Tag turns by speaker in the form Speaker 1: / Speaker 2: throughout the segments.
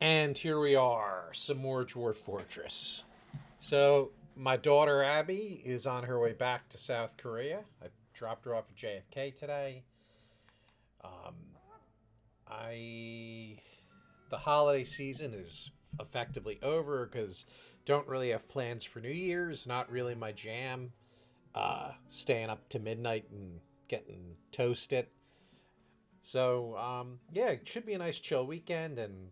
Speaker 1: And here we are, some more Dwarf Fortress. So, my daughter Abby is on her way back to South Korea. I dropped her off at JFK today. I the holiday season is effectively over because don't really have plans for New Year's. Not really my jam. Staying up to midnight and getting toasted. So yeah, it should be a nice chill weekend and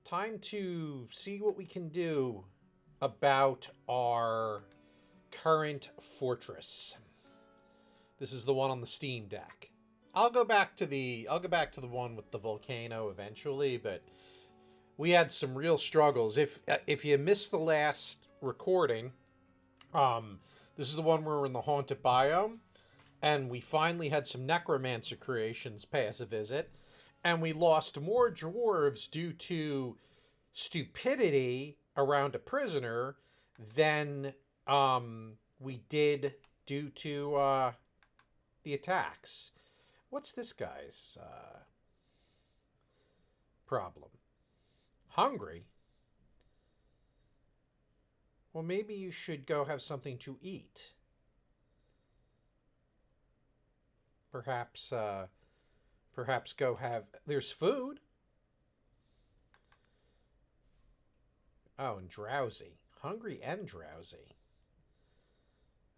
Speaker 1: time to see what we can do about our current fortress. This is the one on the Steam Deck. I'll go back to the one with the volcano eventually, but we had some real struggles. If you missed the last recording, this is the one where we're in the haunted biome, and we finally had some necromancer creations pay us a visit, and we lost more dwarves due to stupidity around a prisoner than we did due to the attacks. What's this guy's problem? Hungry? Well, maybe you should go have something to eat. Perhaps, perhaps go have. There's food. Oh, and drowsy. Hungry and drowsy.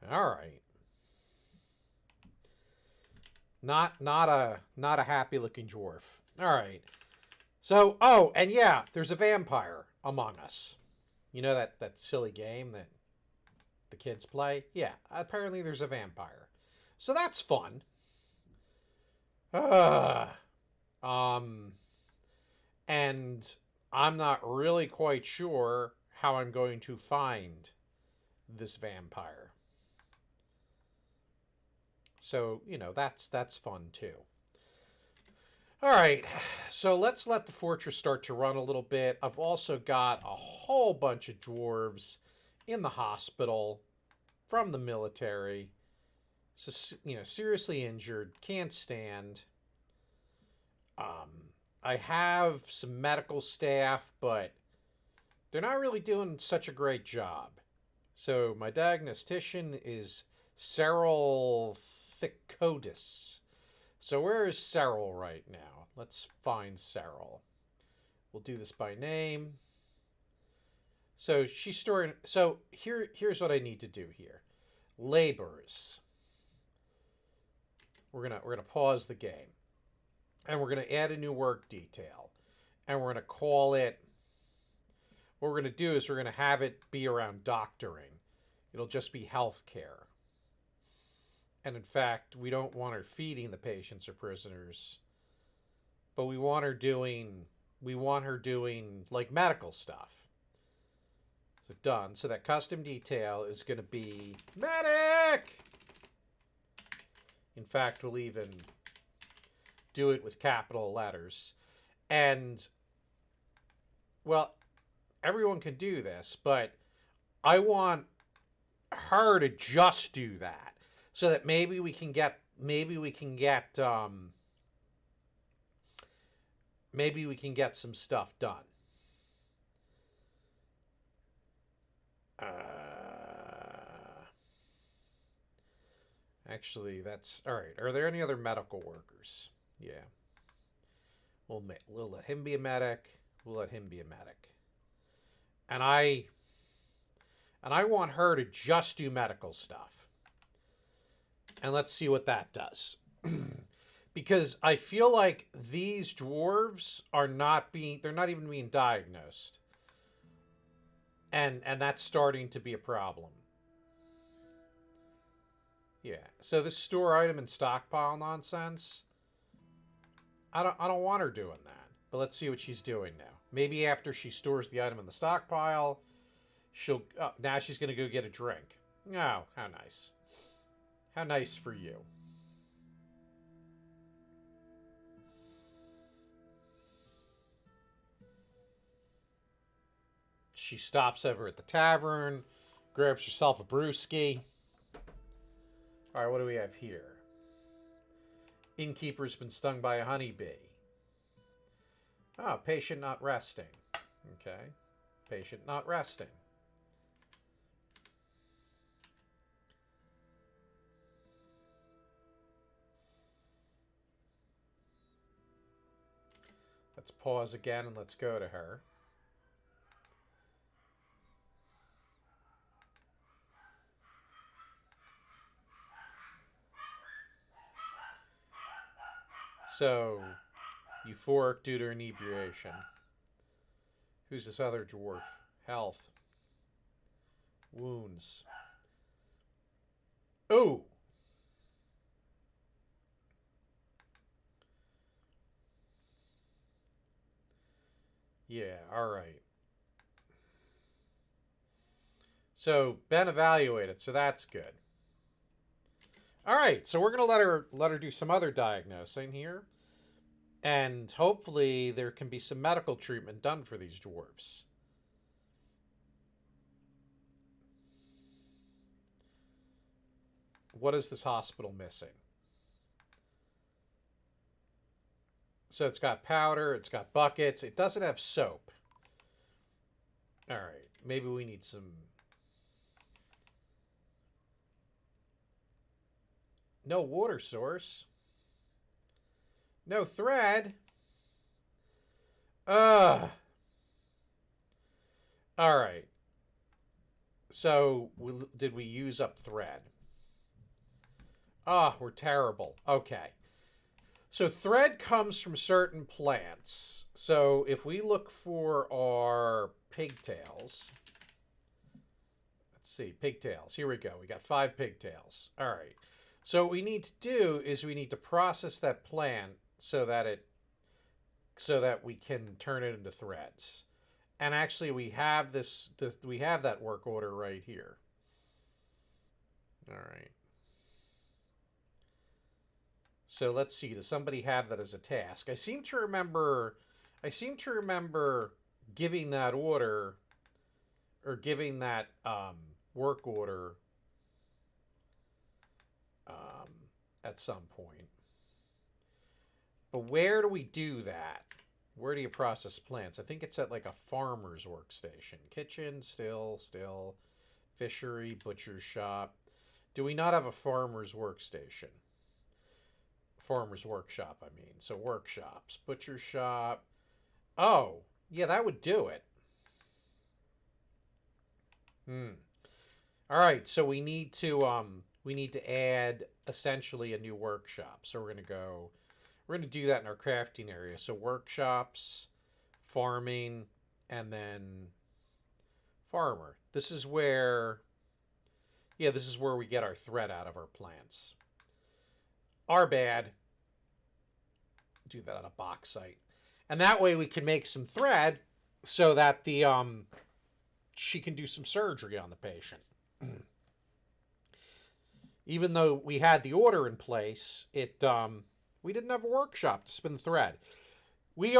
Speaker 1: All right. Not a happy looking dwarf. All right. So, oh, and yeah, there's a vampire among us. You know that silly game that the kids play? Yeah, apparently there's a vampire. So that's fun. Uh, um and I'm not really quite sure how I'm going to find this vampire. So, that's fun too. All right, so let's let the fortress start to run a little bit. I've also got a whole bunch of dwarves in the hospital from the military. So, seriously injured, can't stand. I have some medical staff, but they're not really doing such a great job. So my diagnostician is Cyril Thicotis. So where is Cyril right now? Let's find Cyril. We'll do this by name. So she's storing. So here's what I need to do here. Labors. We're gonna pause the game, and we're gonna add a new work detail, and we're gonna call it. What we're gonna do is we're gonna have it be around doctoring. It'll just be healthcare. And in fact, we don't want her feeding the patients or prisoners, but we want her doing like medical stuff. So done. So that custom detail is going to be medic. In fact, we'll even do it with capital letters. And well, everyone can do this, but I want her to just do that so that maybe we can get some stuff done. Uh, Actually, that's all right. Are there any other medical workers? Yeah, we'll let him be a medic. We'll let him be a medic. And I want her to just do medical stuff. And let's see what that does. Because I feel like these dwarves they're not even being diagnosed. And that's starting to be a problem. Yeah. So this store item and stockpile nonsense, I don't want her doing that. But let's see what she's doing now. Maybe after she stores the item in the stockpile, now she's going to go get a drink. Oh, how nice. How nice for you. She stops over at the tavern, grabs herself a brewski. All right, what do we have here? Innkeeper's been stung by a honeybee. Oh, patient not resting. Okay. Patient not resting. Let's pause again and let's go to her. So, euphoric due to inebriation. Who's this other dwarf? Health. Wounds. Ooh! Yeah, alright. So, been evaluated, so that's good. Alright, so we're gonna let her do some other diagnosing here. And hopefully there can be some medical treatment done for these dwarves. What is this hospital missing? So it's got powder, it's got buckets, it doesn't have soap. Alright, maybe we need some... No water source. No thread. Ugh. Alright. So, did we use up thread? Ah, we're terrible. Okay. So thread comes from certain plants. So if we look for our pigtails... Let's see, pigtails. Here we go. We got 5 pigtails. All right. So what we need to do is we need to process that plant so that we can turn it into threads. And actually we have we have that work order right here. All right. So let's see. Does somebody have that as a task? I seem to remember giving that order or giving that work order at some point. But where do we do that? Where do you process plants? I think it's at like a farmer's workstation. Kitchen, still, fishery, butcher's shop. Do we not have a farmer's workstation? Farmer's workshop, I mean. So workshops, butcher shop. Oh, yeah, that would do it. All right, so we need to add essentially a new workshop. So we're going to do that in our crafting area. So workshops, farming, and then farmer. This is where we get our thread out of our plants. Our bad. Do that on a box site. And that way we can make some thread so that she can do some surgery on the patient. Even though we had the order in place, we didn't have a workshop to spin thread. We've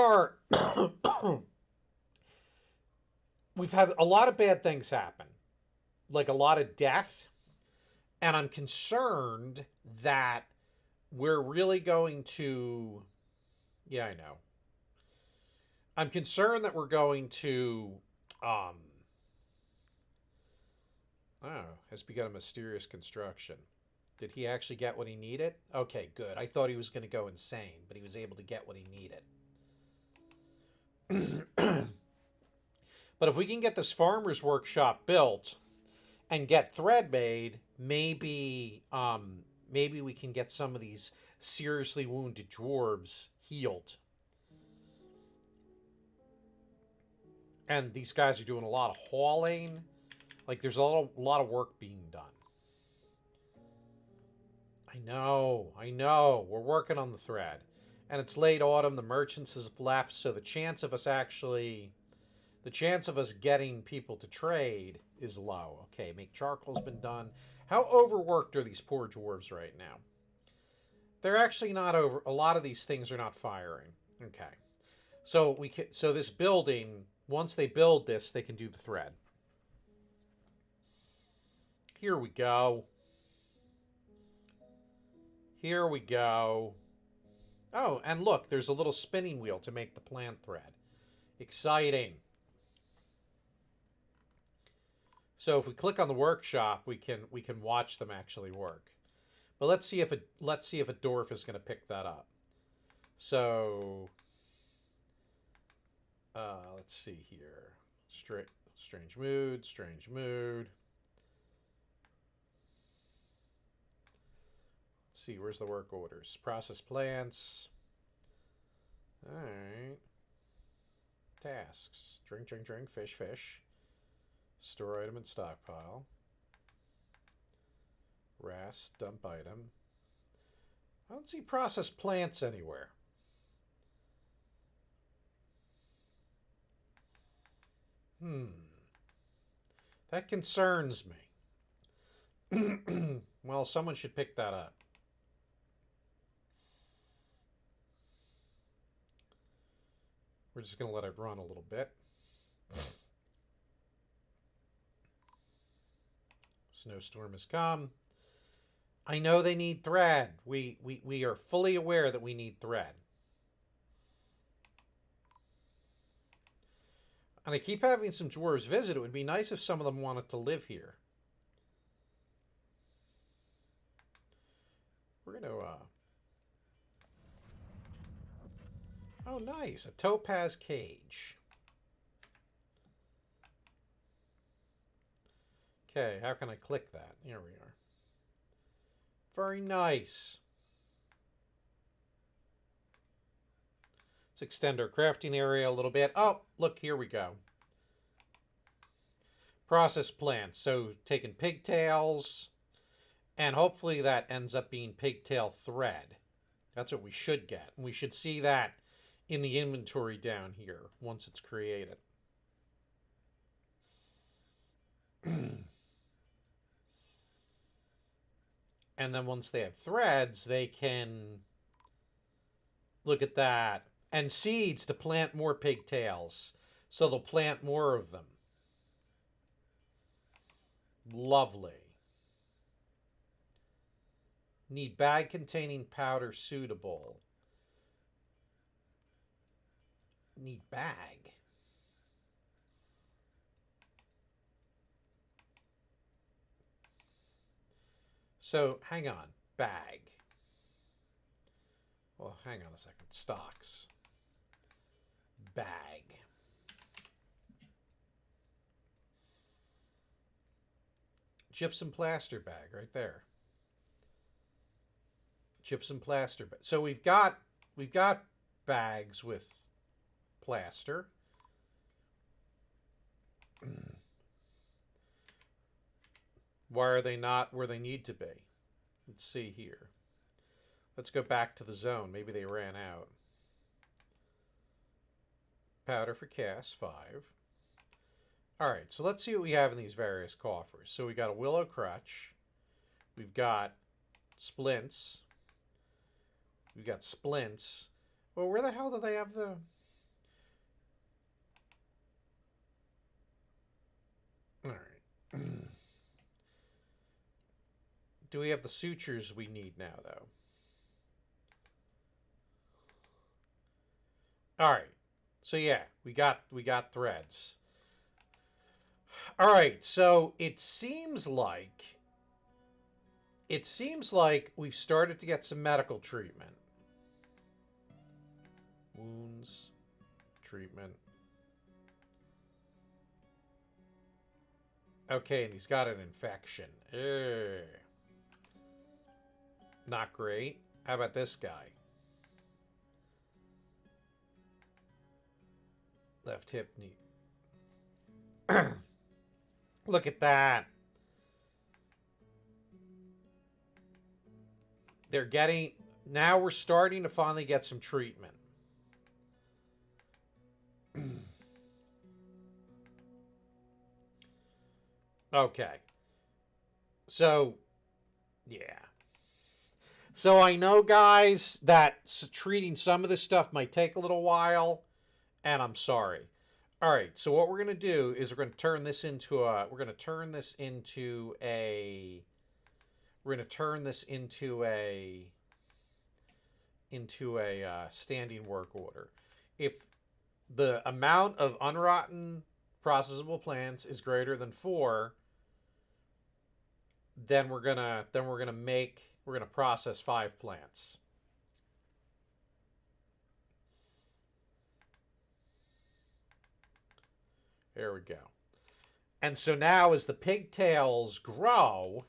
Speaker 1: had a lot of bad things happen. Like a lot of death. And I'm concerned that we're really going to... Yeah, I know. I'm concerned that we're going to... has begun a mysterious construction. Did he actually get what he needed? Okay, good. I thought he was going to go insane, but he was able to get what he needed. But if we can get this farmer's workshop built and get thread made, maybe we can get some of these seriously wounded dwarves healed. And these guys are doing a lot of hauling. Like, there's a lot of work being done. I know. We're working on the thread. And it's late autumn. The merchants have left, so the chance of us getting people to trade is low. Okay, make charcoal's been done. How overworked are these poor dwarves right now? They're actually not over. A lot of these things are not firing. Okay. So this building, once they build this, they can do the thread. Here we go. Oh, and look, there's a little spinning wheel to make the plant thread. Exciting. So if we click on the workshop, we can watch them actually work. But let's see if a dwarf is going to pick that up. So let's see here. Strange mood, strange mood. Let's see, where's the work orders? Process plants. All right. Tasks. Drink, drink, drink. Fish, fish. Store item and stockpile. RAS, dump item. I don't see process plants anywhere. That concerns me. Well, someone should pick that up. We're just going to let it run a little bit. Snowstorm has come. I know they need thread. We are fully aware that we need thread. And I keep having some dwarves visit. It would be nice if some of them wanted to live here. We're going to... Oh, nice. A topaz cage. Okay, how can I click that? Here we are. Very nice. Let's extend our crafting area a little bit. Oh, look, here we go. Process plants. So taking pigtails, and hopefully that ends up being pigtail thread. That's what we should get. And we should see that in the inventory down here once it's created. And then once they have threads, they can look at that. And seeds to plant more pigtails. So they'll plant more of them. Lovely. Need bag containing powder suitable. Need bag. So, hang on. Bag. Well, hang on a second. Stocks. Bag. Gypsum plaster bag right there. Gypsum plaster bag. So we've got bags with plaster. Why are they not where they need to be? Let's see here. Let's go back to the zone. Maybe they ran out. Powder for cast, 5. All right, so let's see what we have in these various coffers. So we got a willow crutch. We've got splints. We've got splints. Well, where the hell do they have the... All right. Do we have the sutures we need now, though? All right. So yeah, we got threads. All right. So it seems like we've started to get some medical treatment. Wounds, treatment. Okay, and he's got an infection. Not great. How about this guy? Left hip, knee. Look at that. They're getting... Now we're starting to finally get some treatment. Okay. So, yeah. So I know, guys, that treating some of this stuff might take a little while, and I'm sorry. All right, so what we're going to do is we're going to turn this into a... We're going to turn this into a... standing work order. If the amount of unrotten processable plants is greater than 4, then we're gonna process 5 plants. There we go. And so now as the pigtails grow,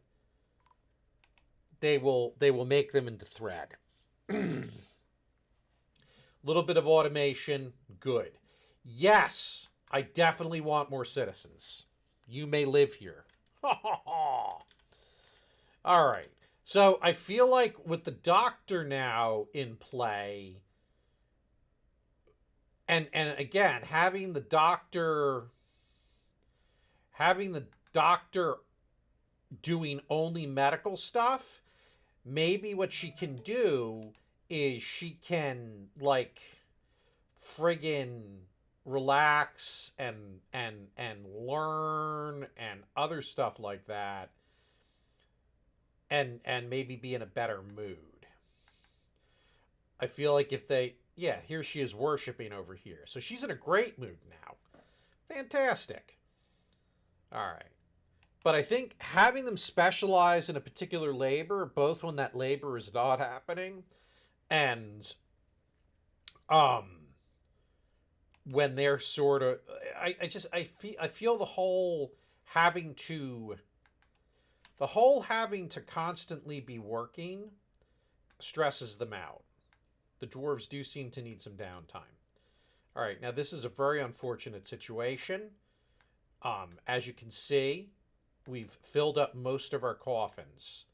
Speaker 1: they will make them into thread. A little bit of automation, good. Yes, I definitely want more citizens. You may live here. All right. So I feel like with the doctor now in play, and again having the doctor doing only medical stuff, maybe what she can do is she can like friggin' relax and learn and other stuff like that, and maybe be in a better mood. I feel like if they, yeah, here she is worshiping over here, so she's in a great mood now. Fantastic. All right. But I think having them specialize in a particular labor, both when that labor is not happening and um when they're sort of, I feel having to having to constantly be working stresses them out. The dwarves do seem to need some downtime. All right, now this is a very unfortunate situation. As you can see, we've filled up most of our coffins.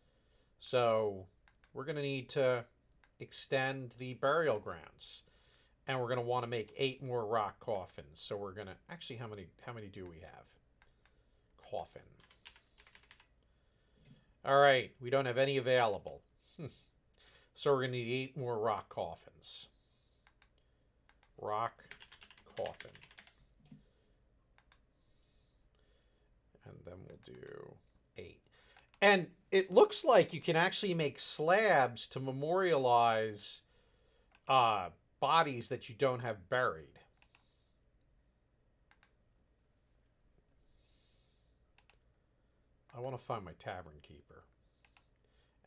Speaker 1: So we're going to need to extend the burial grounds. And we're going to want to make 8 more rock coffins. So we're going to, actually, how many do we have? Coffin. All right, we don't have any available. So we're going to need 8 more rock coffins. Rock coffin. And then we'll do 8. And it looks like you can actually make slabs to memorialize bodies that you don't have buried. I want to find my tavern keeper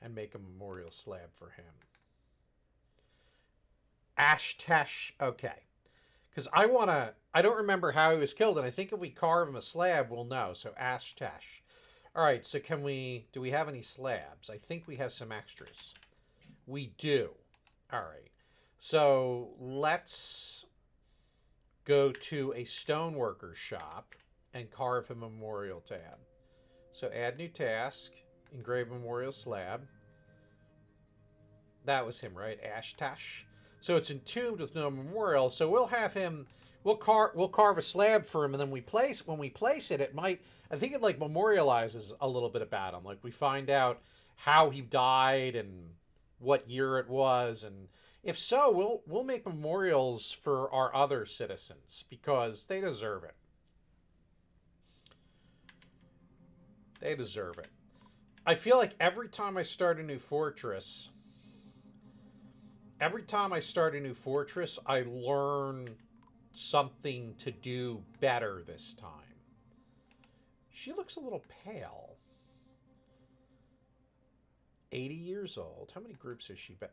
Speaker 1: and make a memorial slab for him. Ashtesh. Okay. Because I don't remember how he was killed, and I think if we carve him a slab, we'll know. So Ashtesh. All right, so do we have any slabs? I think we have some extras. We do. All right. So let's go to a stoneworker shop and carve him a memorial tab. So add new task, engrave memorial slab. That was him, right? Ashtash. So it's entombed with no memorial. So we'll have him. We'll carve a slab for him, and then when we place it, it might. I think it like memorializes a little bit about him. Like we find out how he died and what year it was, and if so, we'll make memorials for our other citizens because they deserve it. They deserve it. I feel like every time I start a new fortress, I learn something to do better this time. She looks a little pale. 80 years old. How many groups has she been?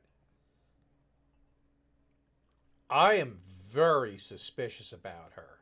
Speaker 1: I am very suspicious about her.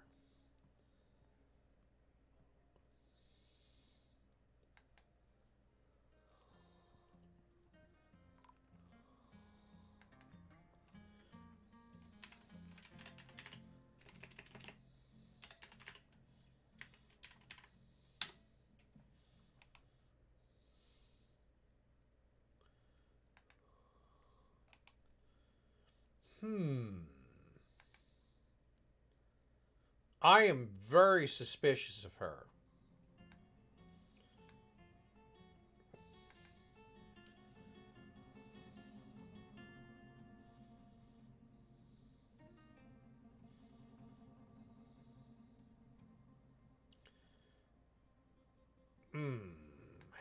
Speaker 1: I am very suspicious of her.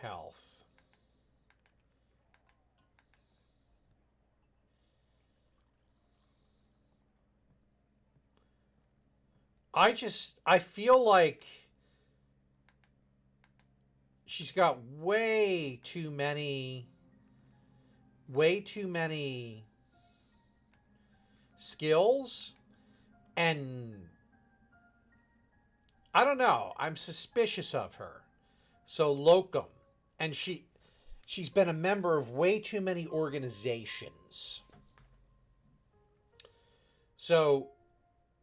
Speaker 1: Health. I feel like she's got way too many skills, and I don't know. I'm suspicious of her. So locum, and she's been a member of way too many organizations. So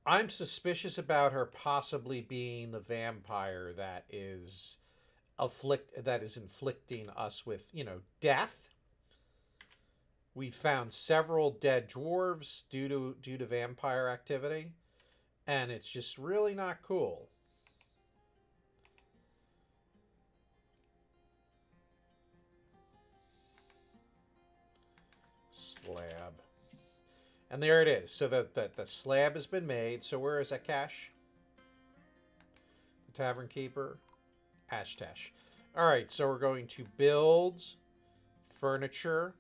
Speaker 1: I'm suspicious about her possibly being the vampire that is inflicting us with, death. We found several dead dwarves due to vampire activity, and it's just really not cool. Slab. And there it is. So the slab has been made. So where is that cache? The tavern keeper. Ashtash. Alright, so we're going to build furniture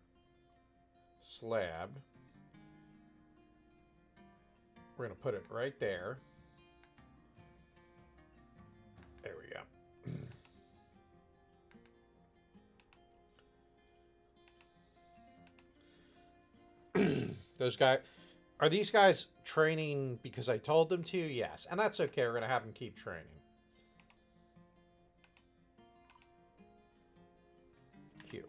Speaker 1: slab. We're going to put it right there. There we go. Those guys... Are these guys training because I told them to? Yes. And that's okay. We're going to have them keep training. Q.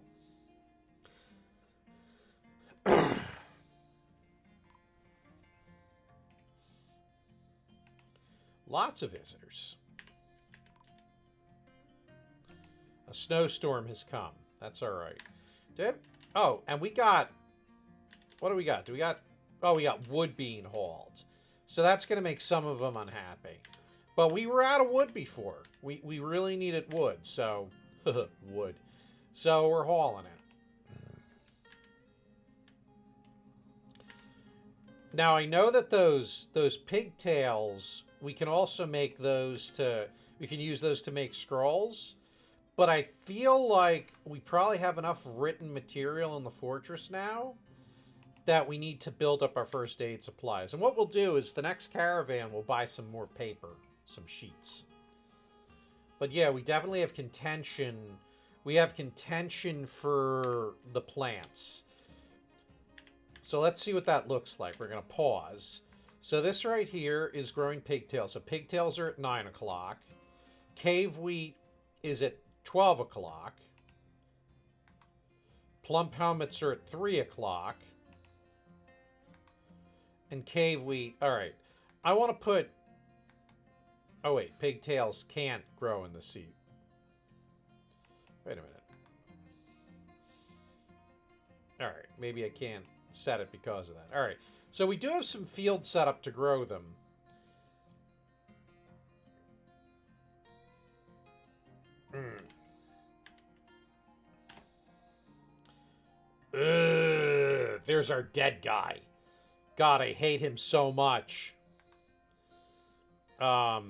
Speaker 1: Lots of visitors. A snowstorm has come. That's all right. Oh, and we got... What do we got? We got wood being hauled. So that's going to make some of them unhappy. But we were out of wood before. We really needed wood, so... wood. So we're hauling it. Now, I know that those pigtails, we can also make those to... We can use those to make scrolls. But I feel like we probably have enough written material in the fortress now that we need to build up our first aid supplies. And what we'll do is the next caravan will buy some more paper, some sheets. But yeah, we definitely have contention. We have contention for the plants. So let's see what that looks like. We're going to pause. So this right here is growing pigtails. So pigtails are at 9 o'clock. Cave wheat is at 12 o'clock. Plump helmets are at 3 o'clock. And cave wheat. Alright. I want to put... Oh, wait. Pigtails can't grow in the seed. Wait a minute. Alright. Maybe I can't set it because of that. Alright. So we do have some field set up to grow them. There's our dead guy. God, I hate him so much. Yeah.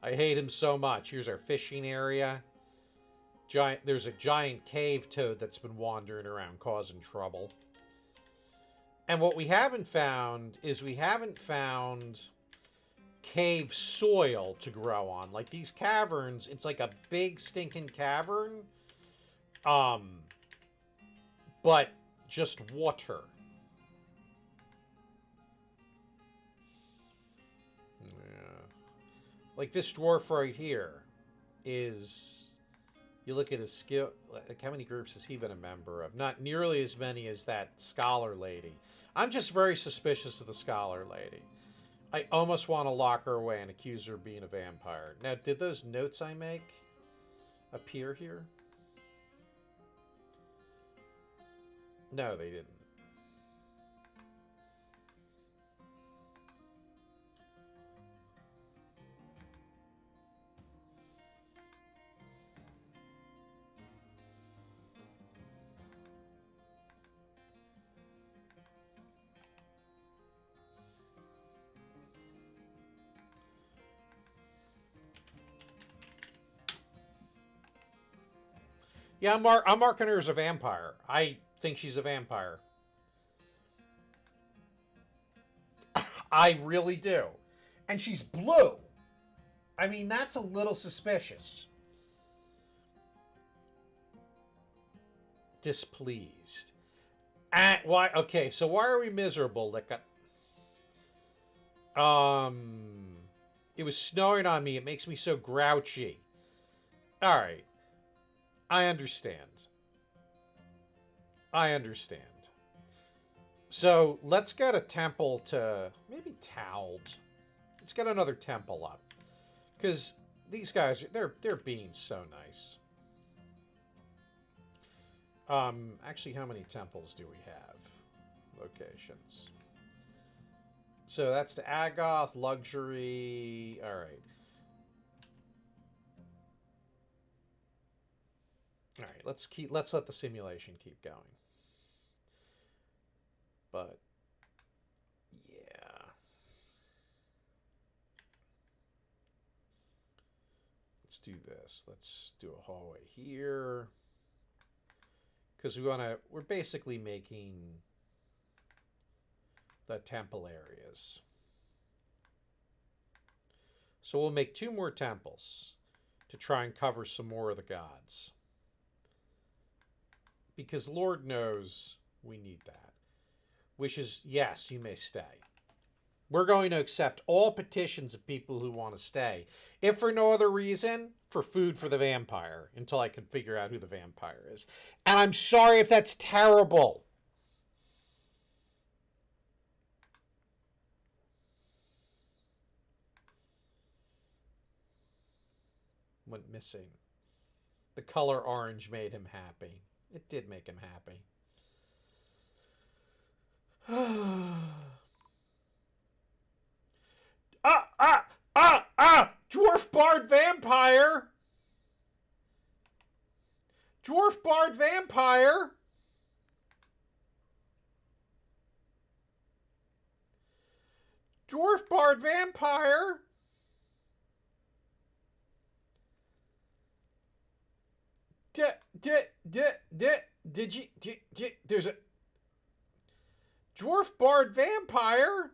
Speaker 1: I hate him so much. Here's our fishing area. There's a giant cave toad that's been wandering around causing trouble. And what we haven't found is cave soil to grow on. Like these caverns, it's like a big stinking cavern. But just water. Yeah. Like this dwarf right here is... You look at his skill... Like how many groups has he been a member of? Not nearly as many as that scholar lady. I'm just very suspicious of the scholar lady. I almost want to lock her away and accuse her of being a vampire. Now, did those notes I make appear here? No, they didn't. Yeah, I'm marking her as a vampire. I think she's a vampire. I really do. And she's blue. I mean, that's a little suspicious. Displeased. Why? Okay, so why are we miserable? Like, it was snowing on me. It makes me so grouchy. All right, I understand. I understand. So let's get a temple to maybe Towed. Let's get another temple up, because these guys they're being so nice. Actually, how many temples do we have? Locations. So that's to Agoth, luxury. All right. All right, let's let the simulation keep going. But yeah. Let's do this. Let's do a hallway here. Cuz we're basically making the temple areas. So we'll make 2 more temples to try and cover some more of the gods. Because Lord knows we need that. Wishes, yes, you may stay. We're going to accept all petitions of people who want to stay. If for no other reason, for food for the vampire, until I can figure out who the vampire is. And I'm sorry if that's terrible. Went missing. The color orange made him happy. It did make him happy. Dwarf Bard Vampire! Dwarf Bard Vampire! Dwarf Bard Vampire! Did you... There's a... Dwarf Bard Vampire?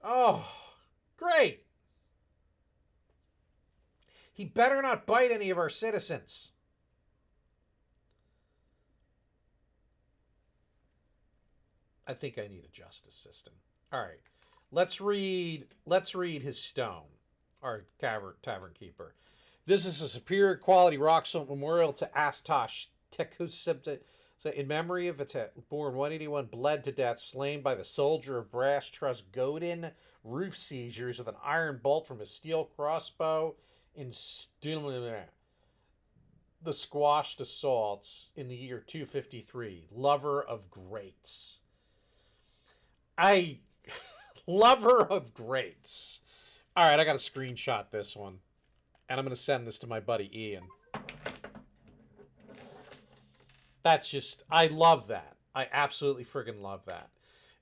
Speaker 1: Oh, great. He better not bite any of our citizens. I think I need a justice system. All right. Let's read his stone, our tavern keeper. This is a superior quality rockstone memorial to Astosh Tekusipta. So in memory of a born 181, bled to death, slain by the soldier of brass trust Godin roof seizures with an iron bolt from a steel crossbow in the squashed assaults in the year 253. Lover of greats. Lover of greats. All right, I got to screenshot this one. And I'm going to send this to my buddy Ian. That's just, I love that. I absolutely friggin' love that.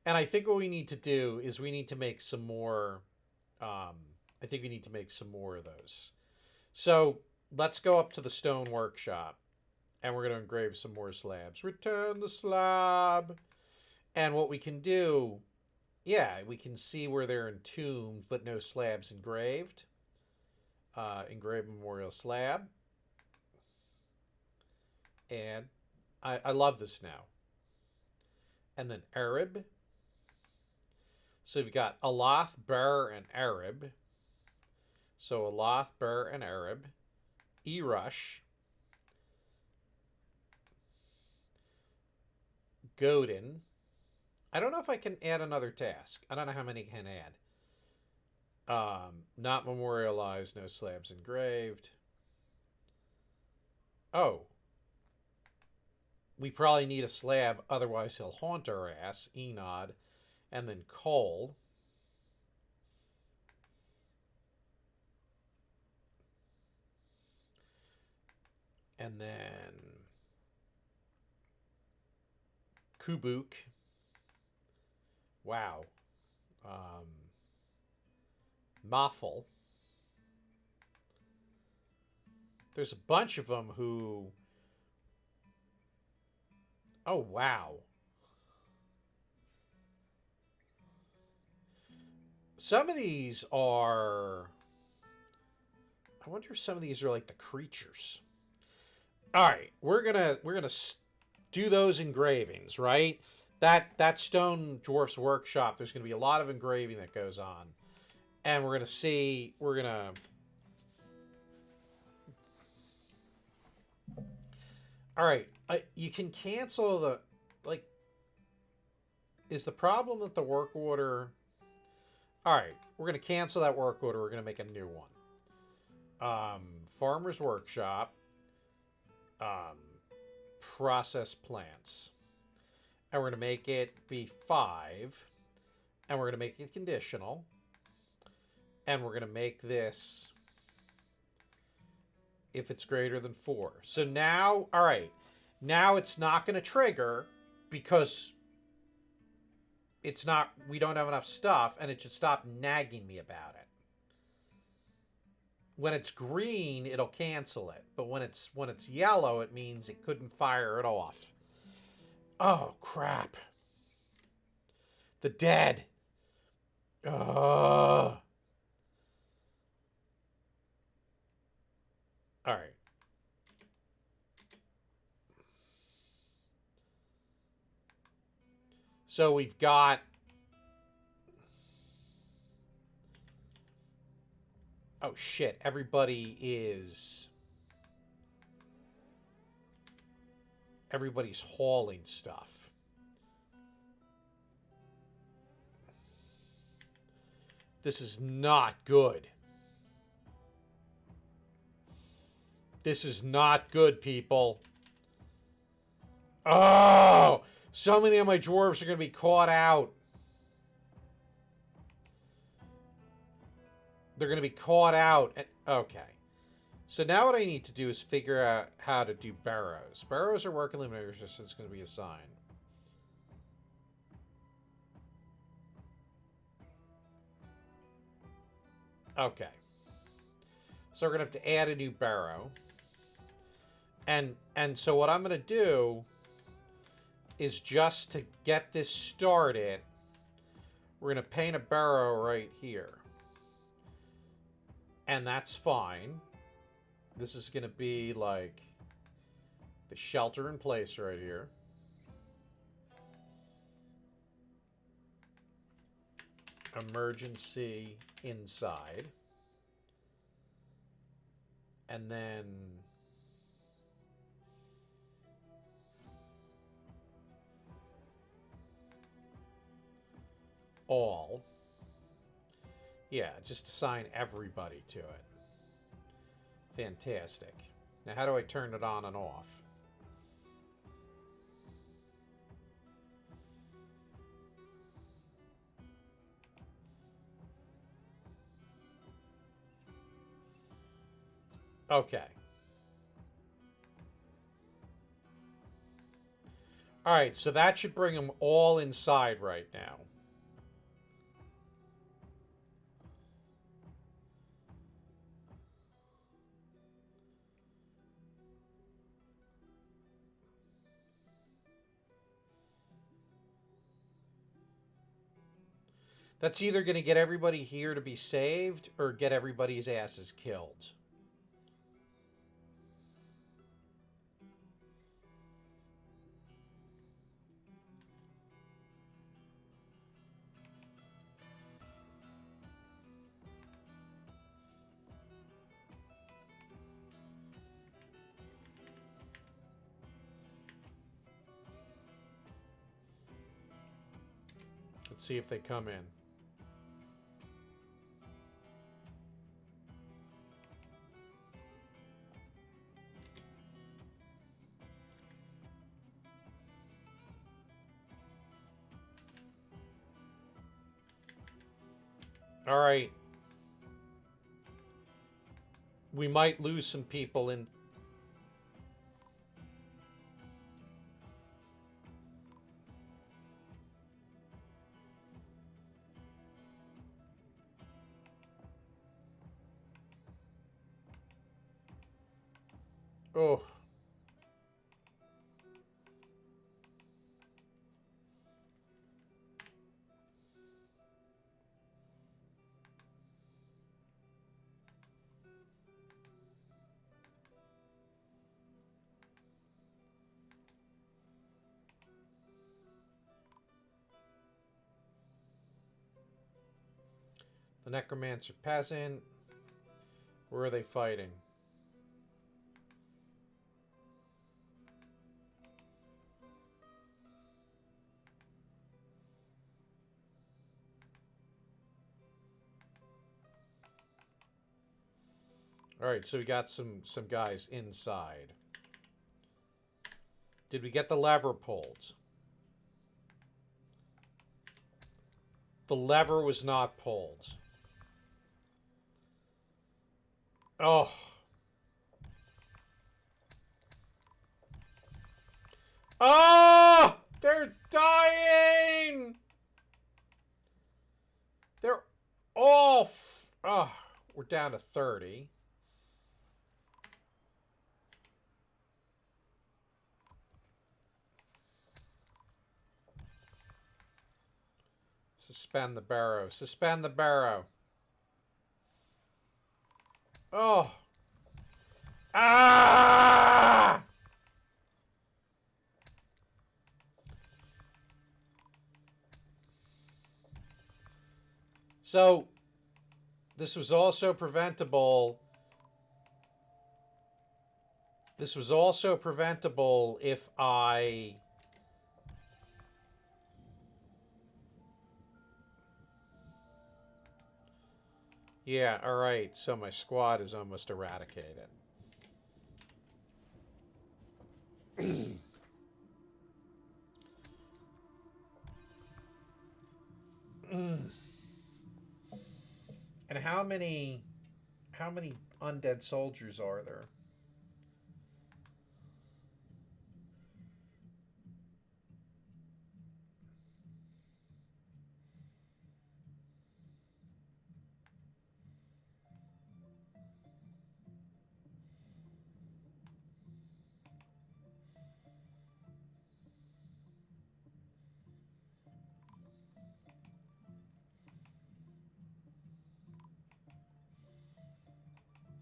Speaker 1: And I think what we need to do is we need to make some more, I think we need to make some more of those. So let's go up to the stone workshop and we're going to engrave some more slabs. Return the slab. And what we can do, yeah, we can see where they're entombed, but no slabs engraved. Engraved memorial slab. And I love this now. And then Arab. So we've got Aloth, Ber, and Arab. So Aloth, Ber, and Arab. Erush. Godin. I don't know if I can add another task. I don't know how many I can add. Not memorialized, no slabs engraved. Oh. We probably need a slab, otherwise he'll haunt our ass. Enod. And then Cole. And then Kubuk. Wow. Moffel. There's a bunch of them who... Oh, wow. Some of these are. I wonder if some of these are like the creatures. All right, we're gonna do those engravings, right? That stone dwarf's workshop. There's gonna be a lot of engraving that goes on, and we're gonna see. We're gonna. All right, you can cancel the like. Is the problem that the work order? All right, we're gonna cancel that work order. We're gonna make a new one. Farmer's workshop. Um, process plants. And we're going to make it be 5. And we're going to make it conditional. And we're going to make this if it's greater than 4. So now, all right, now it's not going to trigger because it's not, we don't have enough stuff, and it should stop nagging me about it. When it's green, it'll cancel it. But when it's yellow, it means it couldn't fire it off. Oh, crap. The dead. All right. So we've got... Oh, shit. Everybody's hauling stuff. This is not good. This is not good, people. Oh! So many of my dwarves are going to be caught out. They're going to be caught out. Okay. So now what I need to do is figure out how to do barrows. Barrows are working limiters, so it's going to be a sign. Okay. So we're going to have to add a new barrow. And so what I'm going to do is, just to get this started, we're going to paint a barrow right here. And that's fine. This is going to be like the shelter in place right here. Emergency inside. And then all. Yeah, just assign everybody to it. Fantastic. Now how do I turn it on and off? Okay. Alright, so that should bring them all inside right now. That's either going to get everybody here to be saved or get everybody's asses killed. Let's see if they come in. All right. We might lose some people in... Oh. The necromancer peasant. Where are they fighting? All right, so we got some guys inside. Did we get the lever pulled? The lever was not pulled. Oh. Oh! They're dying! They're off. Oh, we're down to 30. Suspend the barrow. Suspend the barrow. Oh. Ah! So, this was also preventable. This was also preventable if I... Yeah, alright. So my squad is almost eradicated. And how many undead soldiers are there?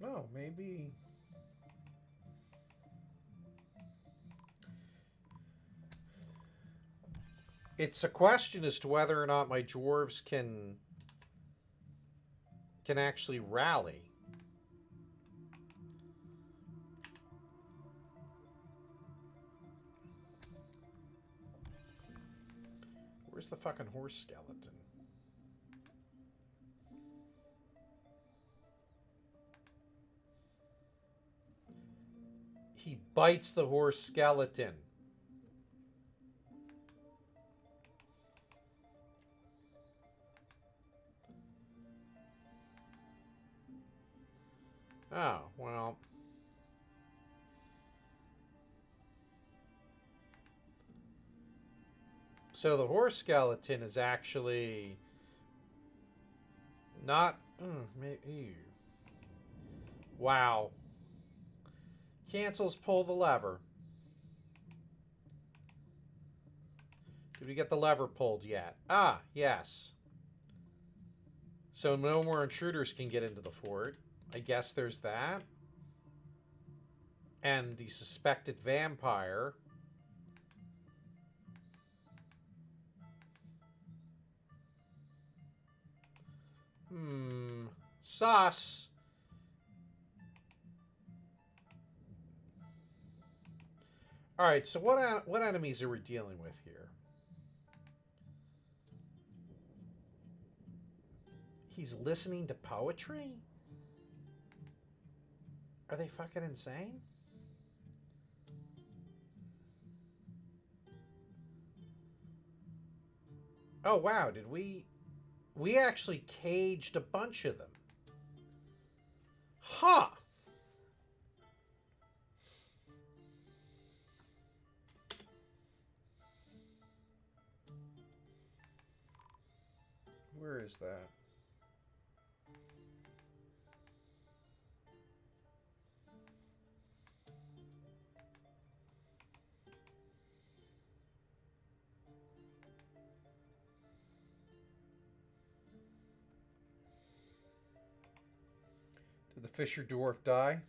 Speaker 1: Oh, maybe... It's a question as to whether or not my dwarves can actually rally. Where's the fucking horse skeleton? He bites the horse skeleton. Oh, well. So the horse skeleton is actually not... ew. Wow. Cancels pull the lever. Did we get the lever pulled yet? Ah, yes. So no more intruders can get into the fort. I guess there's that. And the suspected vampire. Sus. Alright, so what enemies are we dealing with here? He's listening to poetry? Are they fucking insane? Oh, wow, did we... We actually caged a bunch of them. Huh! Where is that? Did the Fisher Dwarf die?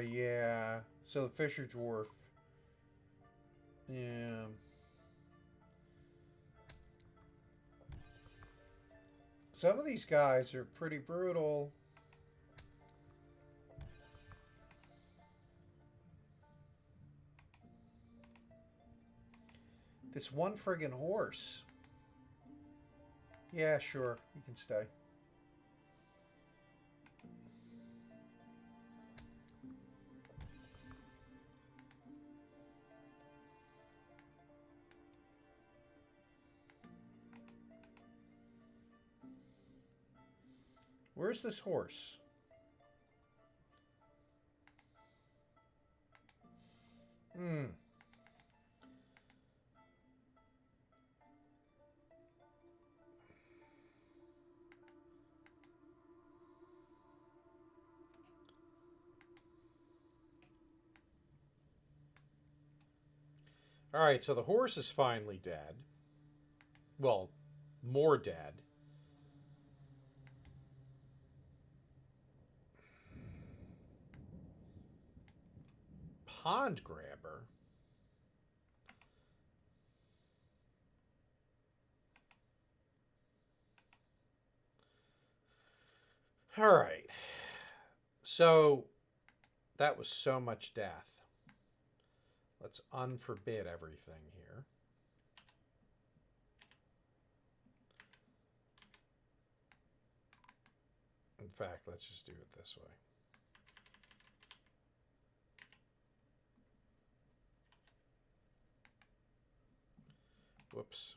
Speaker 1: Yeah. So the Fisher Dwarf Yeah. Some of these guys are pretty brutal. This one friggin' horse. Yeah, sure. You can stay. Where's this horse? Hmm. Alright, so the horse is finally dead. Well, more dead. Pond grabber? Alright. So, that was so much death. Let's unforbid everything here. In fact, let's just do it this way. Whoops.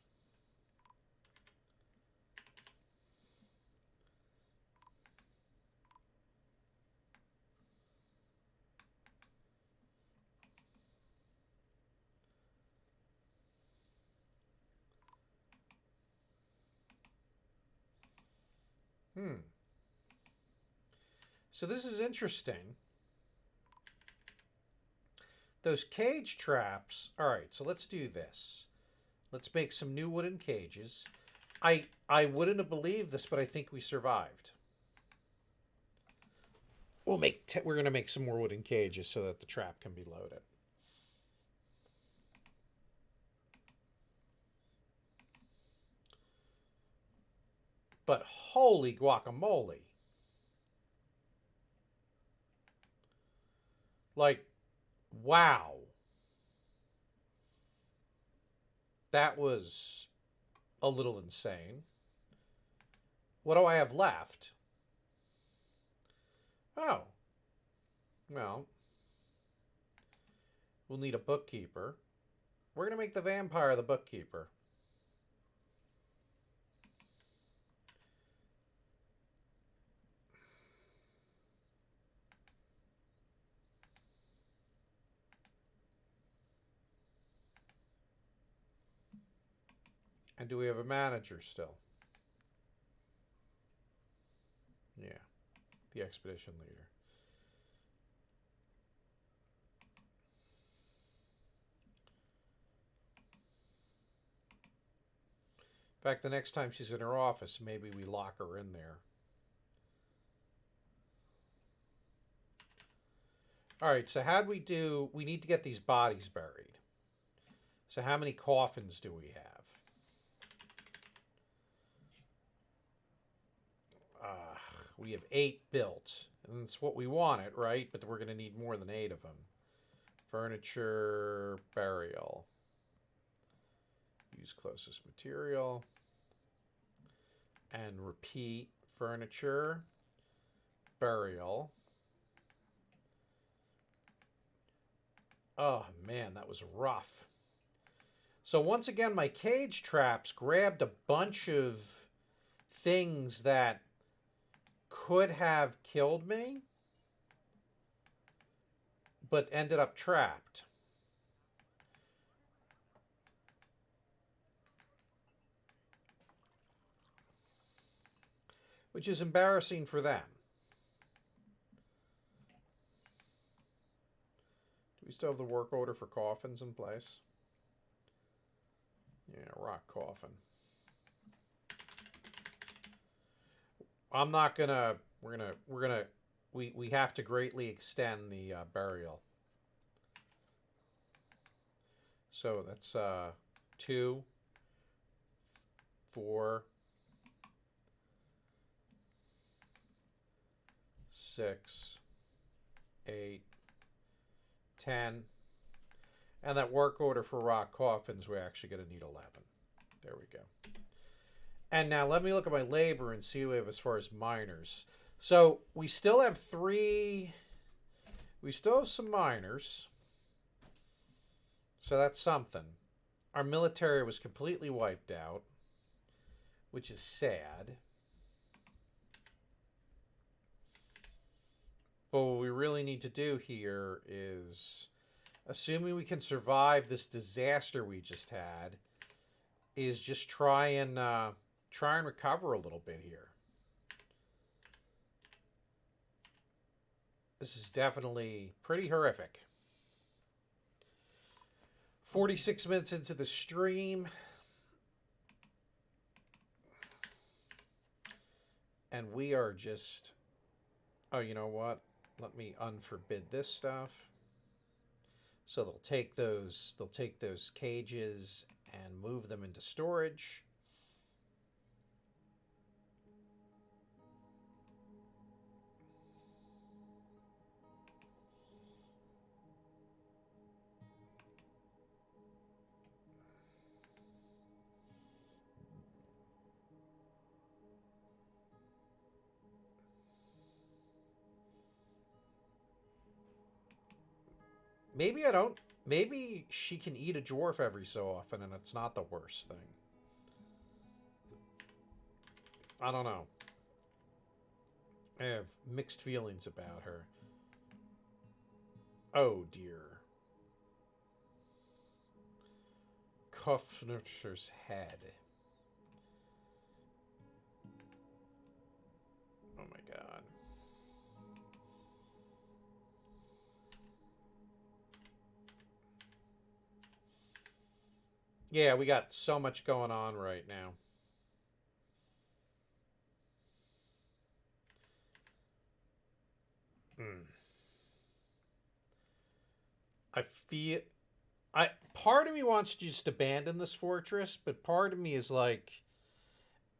Speaker 1: So this is interesting. Those cage traps. All right, so let's do this. Let's make some new wooden cages. I wouldn't have believed this, but I think we survived. We're gonna make some more wooden cages so that the trap can be loaded. But holy guacamole. Like, wow. That was a little insane. What do I have left? Oh. Well, we'll need a bookkeeper. We're going to make the vampire the bookkeeper. And do we have a manager still? Yeah. The expedition leader. In fact, the next time she's in her office, maybe we lock her in there. All right, so how'd we do? We need to get these bodies buried. So how many coffins do we have? We have 8 built. And that's what we wanted, right? But we're going to need more than 8 of them. Furniture, burial. Use closest material. And repeat furniture, burial. Oh man, that was rough. So once again, my cage traps grabbed a bunch of things that could have killed me, but ended up trapped. Which is embarrassing for them. Do we still have the work order for coffins in place? Yeah, rock coffin. I'm not gonna. We have to greatly extend the burial. So that's 2, 4, 6, 8, 10. And that work order for rock coffins, we're actually going to need 11. There we go. And now let me look at my labor and see what we have as far as miners. So we still have 3. We still have some miners. So that's something. Our military was completely wiped out, which is sad. But what we really need to do here is, assuming we can survive this disaster we just had, is just try and recover a little bit here. This is definitely pretty horrific. 46 minutes into the stream. And we are just... Oh, you know what? Let me unforbid this stuff. So they'll take those cages and move them into storage. Maybe I don't. Maybe she can eat a dwarf every so often and it's not the worst thing. I don't know. I have mixed feelings about her. Oh dear. Kuffner's head. Oh my god. Yeah, we got so much going on right now. I feel... part of me wants to just abandon this fortress, but part of me is like,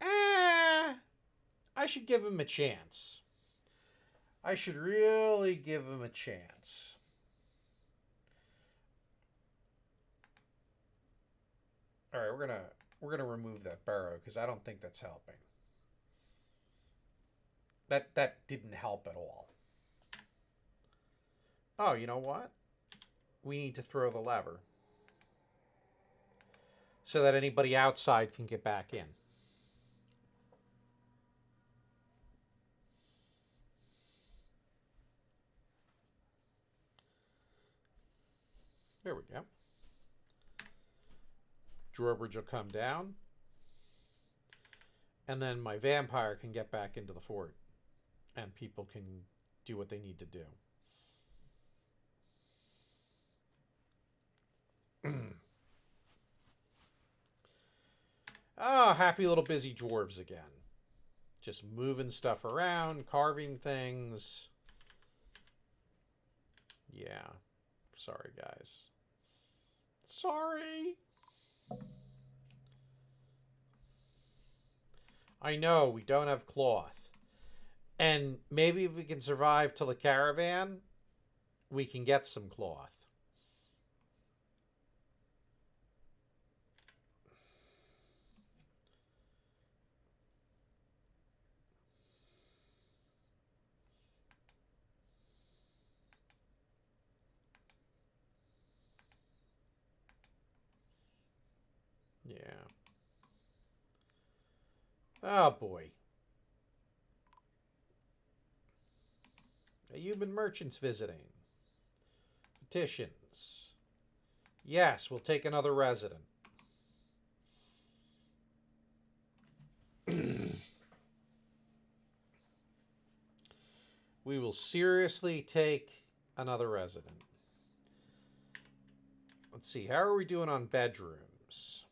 Speaker 1: I should give him a chance. I should really give him a chance. All right, we're gonna remove that barrow because I don't think that's helping. That didn't help at all. Oh, you know what? We need to throw the lever so that anybody outside can get back in. There we go. Drawbridge will come down. And then my vampire can get back into the fort. And people can do what they need to do. Oh, happy little busy dwarves again. Just moving stuff around, carving things. Yeah. Sorry, guys. Sorry. I know, we don't have cloth. And maybe if we can survive till the caravan, we can get some cloth. Yeah. Oh, boy. Human merchants visiting. Petitions. Yes, we'll take another resident. We will seriously take another resident. Let's see, how are we doing on bedrooms?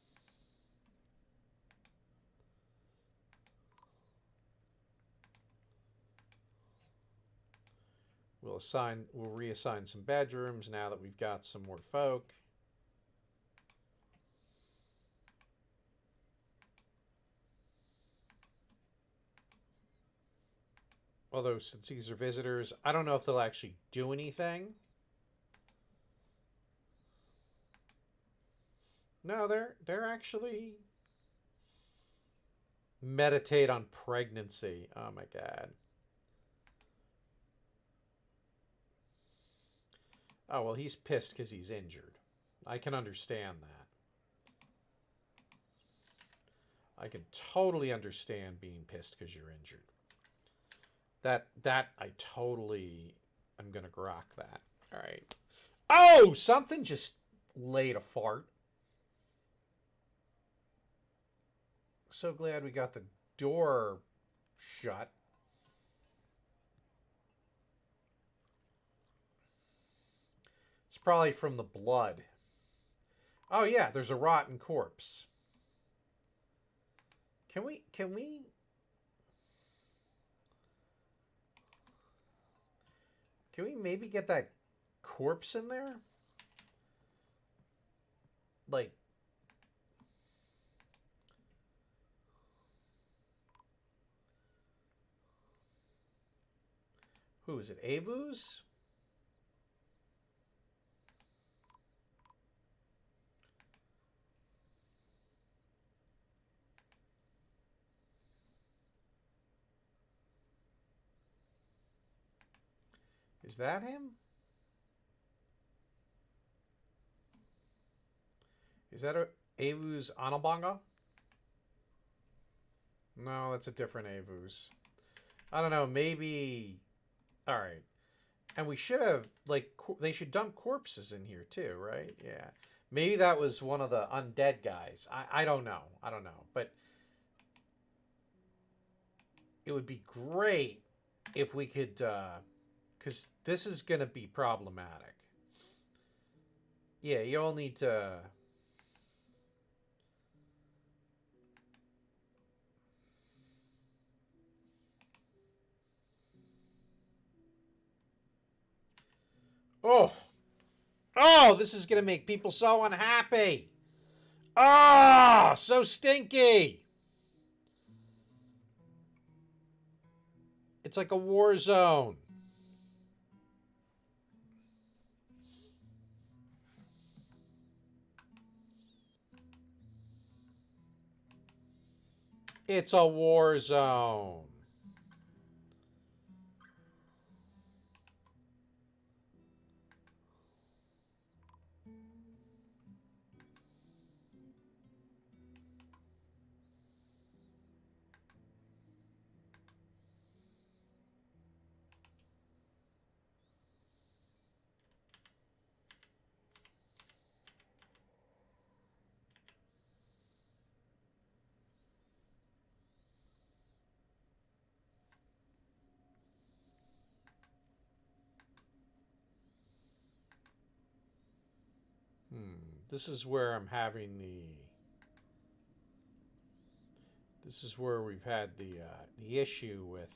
Speaker 1: We'll reassign some bedrooms now that we've got some more folk. Although, since these are visitors, I don't know if they'll actually do anything. No, they're actually meditate on pregnancy. Oh my god. Oh, well, he's pissed because he's injured. I can understand that. I can totally understand being pissed because you're injured. That I totally am gonna grok that. All right. Oh, something just laid a fart. So glad we got the door shut. It's probably from the blood. Oh yeah, there's a rotten corpse. Can we maybe get that corpse in there? Like, who is it? Avus? Is that him? Is that a Avus Anabanga? No, that's a different Avus. I don't know. Maybe. All right. And we should have, like, they should dump corpses in here too, right? Yeah. Maybe that was one of the undead guys. I don't know. I don't know. But it would be great if we could, because this is going to be problematic. Yeah, you all need to. Oh, oh, this is going to make people so unhappy. Ah, oh, so stinky. It's like a war zone. It's a war zone. This is where I'm having the. This is where we've had the issue with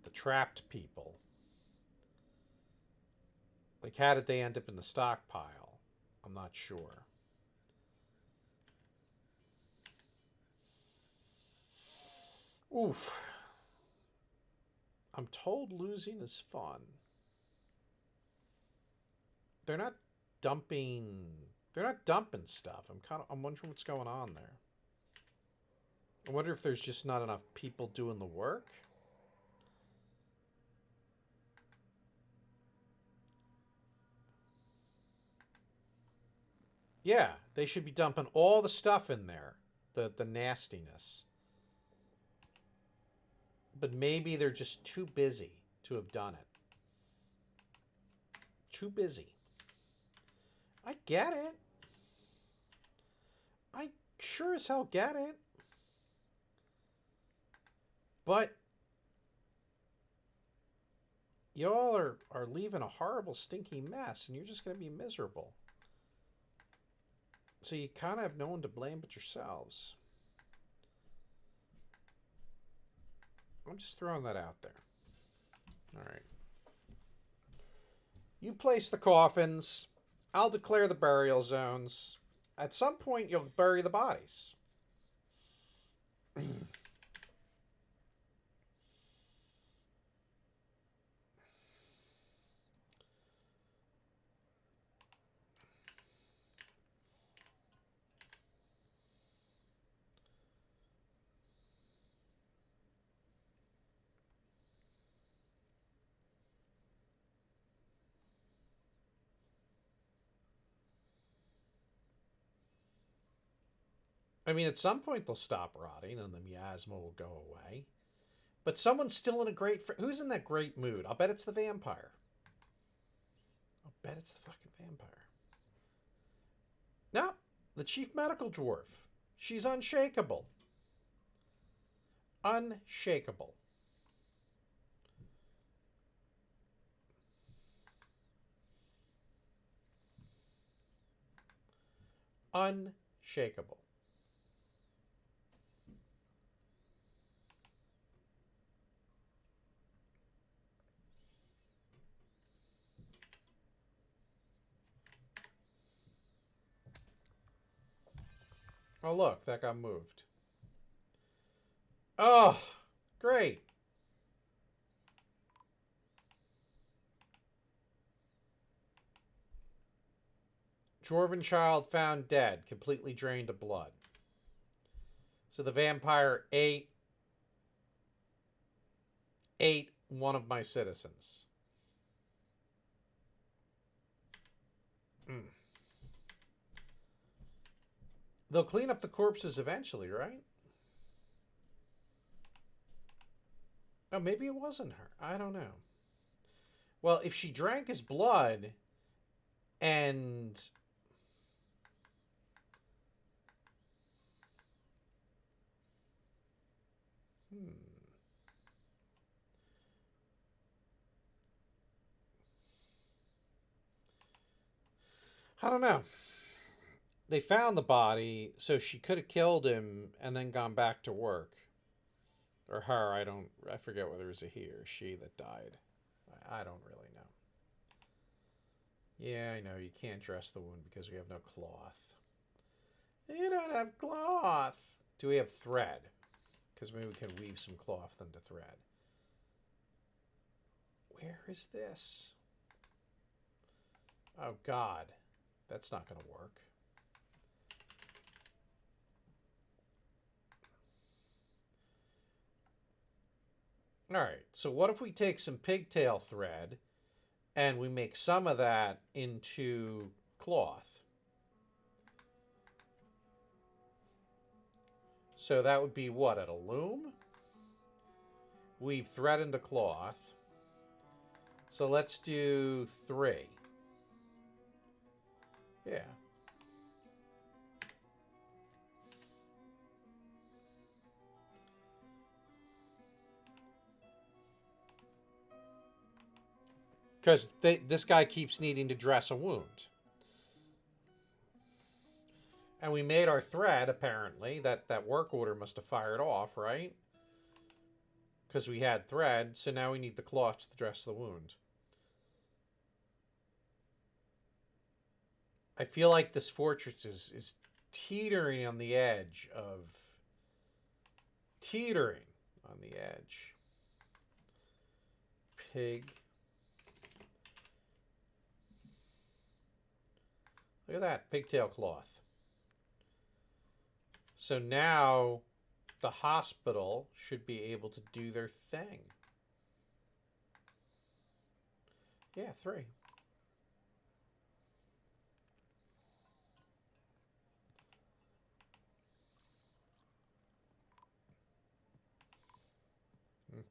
Speaker 1: the trapped people. Like, how did they end up in the stockpile? I'm not sure. Oof. I'm told losing is fun. They're not dumping. They're not dumping stuff. I'm wondering what's going on there. I wonder if there's just not enough people doing the work. Yeah, they should be dumping all the stuff in there. The nastiness. But maybe they're just too busy to have done it. Too busy. I get it. I sure as hell get it. But y'all are leaving a horrible, stinky mess, and you're just going to be miserable. So you kind of have no one to blame but yourselves. I'm just throwing that out there. All right. You place the coffins. I'll declare the burial zones. At some point, you'll bury the bodies. I mean, at some point they'll stop rotting and the miasma will go away. But someone's still in a great... Who's in that great mood? I'll bet it's the vampire. I'll bet it's the fucking vampire. No, the chief medical dwarf. She's unshakable. Unshakable. Unshakable. Oh, look, that got moved. Oh, great. Dwarven child found dead, completely drained of blood. So the vampire ate one of my citizens. Mm. They'll clean up the corpses eventually, right? Oh, maybe it wasn't her. I don't know. Well, if she drank his blood and... I don't know. They found the body, so she could have killed him and then gone back to work. Or her, I forget whether it was a he or she that died. I don't really know. Yeah, I know, you can't dress the wound because we have no cloth. You don't have cloth. Do we have thread? Because maybe we can weave some cloth into thread. Where is this? Oh, God. That's not going to work. All right, so what if we take some pigtail thread and we make some of that into cloth? So that would be what, at a loom? Weave thread into cloth. So let's do 3. Yeah. Because this guy keeps needing to dress a wound. And we made our thread, apparently. That work order must have fired off, right? Because we had thread, so now we need the cloth to dress the wound. I feel like this fortress is teetering on the edge of... Teetering on the edge. Pig. Look at that, pigtail cloth. So now the hospital should be able to do their thing. Yeah, 3.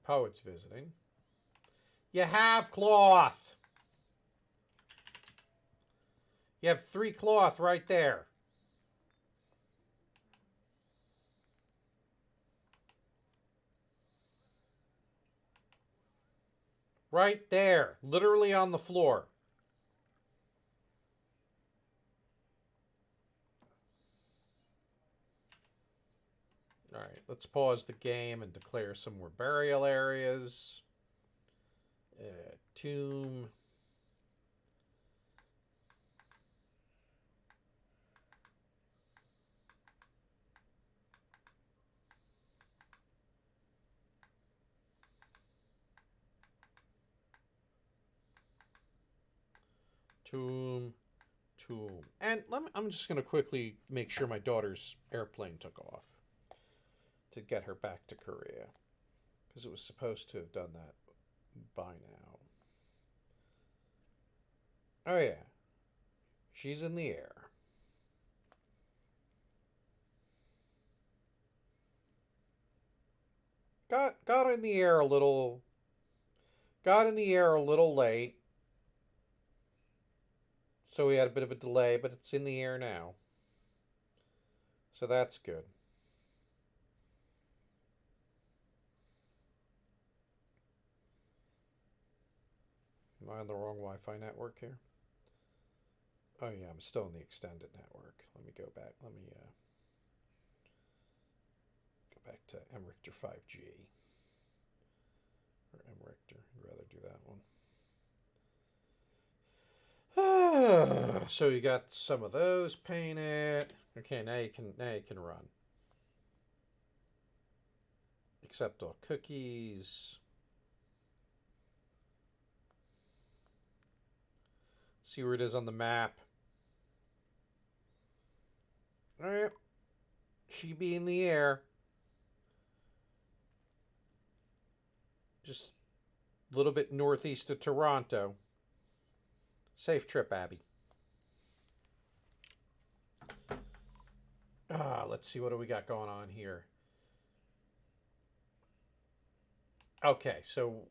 Speaker 1: Poet's visiting. You have cloth. You have 3 cloth right there. Right there. Literally on the floor. Alright, let's pause the game and declare some more burial areas. Tomb. Tomb. And I'm just going to quickly make sure my daughter's airplane took off to get her back to Korea. Because it was supposed to have done that by now. Oh, yeah. She's in the air. got in the air a little. Got in the air a little late, so we had a bit of a delay, but it's in the air now. So that's good. Am I on the wrong Wi-Fi network here? Oh yeah, I'm still in the extended network. Let me go back. Let me go back to M Richter 5G. Or M Richter. I'd rather do that one. So you got some of those painted. Okay, now you can run. Accept all cookies. See where it is on the map. Alright. She be in the air. Just a little bit northeast of Toronto. Safe trip, Abby. Let's see, what do we got going on here? Okay, so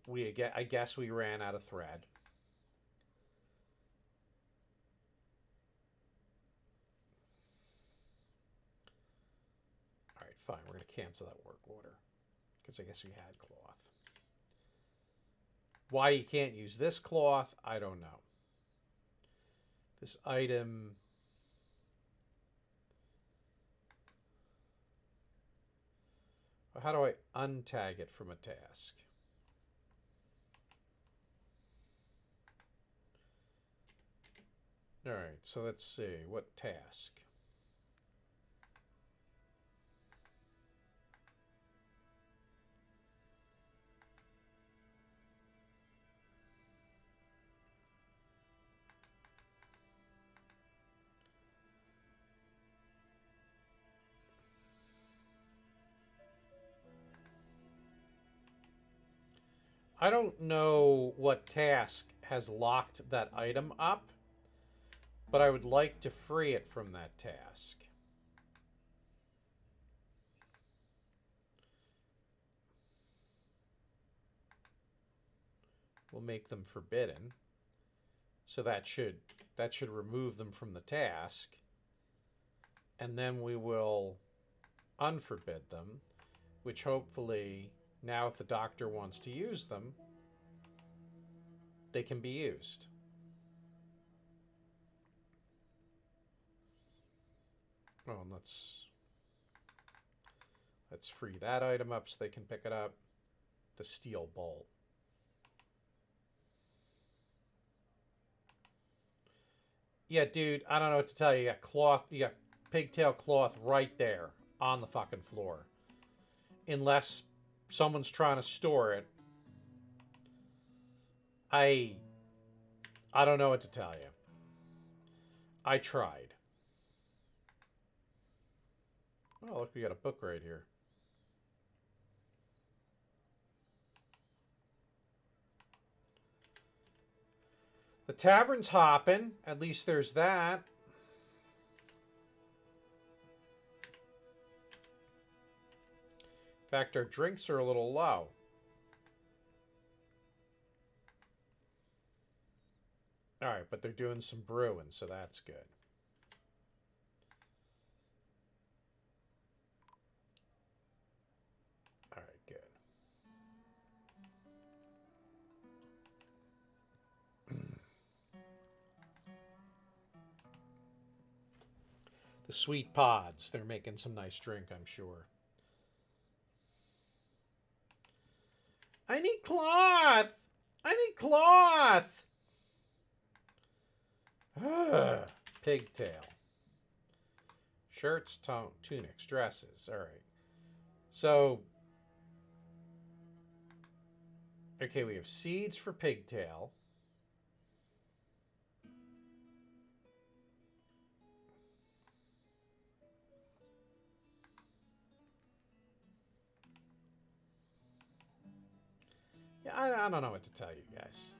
Speaker 1: I guess we ran out of thread. All right, fine. We're going to cancel that work order because I guess we had cloth. Why you can't use this cloth, I don't know. This item... How do I untag it from a task? All right, so let's see. What task? I don't know what task has locked that item up, but I would like to free it from that task. We'll make them forbidden. So that should remove them from the task. And then we will unforbid them, which hopefully, now if the doctor wants to use them, they can be used. Oh, and let's free that item up so they can pick it up. The steel bolt. Yeah, dude, I don't know what to tell you. You got cloth, you got pigtail cloth right there on the fucking floor. Unless someone's trying to store it. I don't know what to tell you. I tried. Oh, look, we got a book right here. The tavern's hopping. At least there's that. In fact, our drinks are a little low. All right, but they're doing some brewing, so that's good. All right, good. The sweet pods, they're making some nice drink, I'm sure. I need cloth! I need cloth! Pigtail. Shirts, tunics, dresses. All right. So, okay, we have seeds for pigtail. Yeah, I don't know what to tell you guys.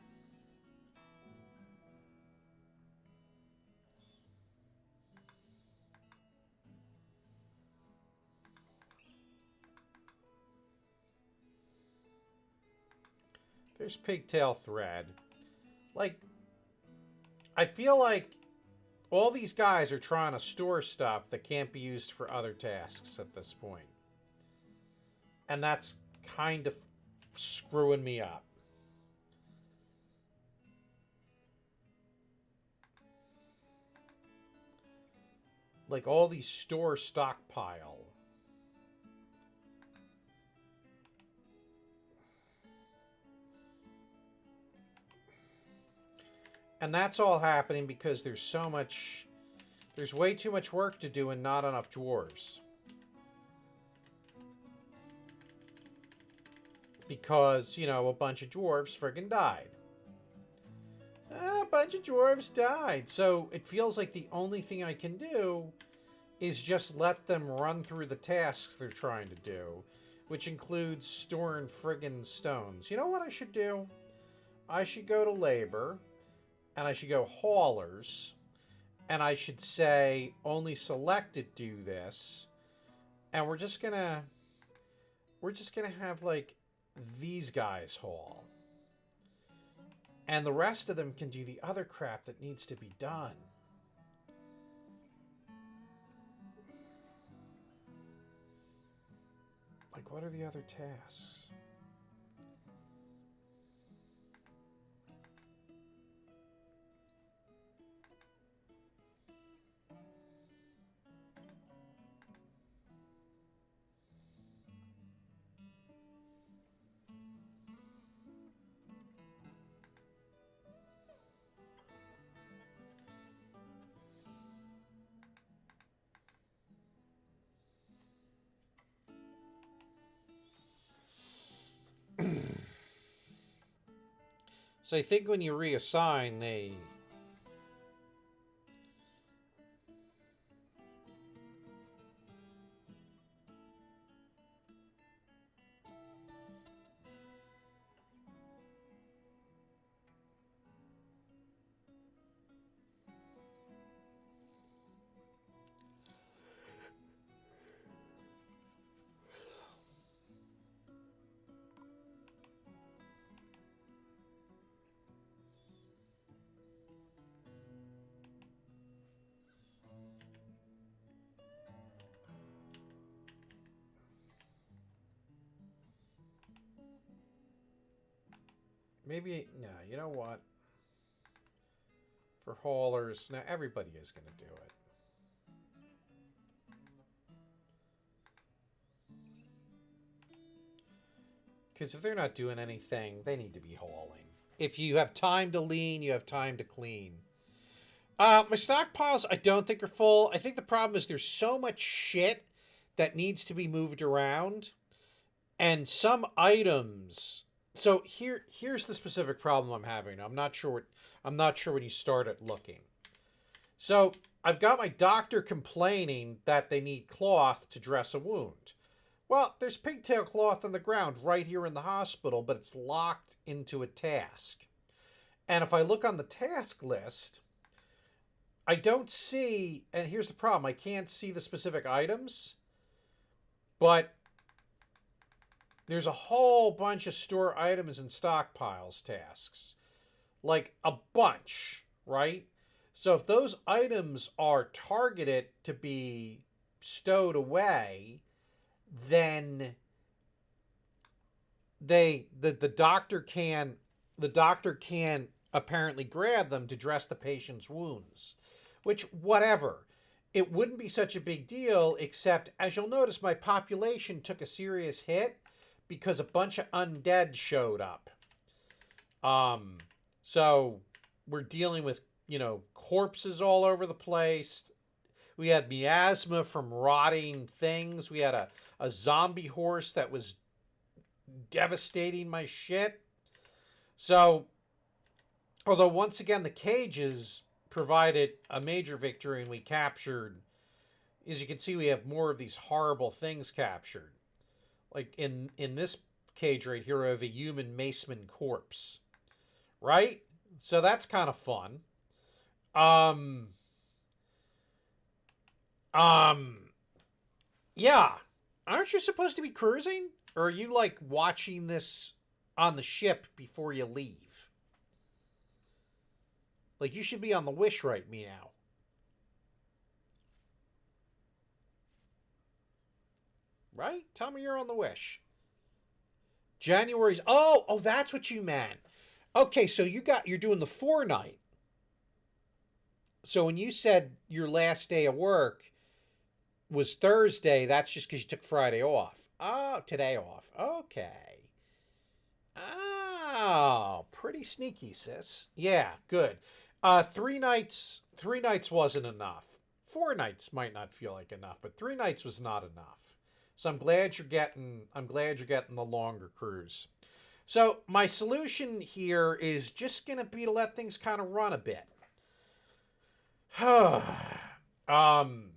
Speaker 1: There's pigtail thread. Like, I feel like all these guys are trying to store stuff that can't be used for other tasks at this point. And that's kind of screwing me up. Like all these store stockpile. And that's all happening because there's way too much work to do and not enough dwarves. Because, a bunch of dwarves friggin' died. A bunch of dwarves died. So it feels like the only thing I can do is just let them run through the tasks they're trying to do, which includes storing friggin' stones. You know what I should do? I should go to labor, and I should go haulers, and I should say only selected do this, and we're just gonna have like these guys haul. And the rest of them can do the other crap that needs to be done. Like, what are the other tasks? So I think when you reassign, they... Maybe, no, you know what? For haulers, now everybody is going to do it. Because if they're not doing anything, they need to be hauling. If you have time to lean, you have time to clean. My stockpiles, I don't think are full. I think the problem is there's so much shit that needs to be moved around. And some items... So here's the specific problem I'm having. I'm not sure when you started looking. So I've got my doctor complaining that they need cloth to dress a wound. Well, there's pigtail cloth on the ground right here in the hospital, but it's locked into a task. And if I look on the task list, I don't see, and here's the problem, I can't see the specific items, but there's a whole bunch of store items and stockpiles tasks. Like a bunch, right? So if those items are targeted to be stowed away, then the doctor can apparently grab them to dress the patient's wounds. Which, whatever. It wouldn't be such a big deal, except, as you'll notice, my population took a serious hit because a bunch of undead showed up. So we're dealing with, corpses all over the place. We had miasma from rotting things. We had a zombie horse that was devastating my shit. So, although once again the cages provided a major victory and we captured, as you can see, we have more of these horrible things captured. Like in this cage right here, I have a human maceman corpse. Right? So that's kind of fun. Yeah. Aren't you supposed to be cruising? Or are you like watching this on the ship before you leave. Like, you should be on the Wish right meow. Right? Tell me you're on the Wish. January's. Oh, that's what you meant. Okay, so you're doing the 4 night. So when you said your last day of work was Thursday, that's just because you took Friday off. Oh, today off. Okay. Oh, pretty sneaky, sis. Yeah, good. 3 nights. 3 nights wasn't enough. 4 nights might not feel like enough, but 3 nights was not enough. So I'm glad you're getting. I'm glad you're getting the longer cruise. So my solution here is just gonna be to let things kind of run a bit. um,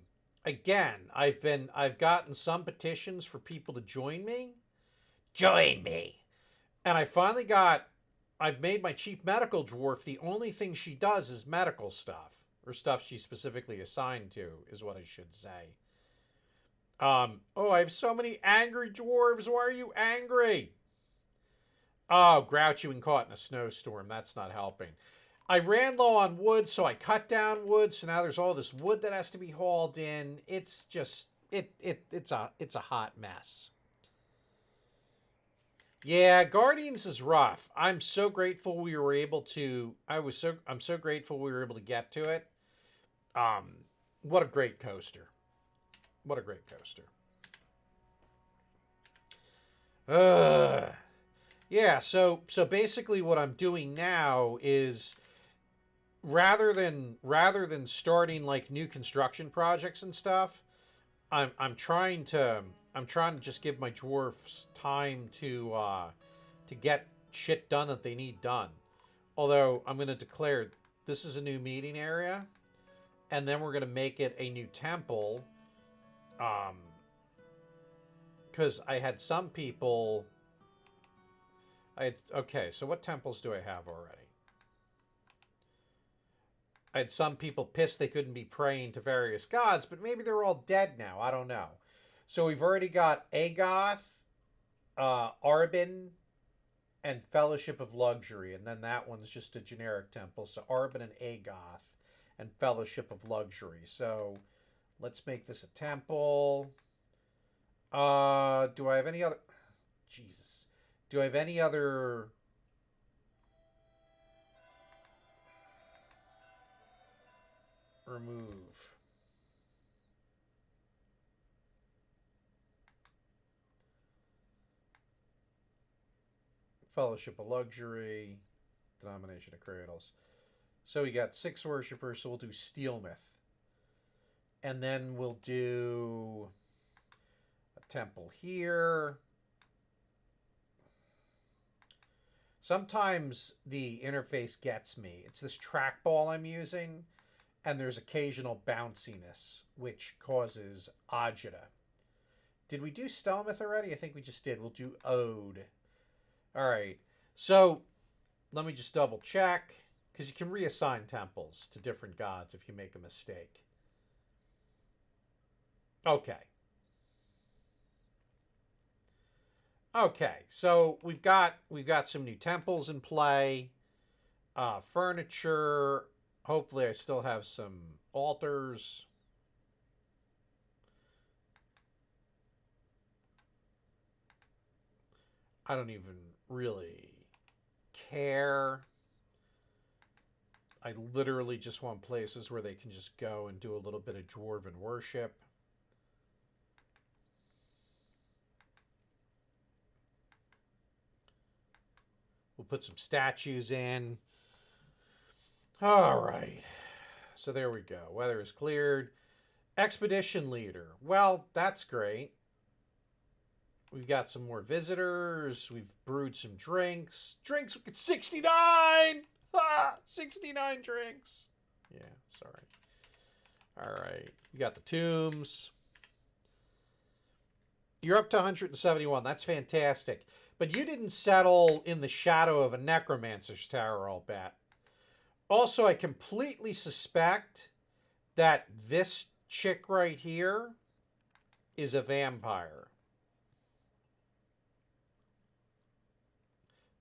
Speaker 1: Again, I've gotten some petitions for people to join me. Join me. And I've made my chief medical dwarf. The only thing she does is medical stuff, or stuff she's specifically assigned to, is what I should say. Oh, I have so many angry dwarves. Why are you angry? Oh, grouchy when caught in a snowstorm. That's not helping. I ran low on wood, so I cut down wood. So now there's all this wood that has to be hauled in. It's just it's a hot mess. Yeah, Guardians is rough. I'm so grateful we were able to. I'm so grateful we were able to get to it. What a great coaster. What a great coaster. Yeah, so basically what I'm doing now is rather than starting like new construction projects and stuff, I'm trying to just give my dwarfs time to get shit done that they need done. Although I'm going to declare this is a new meeting area, and then we're going to make it a new temple. Because I had some people. Okay, so what temples do I have already? I had some people pissed they couldn't be praying to various gods, but maybe they're all dead now. I don't know. So we've already got Agoth, Arbin, and Fellowship of Luxury, and then that one's just a generic temple. So Arbin and Agoth, and Fellowship of Luxury. So let's make this a temple. Do I have any other? Jesus. Do I have any other? Remove. Fellowship of Luxury. Denomination of Cradles. So we got 6 worshippers, so we'll do Steelmith. And then we'll do a temple here. Sometimes the interface gets me. It's this trackball I'm using, and there's occasional bounciness, which causes agita. Did we do Stelmith already? I think we just did. We'll do Ode. All right. So let me just double check, because you can reassign temples to different gods if you make a mistake. Okay. Okay, so we've got some new temples in play, furniture. Hopefully, I still have some altars. I don't even really care. I literally just want places where they can just go and do a little bit of dwarven worship. We'll put some statues in. All right. So there we go. Weather is cleared. Expedition leader. Well, that's great. We've got some more visitors. We've brewed some drinks. Drinks, 69! Ah, 69 drinks. Yeah, sorry. All right. We got the tombs. You're up to 171. That's fantastic. But you didn't settle in the shadow of a necromancer's tower, I'll bet. Also, I completely suspect that this chick right here is a vampire.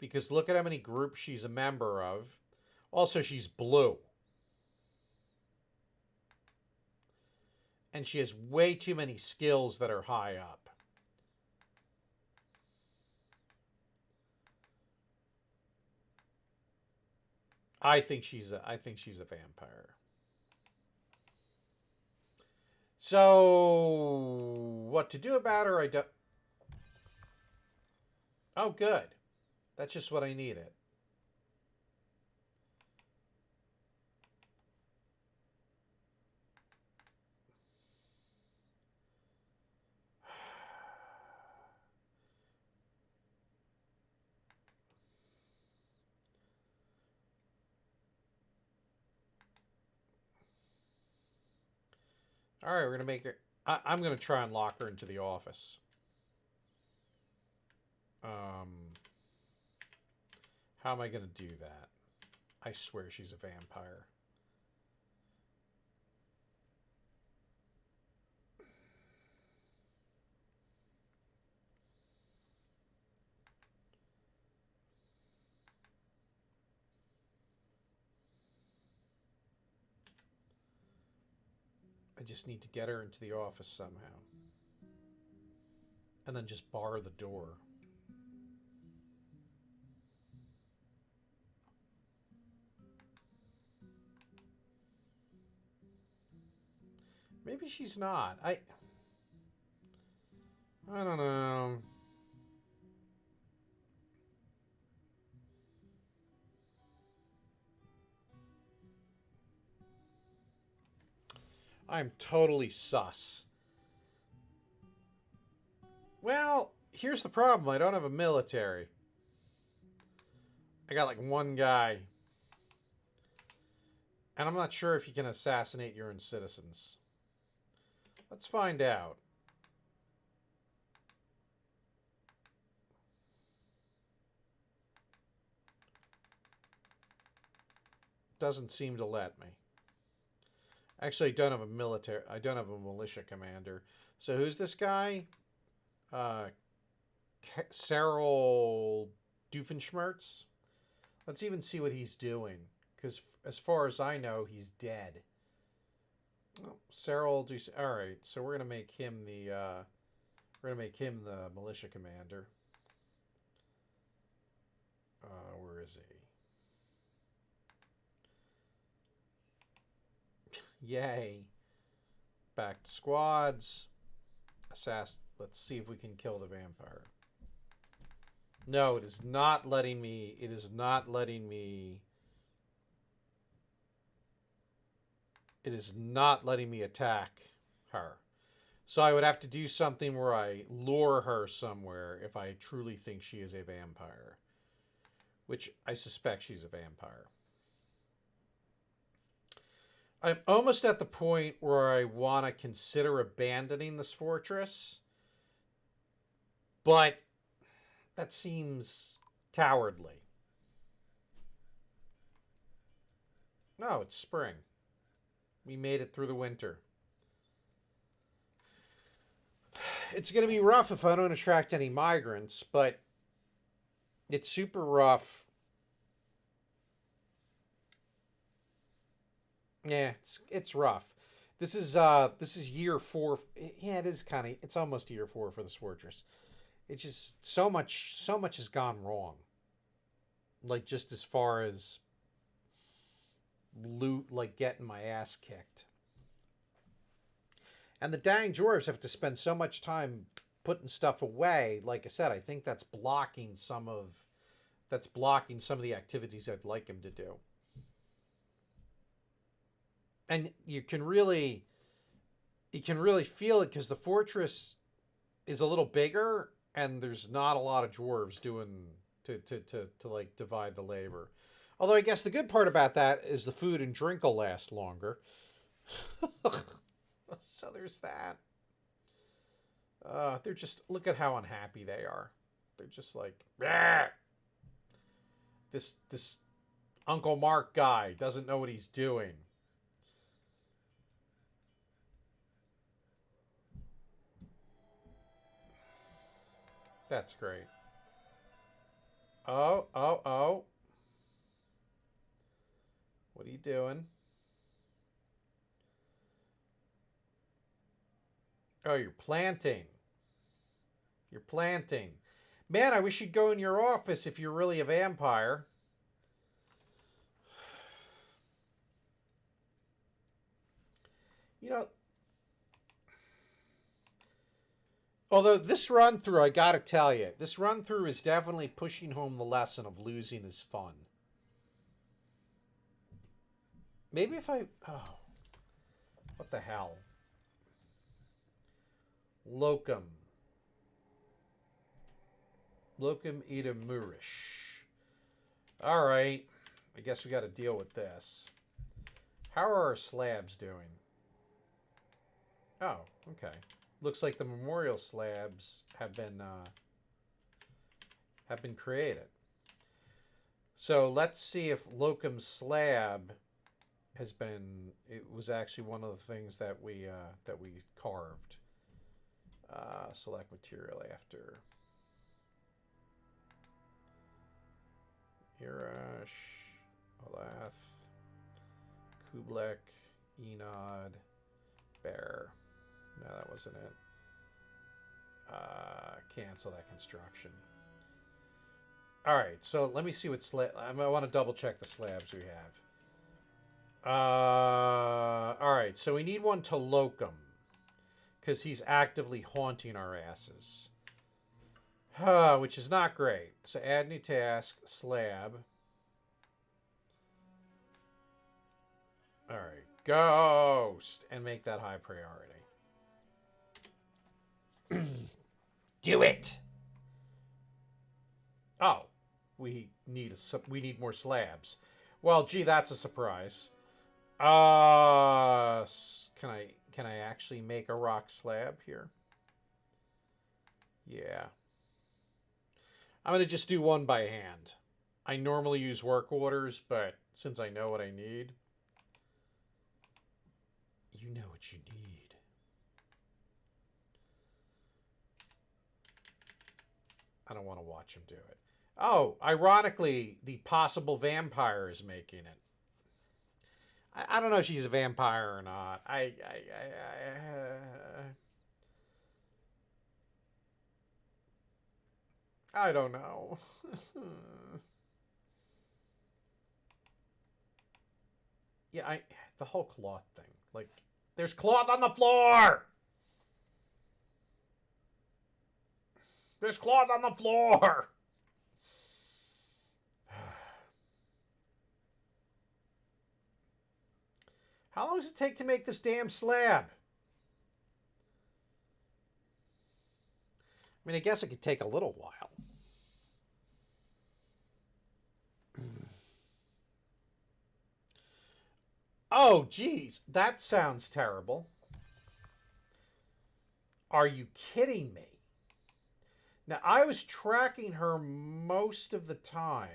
Speaker 1: Because look at how many groups she's a member of. Also, she's blue. And she has way too many skills that are high up. I think she's a vampire. So, what to do about her? I don't. Oh, good. That's just what I needed. All right, we're gonna make her. I'm gonna try and lock her into the office. How am I gonna do that? I swear she's a vampire. I just need to get her into the office somehow. And then just bar the door. Maybe she's not. I don't know. I'm totally sus. Well, here's the problem. I don't have a military. I got like one guy. And I'm not sure if you can assassinate your own citizens. Let's find out. Doesn't seem to let me. Actually, I don't have a military. I don't have a militia commander. So who's this guy? Cyril Doofenshmirtz. Let's even see what he's doing, because as far as I know, he's dead. Oh, Cyril. All right, so we're gonna make him the. We're gonna make him the militia commander. Where is he? Yay! Back to squads. Assassin. Let's see if we can kill the vampire. No, it is not letting me. It is not letting me. It is not letting me attack her. So I would have to do something where I lure her somewhere if I truly think she is a vampire. Which I suspect she's a vampire. I'm almost at the point where I want to consider abandoning this fortress. But that seems cowardly. No, it's spring. We made it through the winter. It's going to be rough if I don't attract any migrants, but it's super rough. Yeah, it's rough. This is year 4. Yeah, it is kind of. It's almost year 4 for this fortress. It's just so much has gone wrong. Like just as far as loot, like getting my ass kicked. And the dang dwarves have to spend so much time putting stuff away. Like I said, I think that's blocking some of the activities I'd like him to do. And you can really feel it because the fortress is a little bigger and there's not a lot of dwarves doing to like divide the labor. Although I guess the good part about that is the food and drink will last longer. So there's that. They're just look at how unhappy they are. They're just like, bah! This Uncle Mark guy doesn't know what he's doing. That's great. Oh, oh, oh. What are you doing? Oh, you're planting. You're planting. Man, I wish you'd go in your office if you're really a vampire. You know, although this run through, I gotta tell you, this run through is definitely pushing home the lesson of losing is fun. Maybe if I. Oh, what the hell? Locum. Locum Edamurish. Alright. I guess we gotta deal with this. How are our slabs doing? Oh, okay. Looks like the memorial slabs have been created. So let's see if locum slab has been. It was actually one of the things that we carved. Select material after Irash, Alath, Kublek, Enod, Bear. No, that wasn't it. Cancel that construction. All right, so let me see what slab. I want to double check the slabs we have. All right, so we need one to locum because he's actively haunting our asses, which is not great. So add new task, slab. All right, ghost, and make that high priority. Do it. Oh, we need more slabs. Well, gee, that's a surprise. Can I actually make a rock slab here? Yeah. I'm gonna just do one by hand. I normally use work orders, but since I know what I need, you know what you need. I don't want to watch him do it. Oh, ironically, the possible vampire is making it. I don't know if she's a vampire or not. I don't know. Yeah, the whole cloth thing. Like, there's cloth on the floor. There's cloth on the floor. How long does it take to make this damn slab? I mean, I guess it could take a little while. Oh, geez. That sounds terrible. Are you kidding me? Now, I was tracking her most of the time.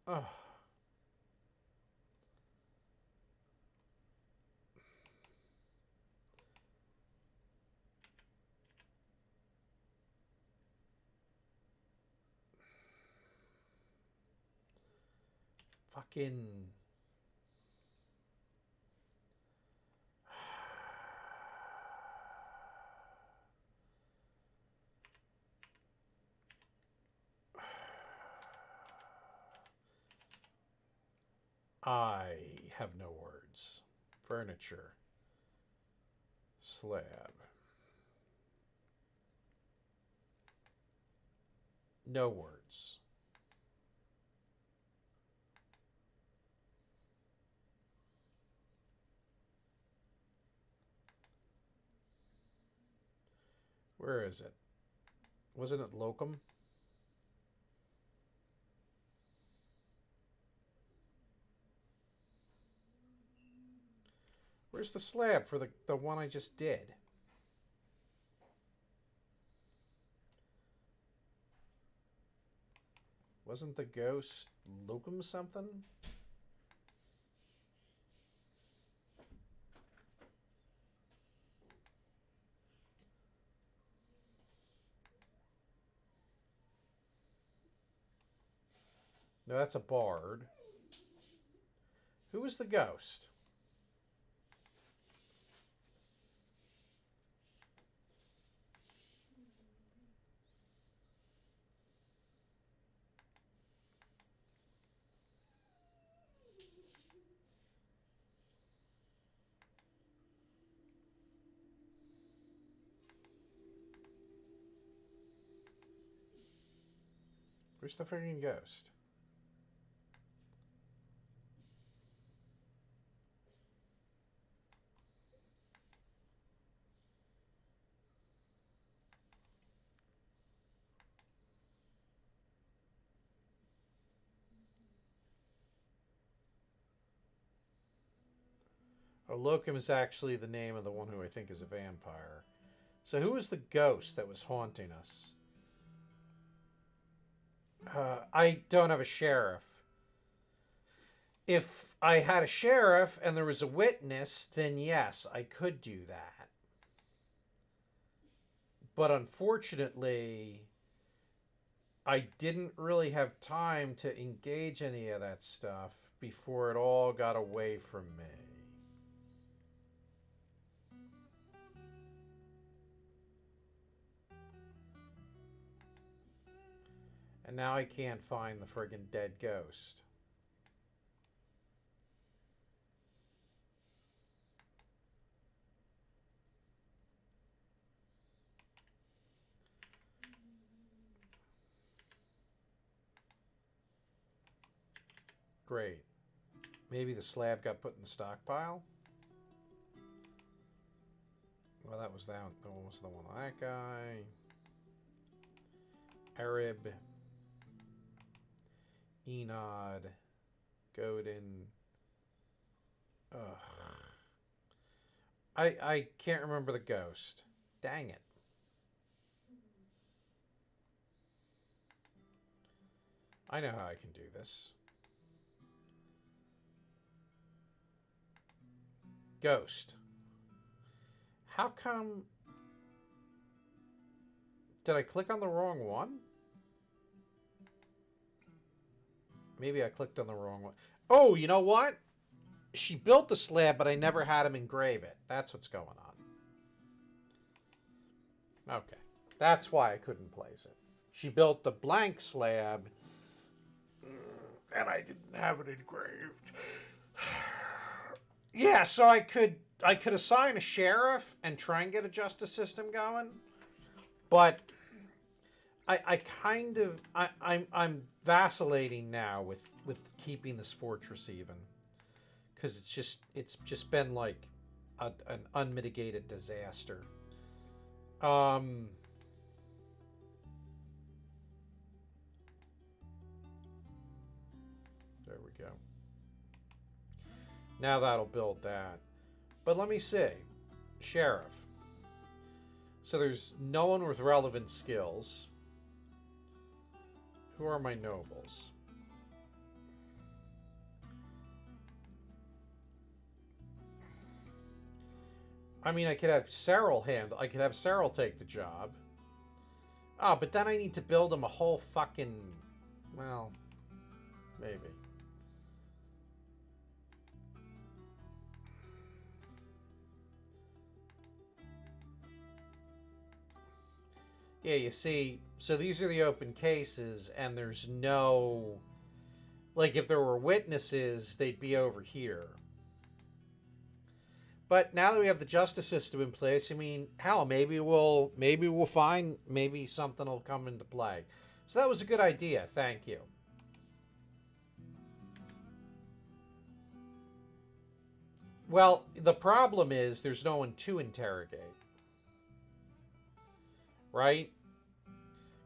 Speaker 1: Ugh. Fucking. I have no words. Furniture. Slab. No words. Where is it? Wasn't it locum? Where's the slab for the one I just did? Wasn't the ghost locum something? No, that's a bard. Who was the ghost? Where's the freaking ghost? Oh, Locum is actually the name of the one who I think is a vampire. So who was the ghost that was haunting us? I don't have a sheriff. If I had a sheriff and there was a witness, then yes, I could do that. But unfortunately, I didn't really have time to engage any of that stuff before it all got away from me. And now I can't find the friggin' dead ghost. Great. Maybe the slab got put in the stockpile? Well, that was that. That one was the one of that guy. Arab. Enod. Godin. Ugh. I can't remember the ghost. Dang it. I know how I can do this. Ghost. How come... Did I click on the wrong one? Maybe I clicked on the wrong one. Oh, you know what? She built the slab, but I never had him engrave it. That's what's going on. Okay. That's why I couldn't place it. She built the blank slab, and I didn't have it engraved. Yeah, so I could assign a sheriff and try and get a justice system going, but I'm vacillating now with keeping this fortress even, because it's just been like an unmitigated disaster. There we go. Now that'll build that. But let me see. Sheriff. So there's no one with relevant skills. Who are my nobles? I mean, I could have Cyril handle. I could have Cyril take the job. Oh, but then I need to build him a whole fucking... Well, maybe. Yeah, you see, so these are the open cases, and there's no... Like, if there were witnesses, they'd be over here. But now that we have the justice system in place, I mean, hell, maybe we'll find, maybe something will come into play. So that was a good idea. Thank you. Well, the problem is there's no one to interrogate. Right?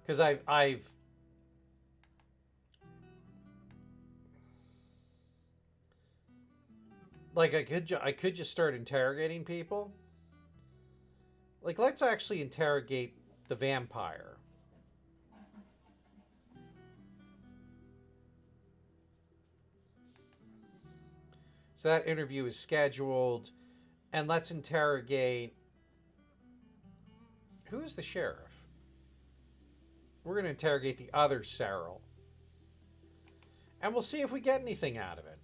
Speaker 1: Because I've like I could just start interrogating people. Like, let's actually interrogate the vampire. So that interview is scheduled, and let's interrogate... Who is the sheriff? We're going to interrogate the other Cyril. And we'll see if we get anything out of it.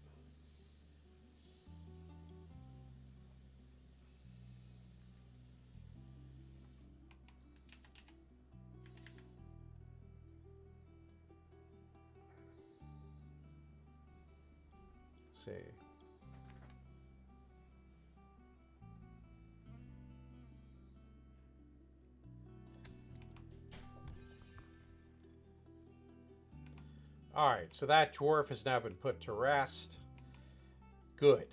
Speaker 1: See. Alright, so that dwarf has now been put to rest. Good.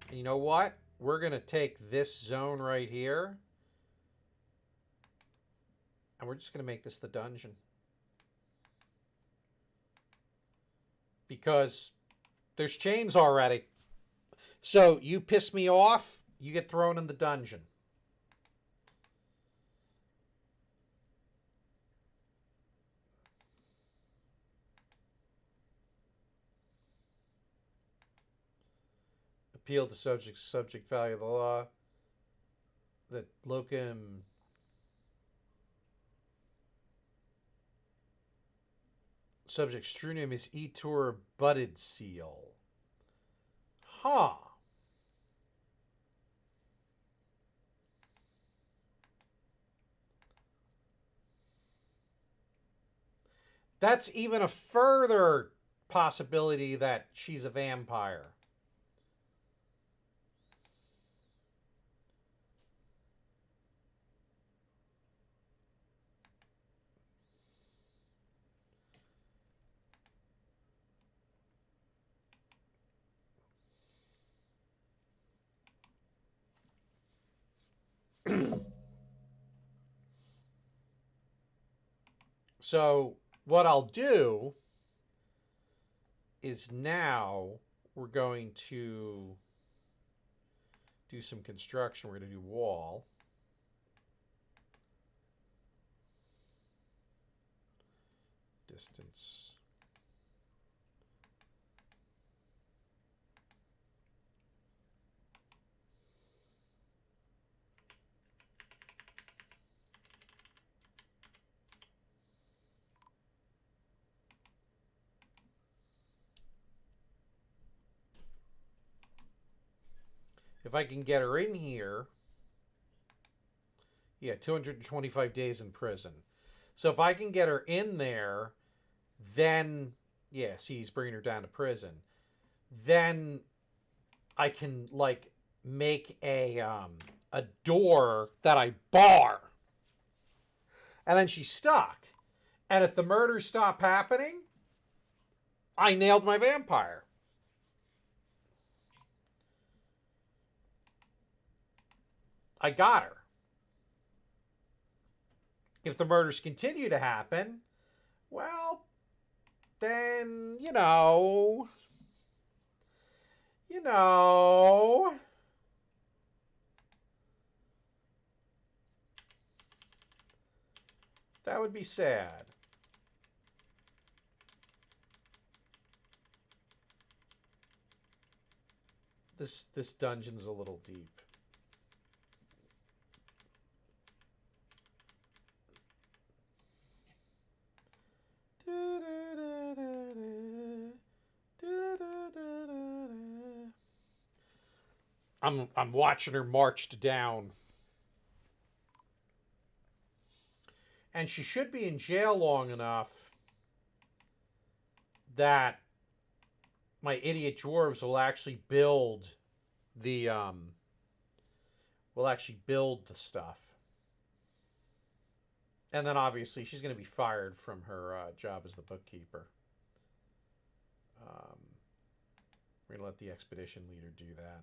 Speaker 1: And you know what? We're going to take this zone right here. And we're just going to make this the dungeon. Because there's chains already. So you piss me off, you get thrown in the dungeon. Appeal to subject value of the law. That locum... Subject's true name is Etor Butted Seal. Huh. That's even a further possibility that she's a vampire. So what I'll do is now we're going to do some construction. We're going to do wall. Distance. If I can get her in here, yeah, 225 days in prison. So if I can get her in there, then, yeah, see, he's bringing her down to prison. Then I can, like, make a door that I bar. And then she's stuck. And if the murders stop happening, I nailed my vampire. I got her. If the murders continue to happen, well, then, you know, that would be sad. This dungeon's a little deep. I'm watching her marched down. And she should be in jail long enough that my idiot dwarves will actually build the stuff. And then obviously she's going to be fired from her job as the bookkeeper. We're going to let the expedition leader do that.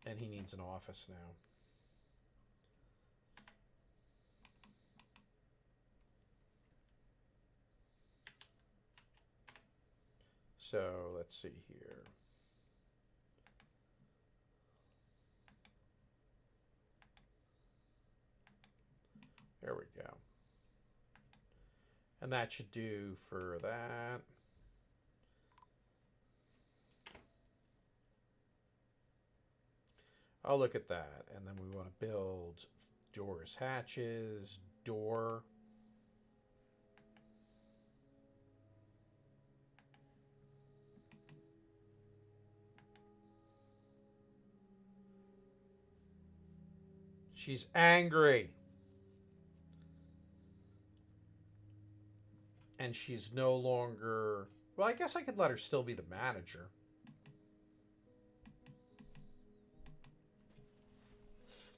Speaker 1: And he needs an office now. So let's see here. There we go. And that should do for that. Oh, look at that. And then we want to build doors, hatches, door. She's angry. And she's no longer... Well, I guess I could let her still be the manager.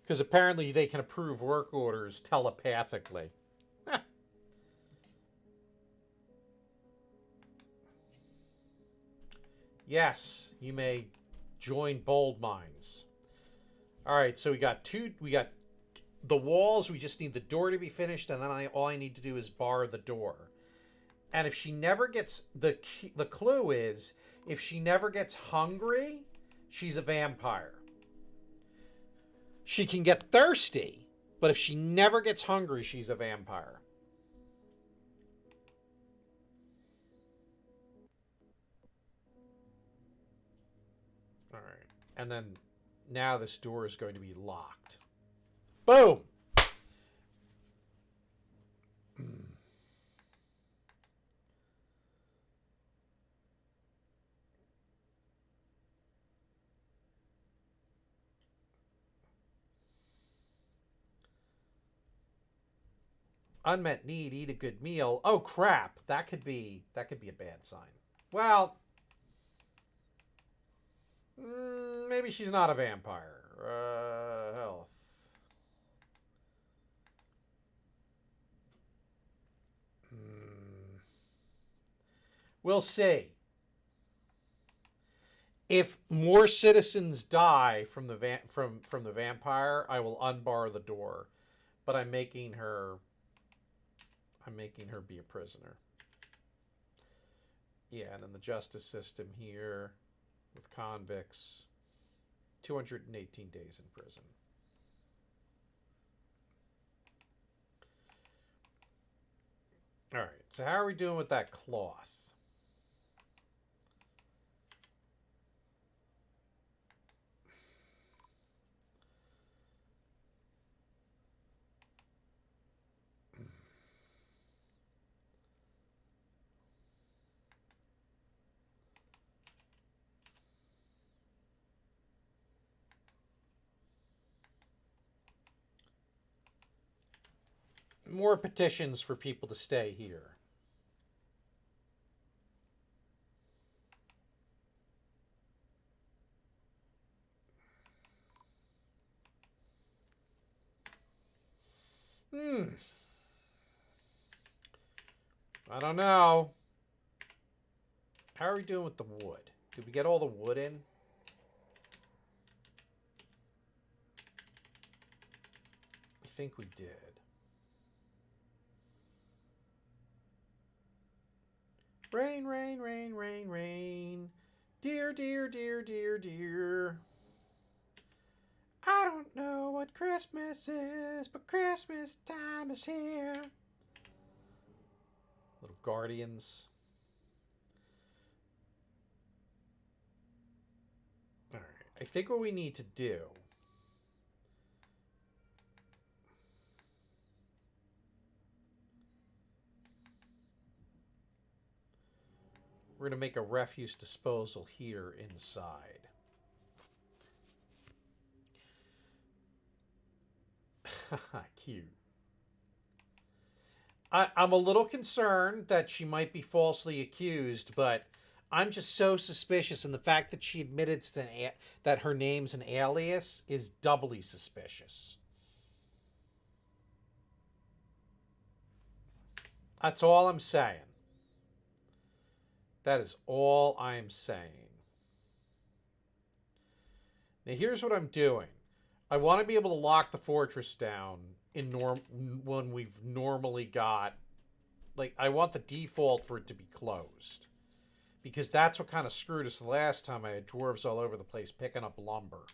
Speaker 1: Because apparently they can approve work orders telepathically. Yes, you may join Bold Minds. All right, so we got the walls. We just need the door to be finished, and then all I need to do is bar the door. And if she never gets the clue is if she never gets hungry, she's a vampire. She can get thirsty, but if she never gets hungry, she's a vampire. All right, and then now this door is going to be locked. Boom. Unmet need, eat a good meal. Oh crap, that could be a bad sign. Well, maybe she's not a vampire. Health. We'll see. If more citizens die from the from the vampire, I will unbar the door. But I'm making her be a prisoner. Yeah, and then the justice system here with convicts, 218 days in prison. All right, so how are we doing with that cloth? More petitions for people to stay here. I don't know. How are we doing with the wood? Did we get all the wood in? I think we did. Rain, rain, rain, rain, rain. Dear, dear, dear, dear, dear. I don't know what Christmas is, but Christmas time is here. Little guardians. All right. I think what we need to do... We're going to make a refuse disposal here inside. Cute. I'm a little concerned that she might be falsely accused, but I'm just so suspicious, and the fact that she admitted that her name's an alias is doubly suspicious. That's all I'm saying. That is all I'm saying. Now here's what I'm doing. I want to be able to lock the fortress down in when we've normally got... Like, I want the default for it to be closed. Because that's what kind of screwed us the last time. I had dwarves all over the place picking up lumber.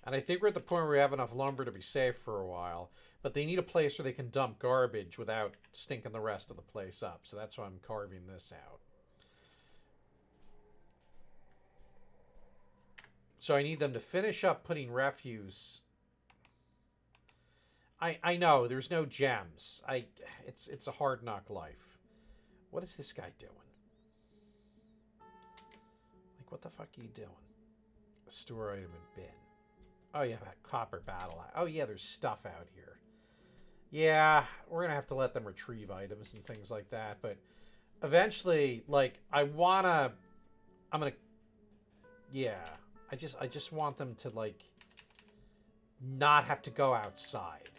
Speaker 1: And I think we're at the point where we have enough lumber to be safe for a while. But they need a place where they can dump garbage without stinking the rest of the place up. So that's why I'm carving this out. So I need them to finish up putting refuse. I know there's no gems. It's a hard knock life. What is this guy doing? Like, what the fuck are you doing? A store item and bin. Oh yeah, that copper battle. Oh yeah, there's stuff out here. Yeah, we're gonna have to let them retrieve items and things like that. But eventually, like, I'm gonna. Yeah, I just want them to like not have to go outside.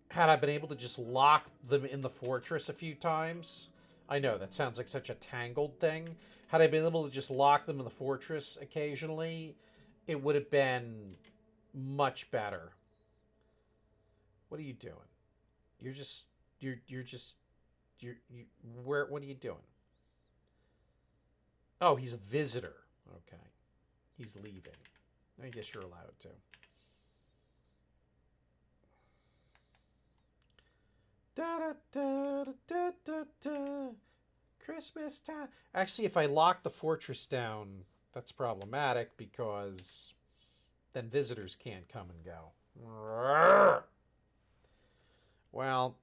Speaker 1: Had I been able to just lock them in the fortress a few times, I know that sounds like such a tangled thing. Had I been able to just lock them in the fortress occasionally, it would have been much better. What are you doing? You're just you're just you where what are you doing? Oh, he's a visitor. Okay. He's leaving. I guess you're allowed to. Da da da da da da. Christmas time. Actually, if I lock the fortress down, that's problematic because then visitors can't come and go. Well,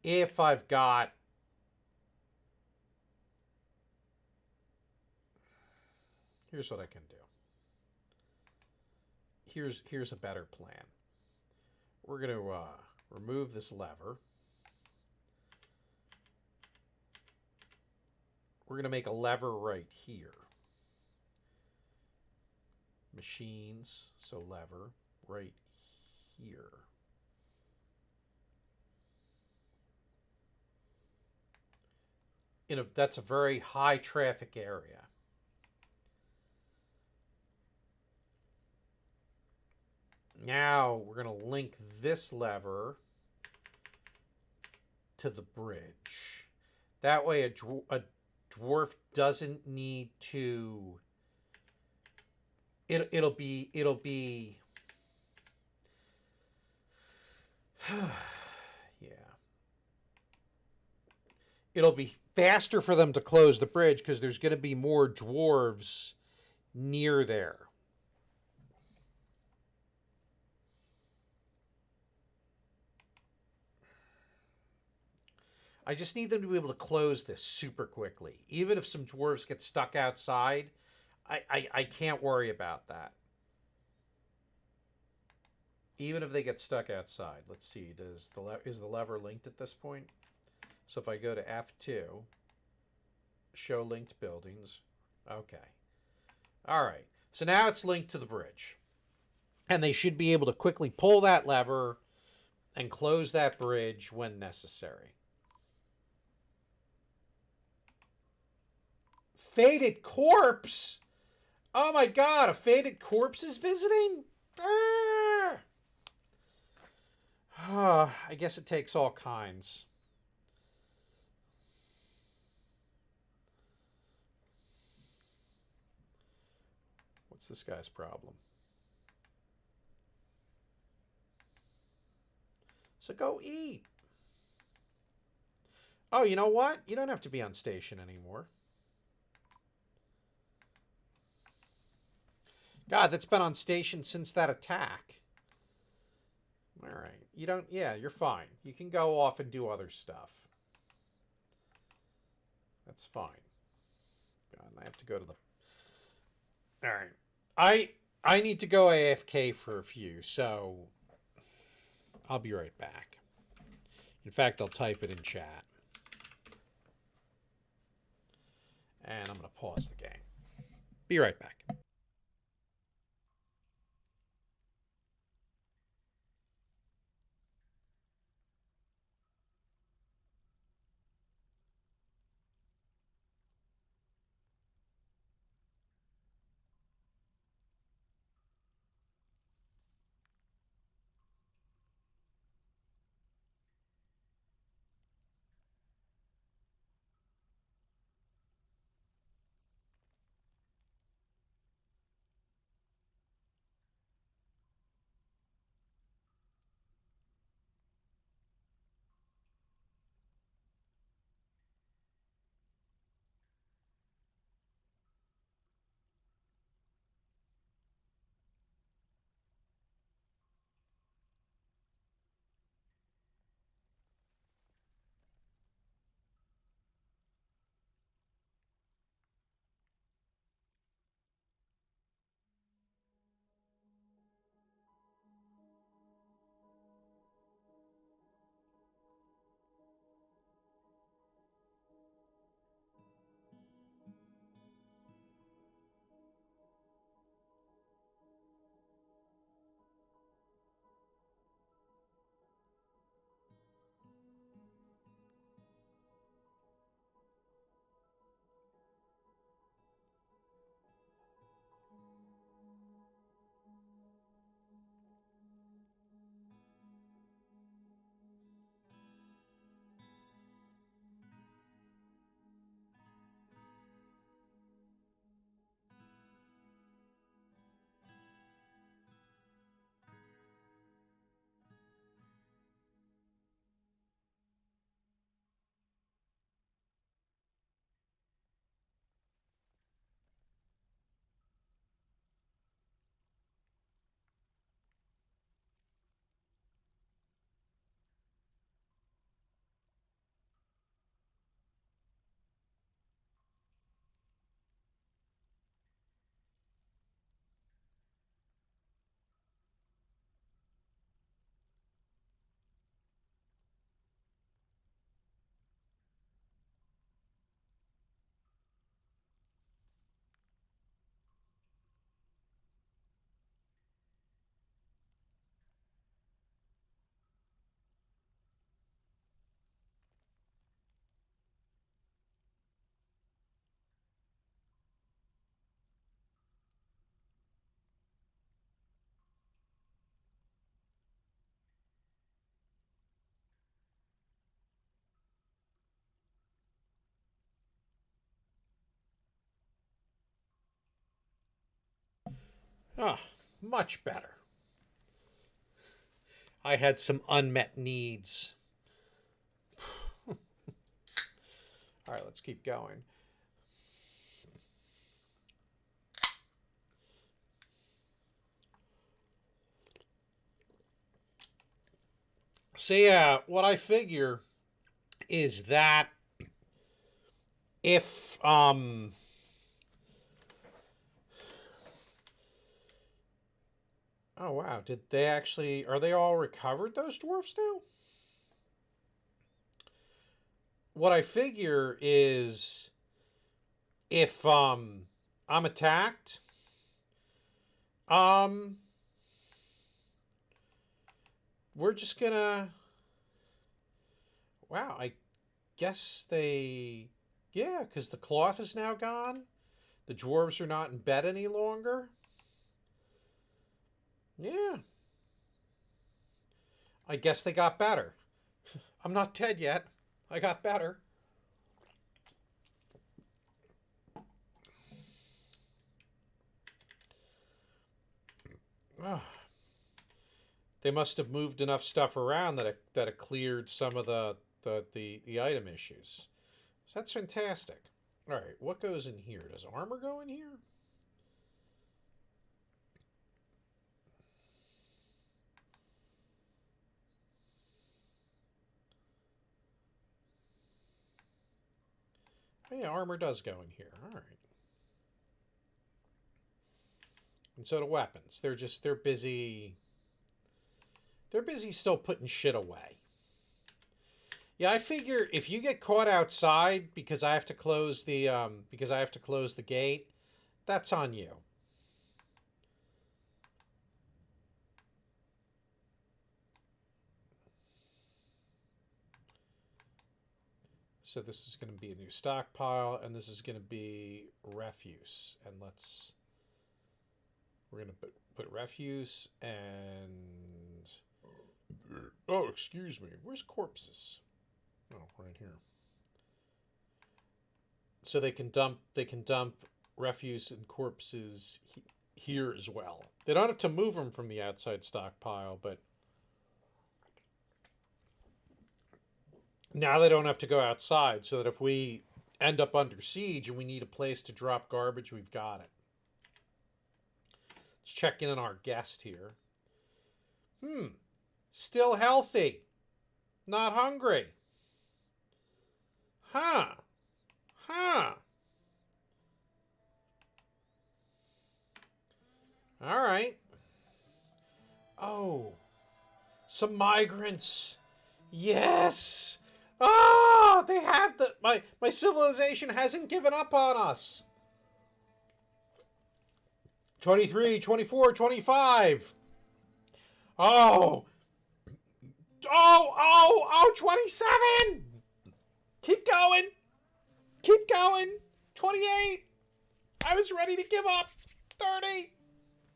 Speaker 1: if I've got here's what I can do. Here's a better plan. We're going to remove this lever. We're going to make a lever right here. Machines, so lever right here. That's a very high traffic area. Now we're going to link this lever to the bridge. That way a dwarf doesn't need to... It'll be... Yeah. It'll be faster for them to close the bridge because there's going to be more dwarves near there. I just need them to be able to close this super quickly. Even if some dwarves get stuck outside, I can't worry about that. Even if they get stuck outside. Let's see, is the lever linked at this point? So if I go to F2, show linked buildings. Okay. All right. So now it's linked to the bridge. And they should be able to quickly pull that lever and close that bridge when necessary. Faded corpse? Oh my god, a faded corpse is visiting? I guess it takes all kinds. What's this guy's problem? So go eat. Oh, you know what? You don't have to be on station anymore. God, that's been on station since that attack. All right. You don't... Yeah, you're fine. You can go off and do other stuff. That's fine. God, I have to go to the... All right. I need to go AFK for a few, so I'll be right back. In fact, I'll type it in chat. And I'm going to pause the game. Be right back. Ah, much better. I had some unmet needs. All right, let's keep going. So yeah, what I figure is that if oh wow, did they actually are they all recovered, those dwarfs now? What I figure is if I'm attacked, um we're just gonna wow, I guess they yeah, because the cloth is now gone. The dwarves are not in bed any longer. Yeah, I guess they got better. I'm not dead yet. I got better. Oh, they must have moved enough stuff around that it cleared some of the item issues. So that's fantastic. All right, what goes in here? Does armor go in here? Oh, yeah, armor does go in here. All right. And so do weapons. They're busy. They're busy still putting shit away. Yeah, I figure if you get caught outside because I have to close the gate, that's on you. So this is going to be a new stockpile, and this is going to be refuse. And we're going to put refuse and oh, excuse me. Where's corpses? Oh, right here. So they can dump refuse and corpses here as well. They don't have to move them from the outside stockpile, but now they don't have to go outside, so that if we end up under siege and we need a place to drop garbage, we've got it. Let's check in on our guest here. Still healthy. Not hungry. Huh. Huh. All right. Oh, some migrants. Yes. Ah, they have my civilization hasn't given up on us. 23, 24, 25. Oh. Oh, 27. Keep going. Keep going. 28. I was ready to give up. 30.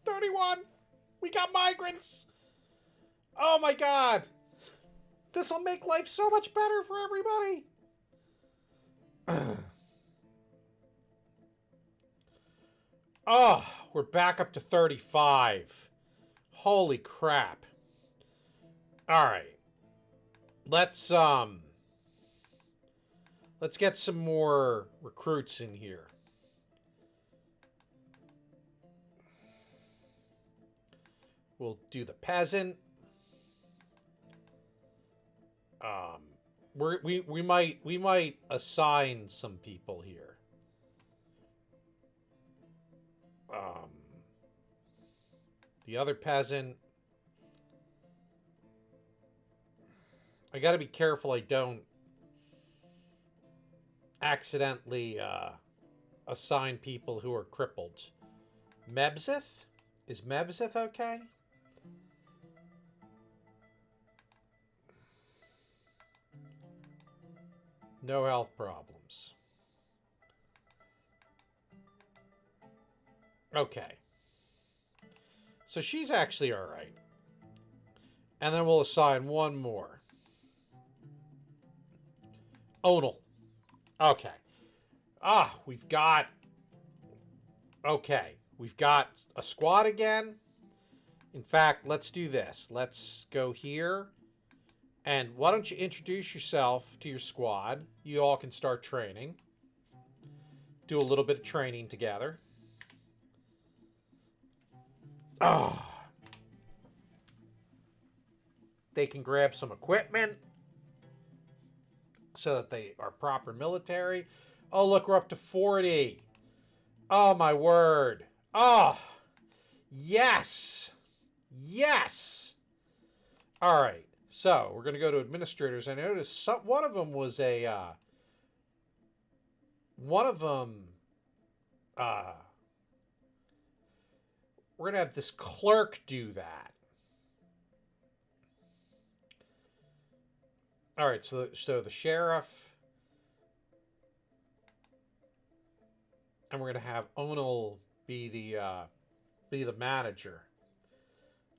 Speaker 1: 31. We got migrants. Oh my god. This will make life so much better for everybody. Oh, we're back up to 35. Holy crap. All right. Let's let's get some more recruits in here. We'll do the peasant. We might assign some people here. Um, the other peasant. I got to be careful I don't accidentally assign people who are crippled. Mebzith? Is Mebzith okay? No health problems. Okay. So she's actually alright. And then we'll assign one more. Onal. Okay. We've got... Okay. We've got a squad again. In fact, let's do this. Let's go here. And why don't you introduce yourself to your squad? You all can start training. Do a little bit of training together. Oh. They can grab some equipment so that they are proper military. Oh, look, we're up to 40. Oh, my word. Oh, yes. Yes. All right. So we're going to go to administrators. I noticed one of them was a... we're going to have this clerk do that. All right, so the sheriff, and we're gonna have Onal be the manager.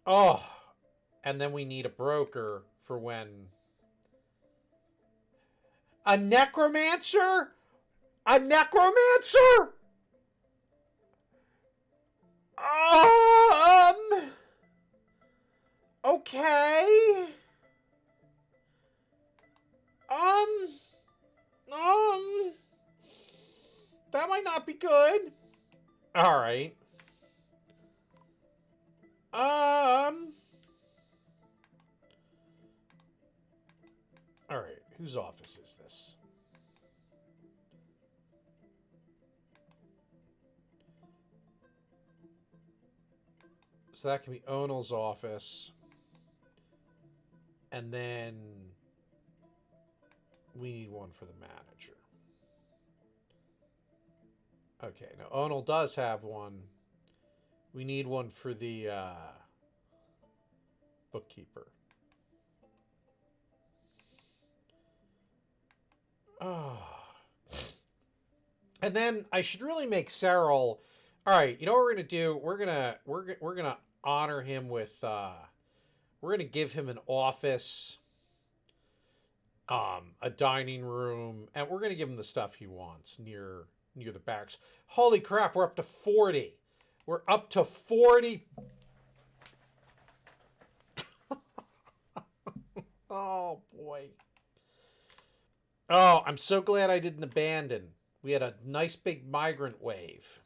Speaker 1: Oh, and then we need a broker for when a necromancer, a necromancer. Okay. That might not be good. All right. All right. Whose office is this? So that can be Onal's office. And then we need one for the manager. Okay, now Onal does have one. We need one for the bookkeeper. Oh. And then I should really make Cyril. All right, you know what we're gonna do? We're gonna honor him with. We're gonna give him an office, a dining room, and we're gonna give him the stuff he wants near the barracks. Holy crap! We're up to 40. We're up to 40. Oh boy. Oh, I'm so glad I didn't abandon. We had a nice big migrant wave.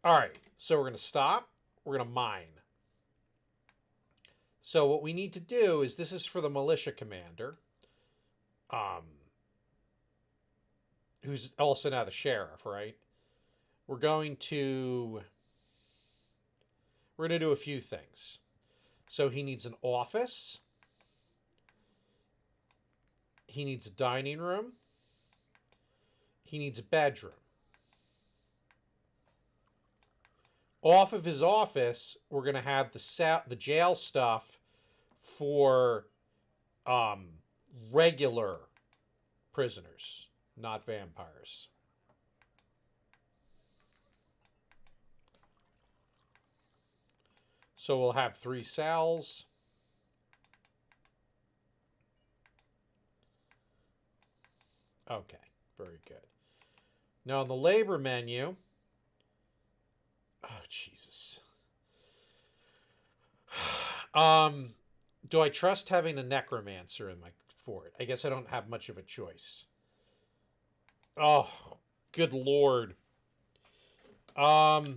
Speaker 1: All right, so we're going to stop. We're going to mine. So what we need to do is, this is for the militia commander, who's also now the sheriff, right? We're going to do a few things. So he needs an office. He needs a dining room. He needs a bedroom. Off of his office, we're going to have the jail stuff for regular prisoners, not vampires. So we'll have 3 cells. Okay, very good. Now on the labor menu, oh Jesus. Do I trust having a necromancer in my fort? I guess I don't have much of a choice. Oh, good lord. Oh.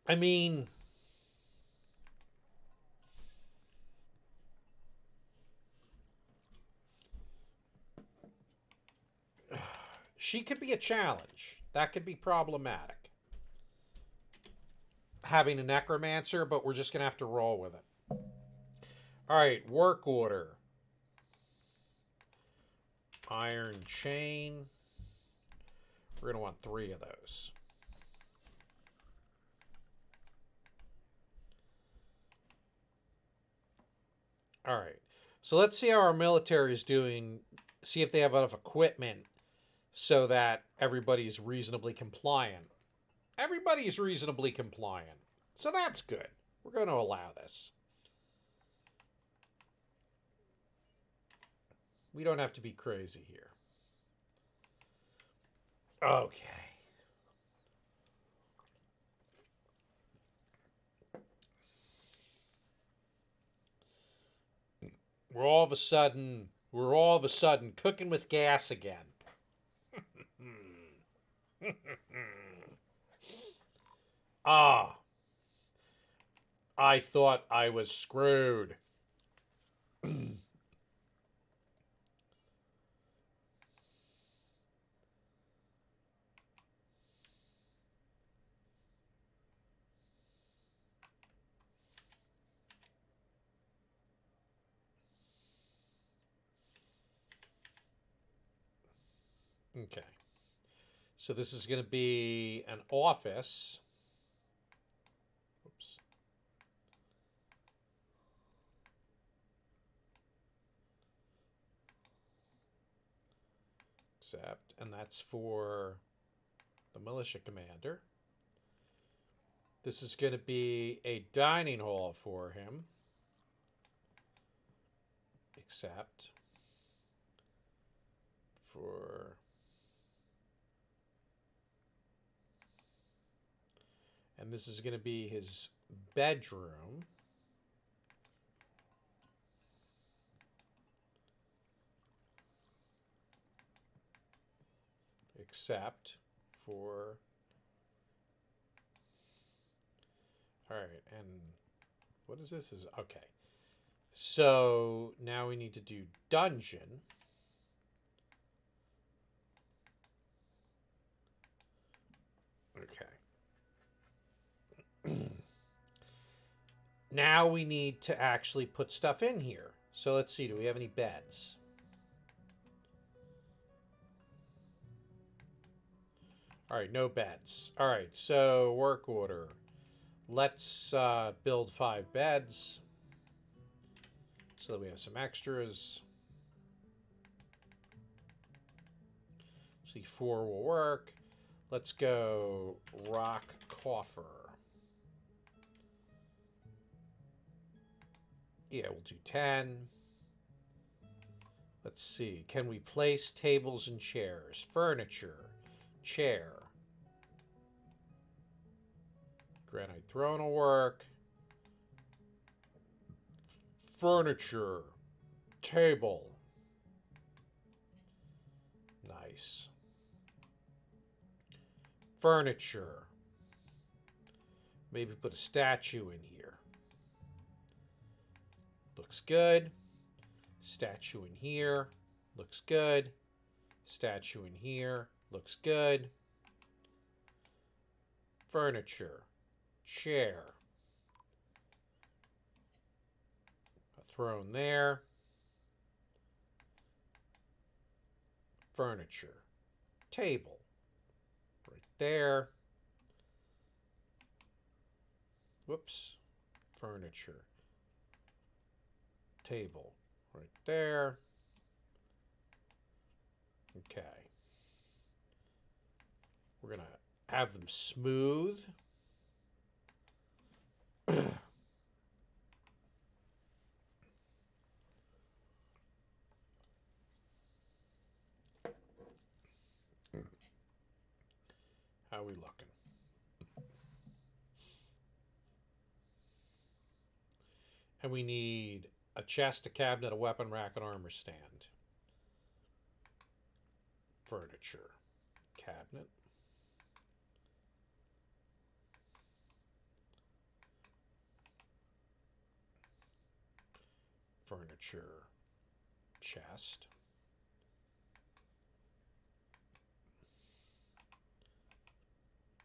Speaker 1: I mean, she could be a challenge. That could be problematic. Having a necromancer, but we're just going to have to roll with it. All right, work order. Iron chain. We're going to want 3 of those. All right. So let's see how our military is doing. See if they have enough equipment so that everybody's reasonably compliant. Everybody's reasonably compliant. So that's good. We're going to allow this. We don't have to be crazy here. Okay. We're all of a sudden cooking with gas again. Ah, I thought I was screwed. Okay. So this is going to be an office. Oops. Accept. And that's for the militia commander. This is going to be a dining hall for him. Accept. For... And this is going to be his bedroom. Except for... All right, and what is this? Okay. So now we need to do dungeon. Okay. Now we need to actually put stuff in here. So let's see, do we have any beds? All right, no beds. All right, so work order. Let's build 5 beds so that we have some extras. See, 4 will work. Let's go rock coffer. Yeah, we'll do 10. Let's see. Can we place tables and chairs? Furniture. Chair. Granite throne will work. Furniture. Table. Nice. Furniture. Maybe put a statue in here. Looks good. Statue in here. Looks good. Statue in here. Looks good. Furniture. Chair. A throne there. Furniture. Table. Right there. Whoops. Furniture. Table. Right there. Okay. We're going to have them smooth. How are we looking? And we need a chest, a cabinet, a weapon rack, an armor stand. Furniture. Cabinet. Furniture. Chest.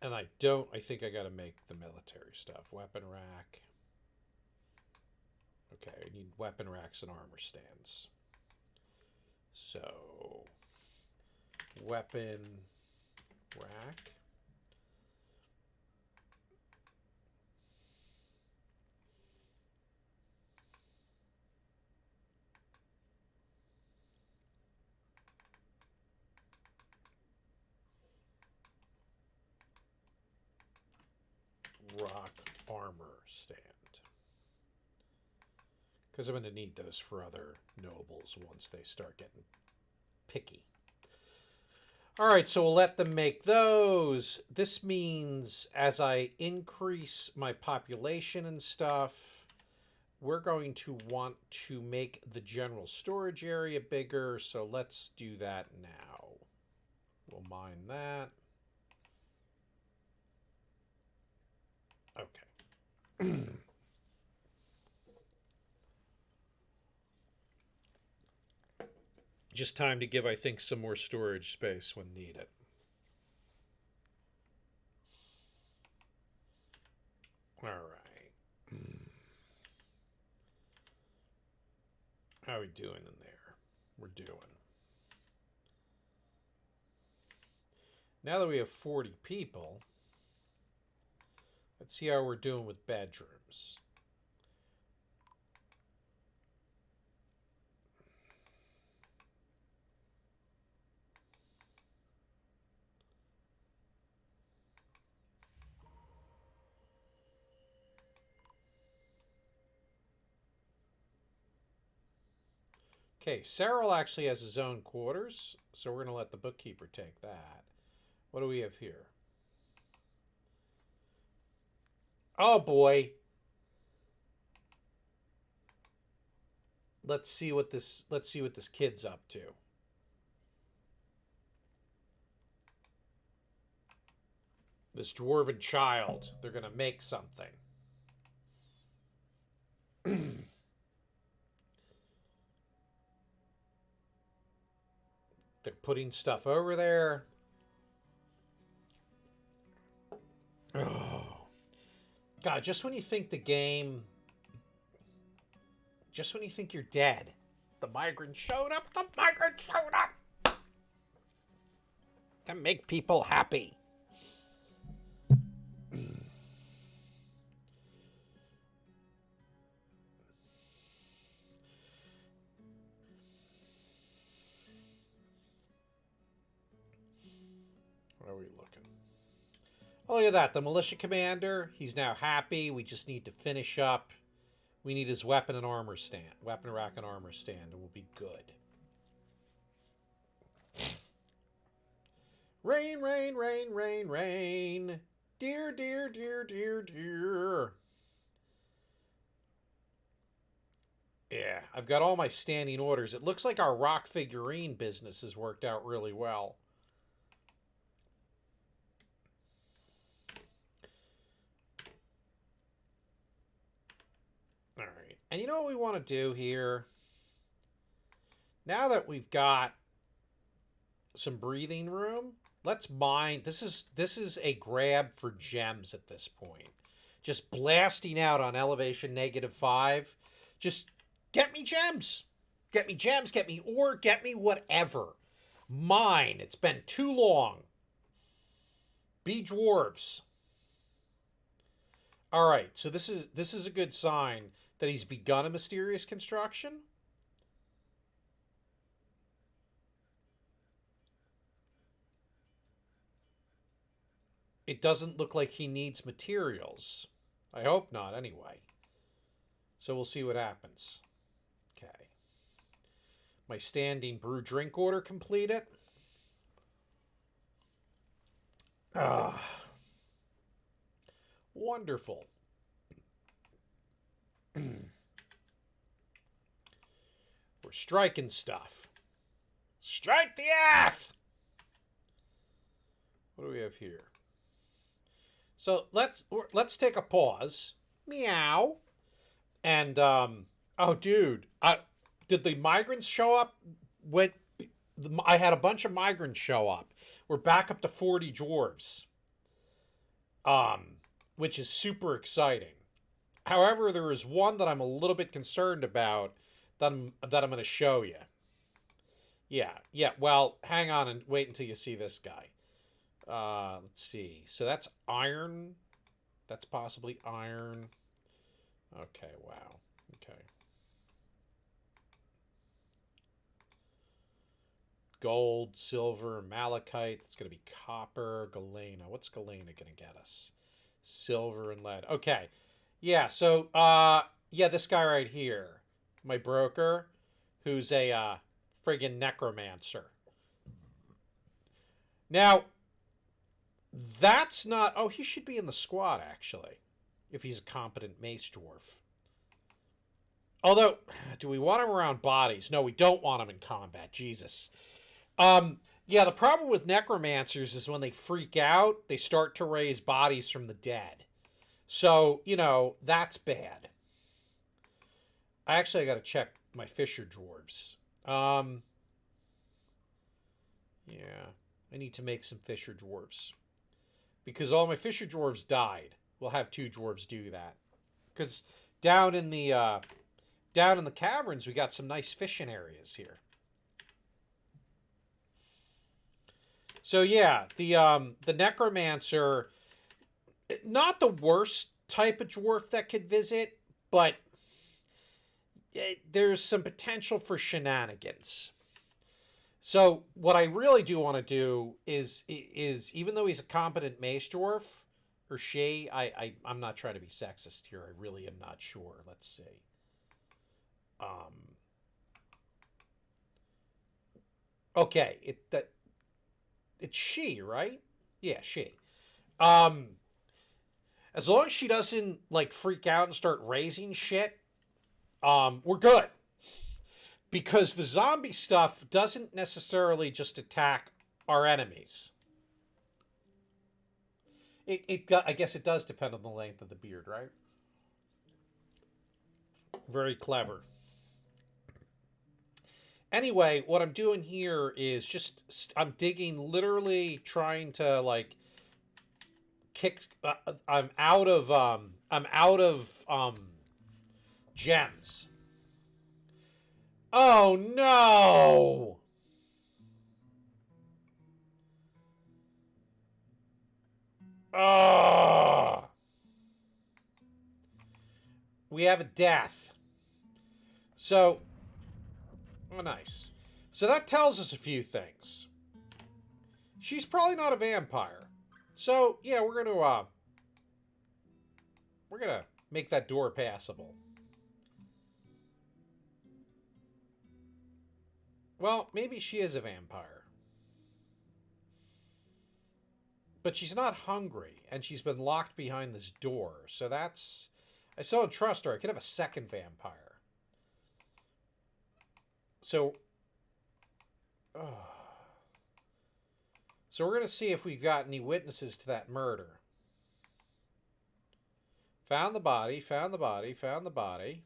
Speaker 1: And I think I gotta make the military stuff. Weapon rack. Okay, I need weapon racks and armor stands. So, weapon rack. Rock armor stand. Because I'm going to need those for other nobles once they start getting picky. All right, so we'll let them make those. This means as I increase my population and stuff, we're going to want to make the general storage area bigger. So let's do that now. We'll mine that. Okay. Just time to give, I think, some more storage space when needed. All right. How are we doing in there? We're doing. Now that we have 40 people, let's see how we're doing with bedrooms. Okay, Cyril actually has his own quarters, so we're going to let the bookkeeper take that. What do we have here? Oh boy. Let's see what this kid's up to. This dwarven child, they're going to make something. They're putting stuff over there. Oh. God, just when you think the game... Just when you think you're dead. The migrants showed up. The migrants showed up. To make people happy. Where are we looking? Oh, look at that. The militia commander, he's now happy. We just need to finish up. We need his weapon and armor stand. Weapon rack and armor stand, and we'll be good. Rain, rain, rain, rain, rain. Dear, dear, dear, dear, dear. Yeah, I've got all my standing orders. It looks like our rock figurine business has worked out really well. All right. And you know what we want to do here? Now that we've got some breathing room, let's mine. This is a grab for gems at this point. Just blasting out on elevation -5. Just get me gems. Get me gems, get me ore, get me whatever. Mine. It's been too long. Be dwarves. All right, so this is a good sign that he's begun a mysterious construction. It doesn't look like he needs materials. I hope not, anyway. So we'll see what happens. Okay. My standing brew drink order completed. Ah. Wonderful. We're striking stuff. Strike the earth! What do we have here? So let's take a pause. Meow. And oh, dude, did the migrants show up? I had a bunch of migrants show up. We're back up to 40 dwarves. Which is super exciting. However, there is one that I'm a little bit concerned about that I'm going to show you. Yeah. Well, hang on and wait until you see this guy. Let's see. So that's iron. That's possibly iron. Okay, wow. Okay. Gold, silver, malachite. That's going to be copper. Galena. What's Galena going to get us? silver and lead. Okay. Yeah, so yeah, this guy right here, my broker, who's a friggin' necromancer. Now, that's not. Oh, he should be in the squad actually, if he's a competent mace dwarf. Although, do we want him around bodies? No, we don't want him in combat. Jesus. Yeah, the problem with necromancers is when they freak out, they start to raise bodies from the dead. So, that's bad. I got to check my Fisher dwarves. Yeah, I need to make some Fisher dwarves. Because all my Fisher dwarves died. We'll have 2 dwarves do that. Because down in the caverns, we got some nice fishing areas here. So yeah, the necromancer, not the worst type of dwarf that could visit, but there's some potential for shenanigans. So what I really do want to do is even though he's a competent mace dwarf, or she, I'm not trying to be sexist here. I really am not sure. Let's see. Okay, it's she, right? Yeah, she. As long as she doesn't like freak out and start raising shit, we're good. Because the zombie stuff doesn't necessarily just attack our enemies. I guess it does depend on the length of the beard, right? Very clever. Anyway, what I'm doing here is I'm digging, literally trying to like kick. I'm out of gems. Oh no! Oh, we have a death. So, oh, nice. So that tells us a few things. She's probably not a vampire. So yeah, we're gonna make that door passable. Well, maybe she is a vampire. But she's not hungry, and she's been locked behind this door. So that's... I still don't trust her. I could have a second vampire. So... So we're going to see if we've got any witnesses to that murder. Found the body, found the body, found the body.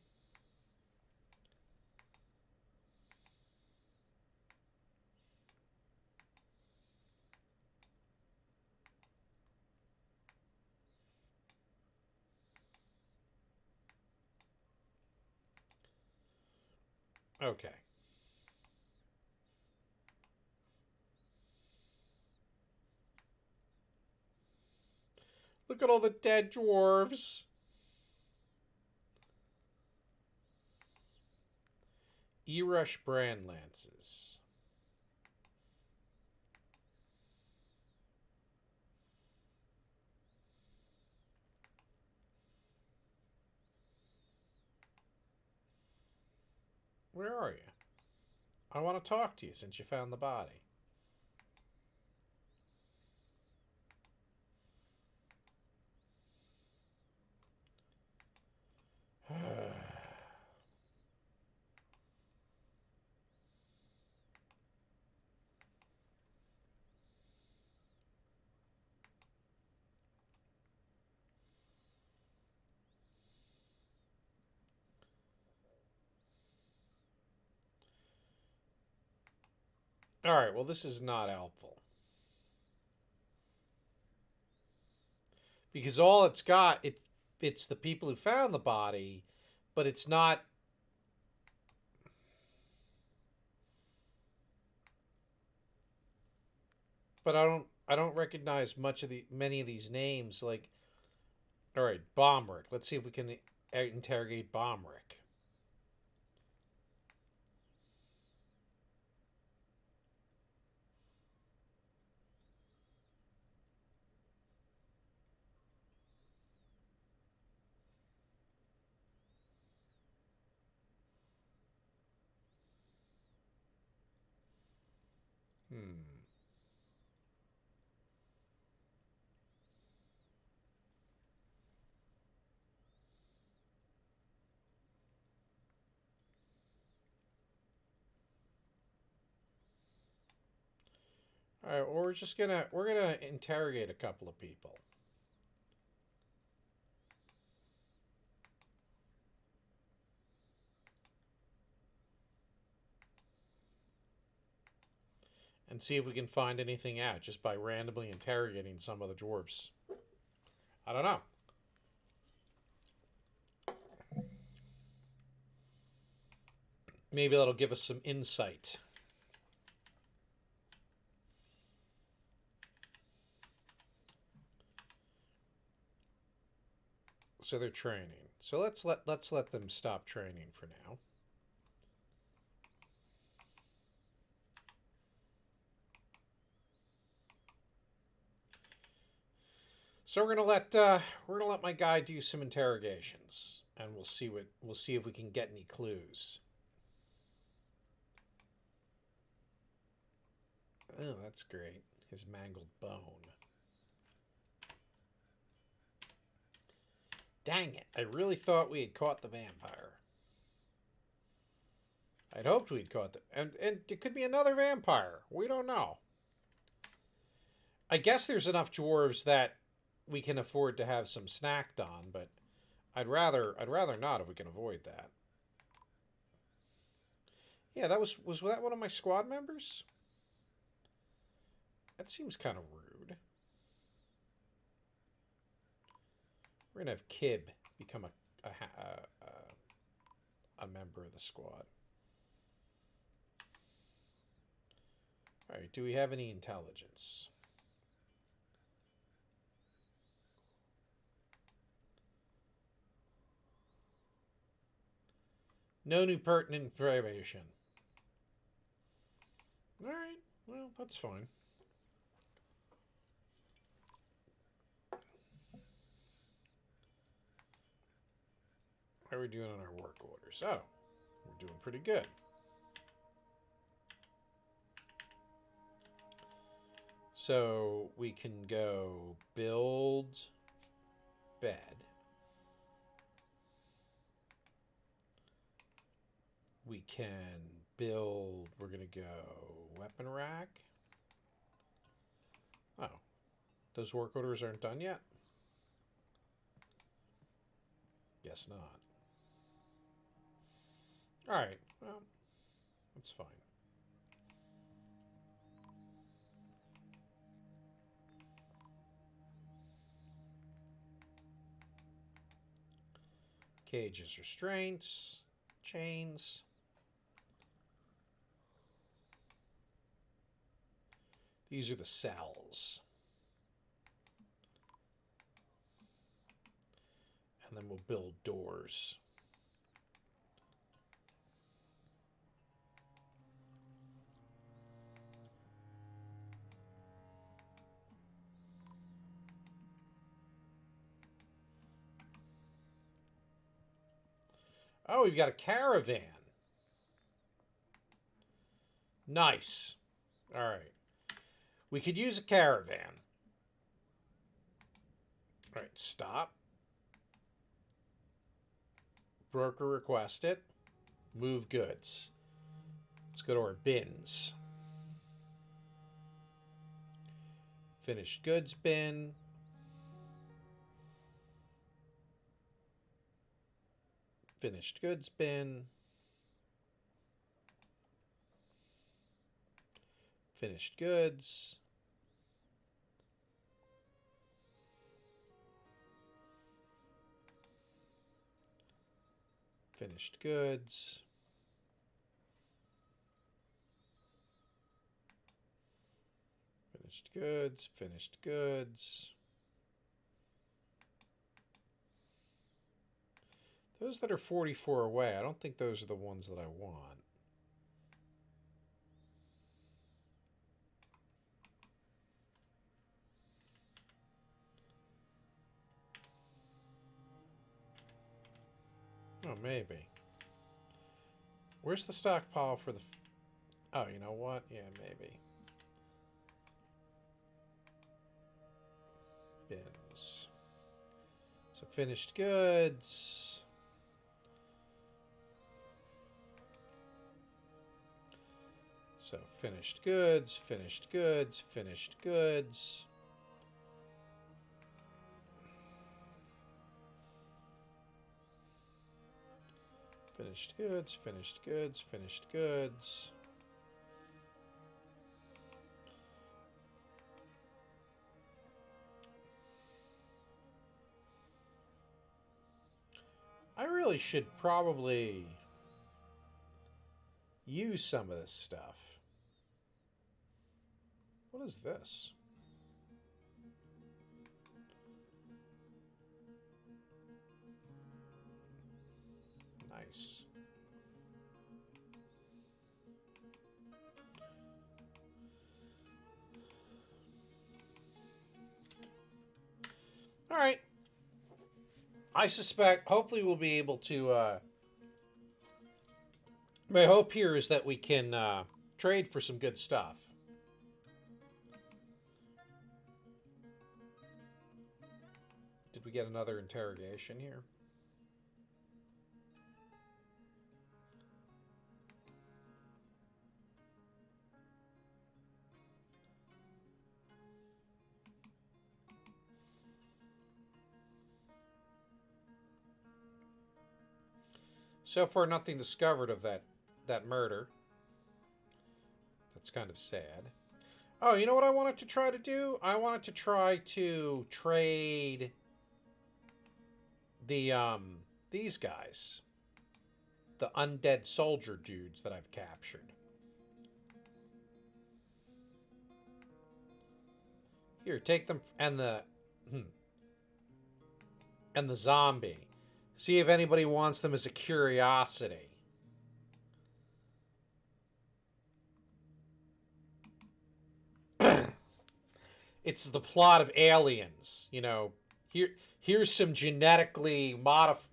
Speaker 1: Okay. Look at all the dead dwarves. Erush brand lances. Where are you? I want to talk to you since you found the body. Alright, well this is not helpful. Because all it's got, it's the people who found the body, but it's not... But I don't recognize many of these names. Like, all right, Bomrick. Let's see if we can interrogate Bomrick. All right, well, we're gonna interrogate a couple of people. And see if we can find anything out just by randomly interrogating some of the dwarves. I don't know. Maybe that'll give us some insight. So they're training. So let's let them stop training for now. So we're gonna let my guy do some interrogations, and we'll see if we can get any clues. Oh, that's great. His mangled bone. Dang it! I really thought we had caught the vampire. I'd hoped we'd caught the and it could be another vampire. We don't know. I guess there's enough dwarves that we can afford to have some snacked on, but I'd rather not if we can avoid that. Yeah, that was that one of my squad members? That seems kind of rude. We're gonna have Kib become a member of the squad. All right, do we have any intelligence? No new pertinent information. All right, well, that's fine. How are we doing on our work orders? Oh, we're doing pretty good. So we can go build bed. We can build, we're going to go weapon rack. Oh, those work orders aren't done yet? Guess not. All right, well, that's fine. Cages, restraints, chains. These are the cells. And then we'll build doors. Oh, we've got a caravan. Nice. All right. We could use a caravan. All right, stop. Broker requested. Move goods. Let's go to our bins. Finished goods bin. Finished goods bin. Finished goods. Finished goods. Finished goods. Finished goods. Those that are 44 away, I don't think those are the ones that I want. Oh, maybe. Where's the stockpile for the... Oh, you know what? Yeah, maybe. finished goods. So finished goods, finished goods, finished goods. Finished goods, finished goods, finished goods. I really should probably use some of this stuff. What is this? Nice. All right. I suspect, hopefully we'll be able to, my hope here is that we can trade for some good stuff. Did we get another interrogation here? So far, nothing discovered of that murder. That's kind of sad. Oh, you know what I wanted to try to do? I wanted to try to trade the these guys, the undead soldier dudes that I've captured. Here, take them and the zombie. See if anybody wants them as a curiosity. It's the plot of Aliens. You know, here's some genetically modified...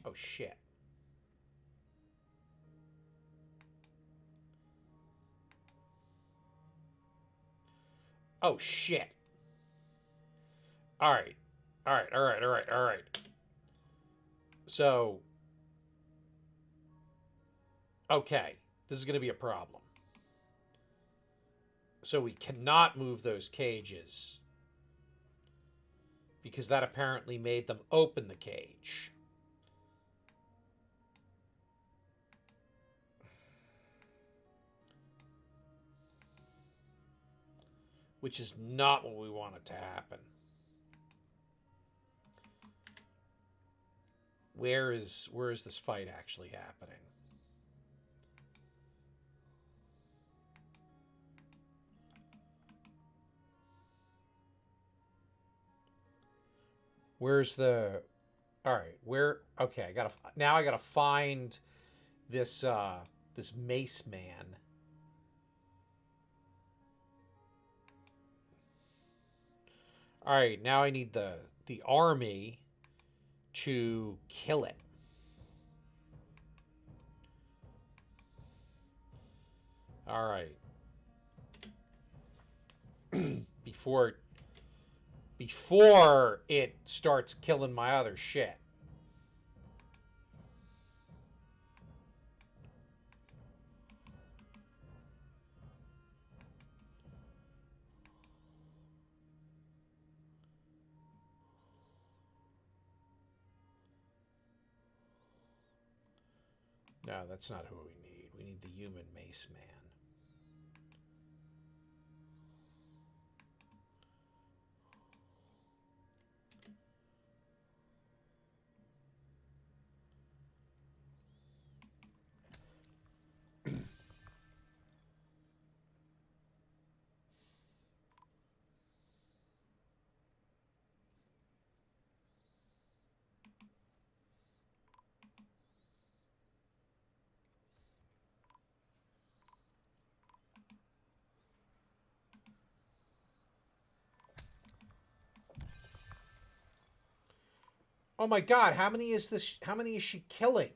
Speaker 1: Oh, shit. Oh, shit. All right. All right, all right, all right, all right. So... Okay. This is going to be a problem. So we cannot move those cages. Because that apparently made them open the cage. Which is not what we wanted to happen. Where is this fight actually happening? Where's the... All right, where... Okay, I gotta find this this mace man. All right, now I need the army to kill it. All right. before it starts killing my other shit. No, that's not who we need. We need the human mace man. Oh my god, how many is this? How many is she killing?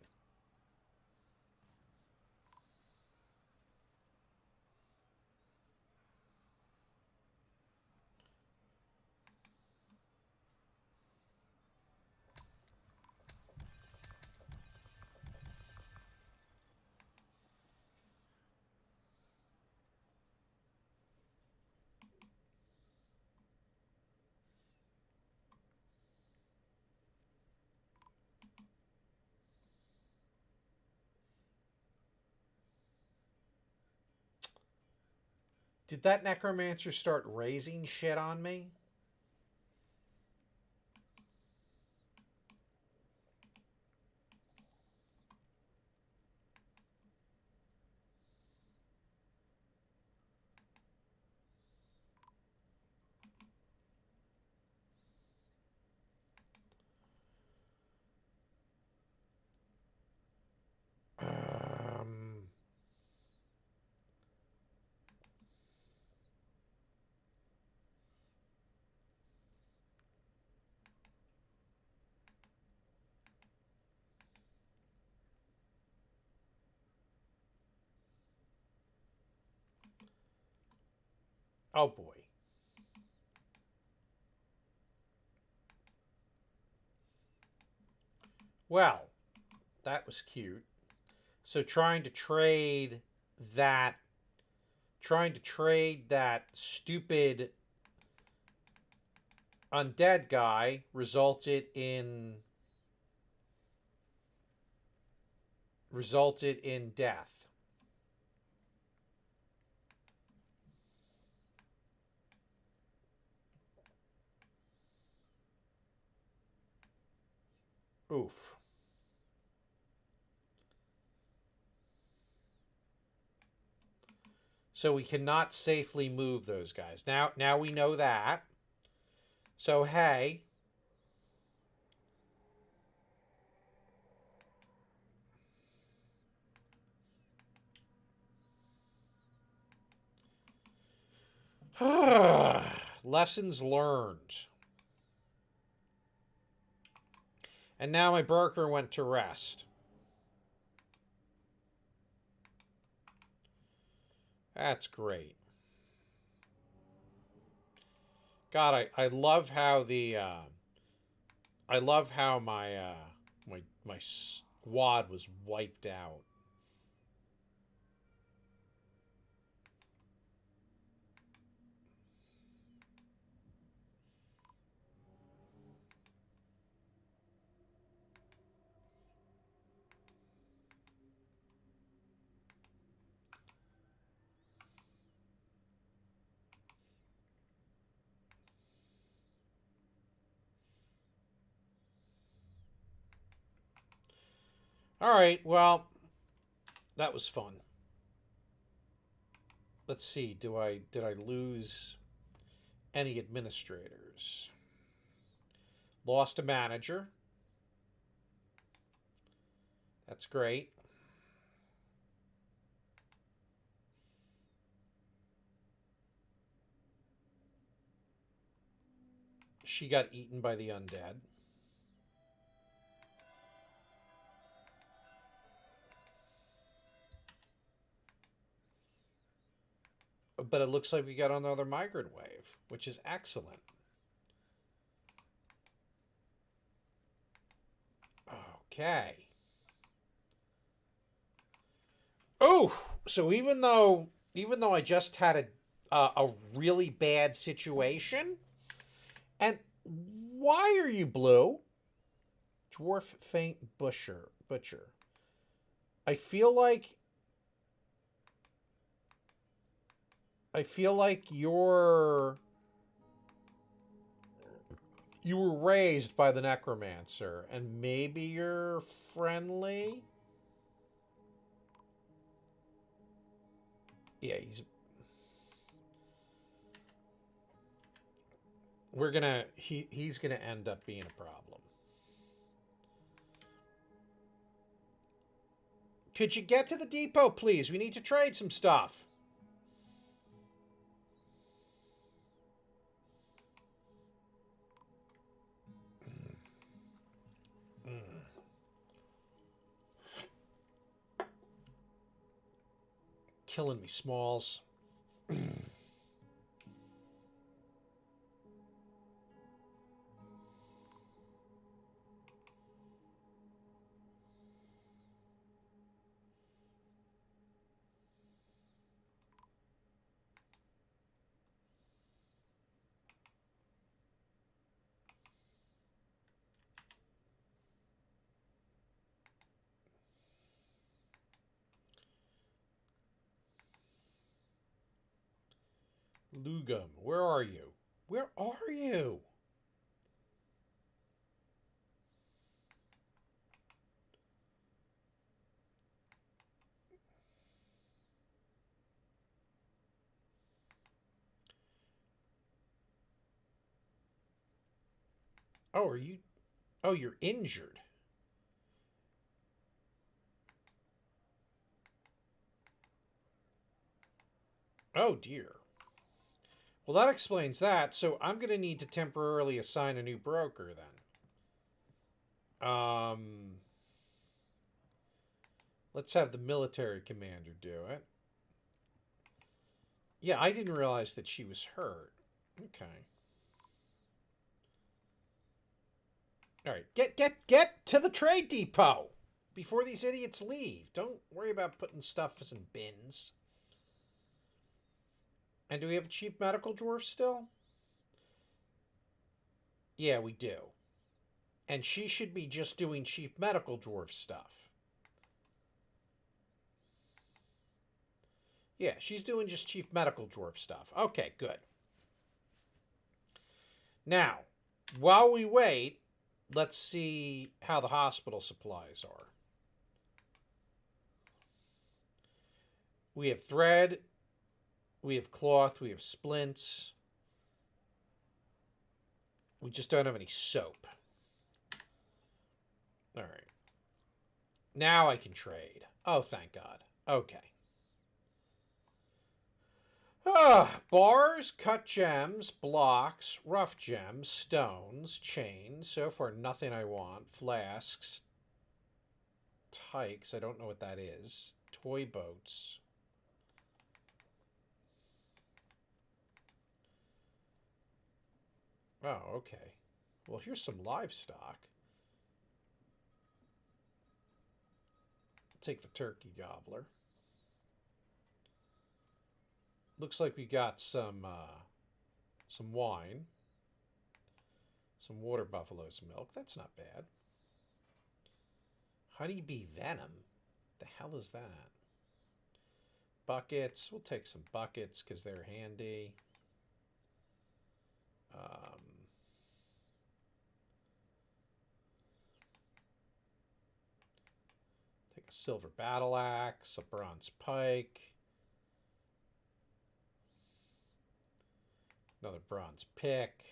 Speaker 1: Did that necromancer start raising shit on me? Um, oh boy. Well, that was cute. So that trying to trade that stupid undead guy resulted in death. Oof. So we cannot safely move those guys. Now we know that. So hey, lessons learned. And now my broker went to rest. That's great. God, I love how I love how my squad was wiped out. All right, well, that was fun. Let's see. Did I lose any administrators? Lost a manager. That's great. She got eaten by the undead. But it looks like we got another migrant wave, which is excellent. Okay. Oh, so even though I just had a really bad situation, and why are you blue? Dwarf faint butcher. I feel like you were raised by the necromancer, and maybe you're friendly. Yeah, he's gonna end up being a problem. Could you get to the depot, please? We need to trade some stuff. Killing me, Smalls. Lugum, where are you? Where are you? Oh, are you? Oh, you're injured. Oh, dear. Well, that explains that. So I'm going to need to temporarily assign a new broker then. Let's have the military commander do it. Yeah, I didn't realize that she was hurt. Okay. All right, get to the trade depot before these idiots leave. Don't worry about putting stuff in bins. And do we have a chief medical dwarf still? Yeah, we do. And she should be just doing chief medical dwarf stuff. Yeah, she's doing just chief medical dwarf stuff. Okay, good. Now, while we wait, let's see how the hospital supplies are. We have thread, we have cloth, we have splints. We just don't have any soap. All right. Now I can trade. Oh, thank God. Okay. Bars, cut gems, blocks, rough gems, stones, chains. So far, nothing I want. Flasks, tykes. I don't know what that is. Toy boats. Oh, okay. Well, here's some livestock. Take the turkey gobbler. Looks like we got some wine, some water buffalo's milk. That's not bad. Honeybee venom. The hell is that? Buckets. We'll take some buckets because they're handy. Take a silver battle axe, a bronze pike, another bronze pick,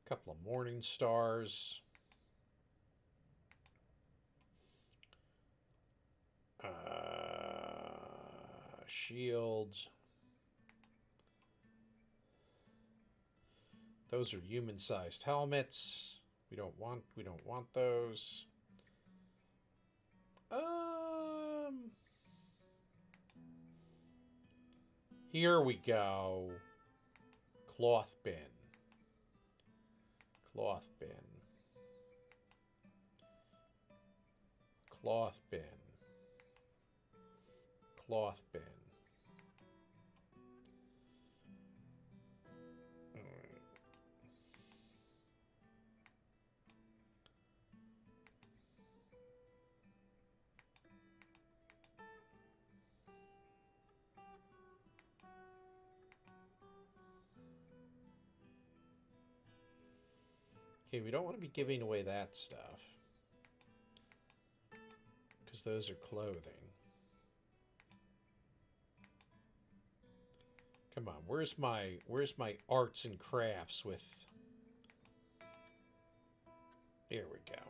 Speaker 1: a couple of morning stars. Shields. Those are human-sized helmets. We don't want those. Here we go. Cloth bin. Cloth bin. Cloth bin. Cloth bin. Okay, we don't want to be giving away that stuff. Because those are clothing. Come on, where's my arts and crafts with... Here we go.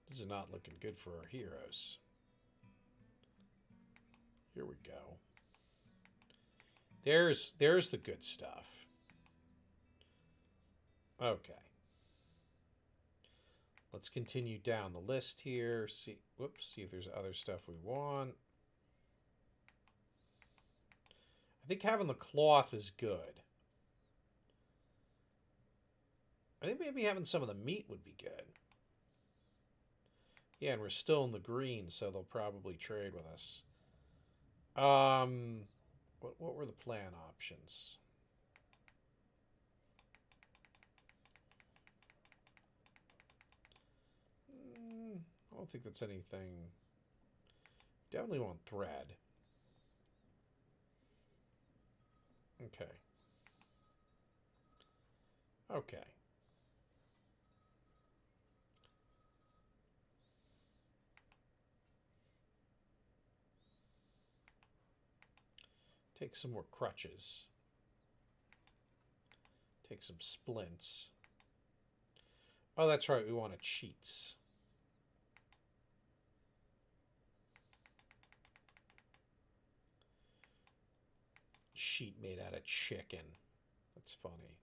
Speaker 1: This is not looking good for our heroes. Here we go. There's the good stuff. Okay. Let's continue down the list here. See if there's other stuff we want. I think having the cloth is good. I think maybe having some of the meat would be good. Yeah, and we're still in the green, so they'll probably trade with us. What were the plan options? I don't think that's anything. Definitely want thread. Okay. Okay. Take some more crutches. Take some splints. Oh, that's right. We wanted cheats. Sheet made out of chicken. That's funny.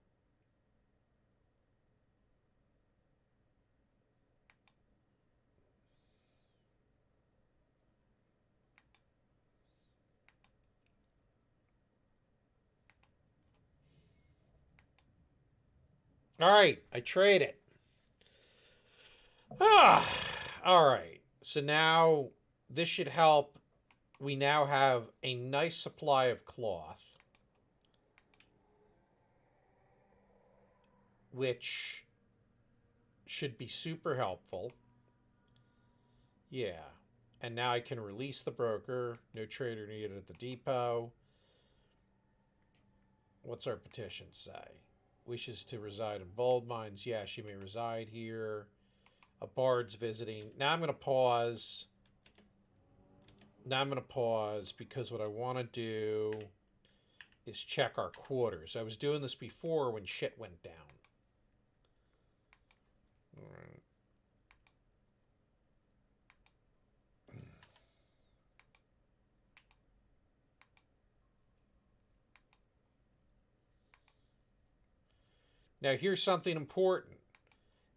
Speaker 1: All right, I trade it. Ah, all right. So now this should help. We now have a nice supply of cloth, which should be super helpful. Yeah. And now I can release the broker. No trader needed at the depot. What's our petition say? Wishes to reside in Bold Mines. Yeah, she may reside here. A bard's visiting. Now I'm going to pause. Now I'm going to pause because what I want to do is check our quarters. I was doing this before when shit went down. All right. Now here's something important.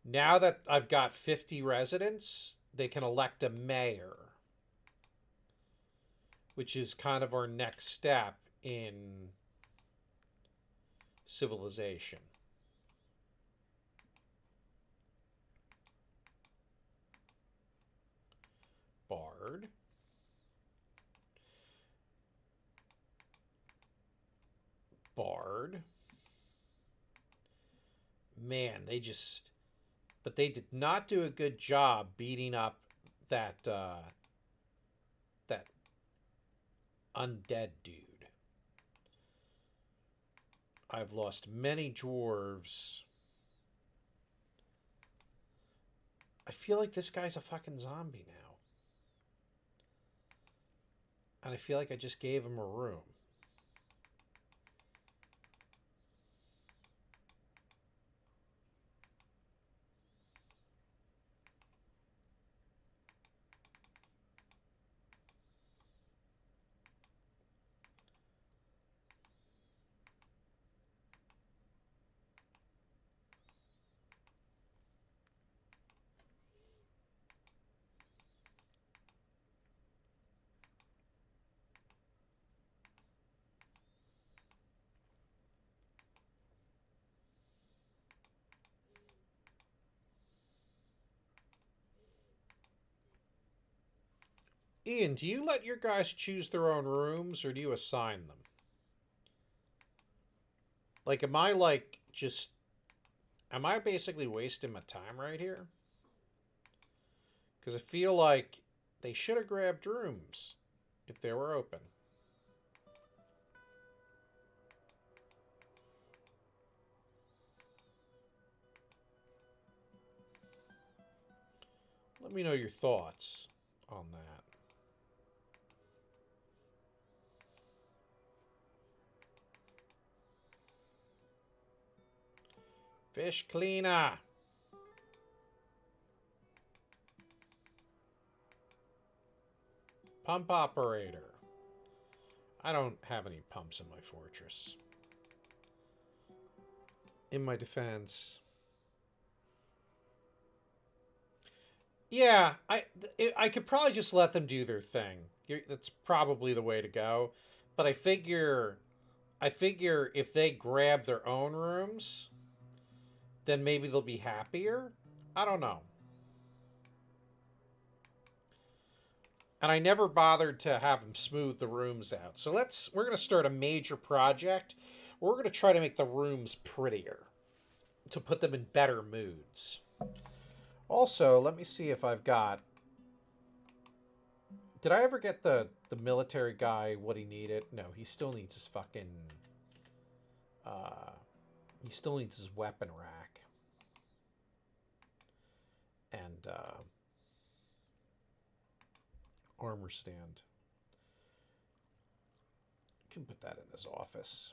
Speaker 1: Now that I've got 50 residents, they can elect a mayor, which is kind of our next step in civilization. Bard. Bard. Man, they just... But they did not do a good job beating up that that undead dude. I've lost many dwarves. I feel like this guy's a fucking zombie now. And I feel like I just gave him a room. Ian, do you let your guys choose their own rooms or do you assign them? Like, am I like just. Am I basically wasting my time right here? Because I feel like they should have grabbed rooms if they were open. Let me know your thoughts on that. Fish cleaner. Pump operator. I don't have any pumps in my fortress. In my defense. Yeah, I could probably just let them do their thing. That's probably the way to go. But I figure if they grab their own rooms, then maybe they'll be happier. I don't know. And I never bothered to have them smooth the rooms out. So we're going to start a major project. We're going to try to make the rooms prettier to put them in better moods. Also, let me see if I've got. Did I ever get the military guy what he needed? No, he still needs his fucking. Uh, he still needs his weapon rack. And armor stand. Can put that in his office.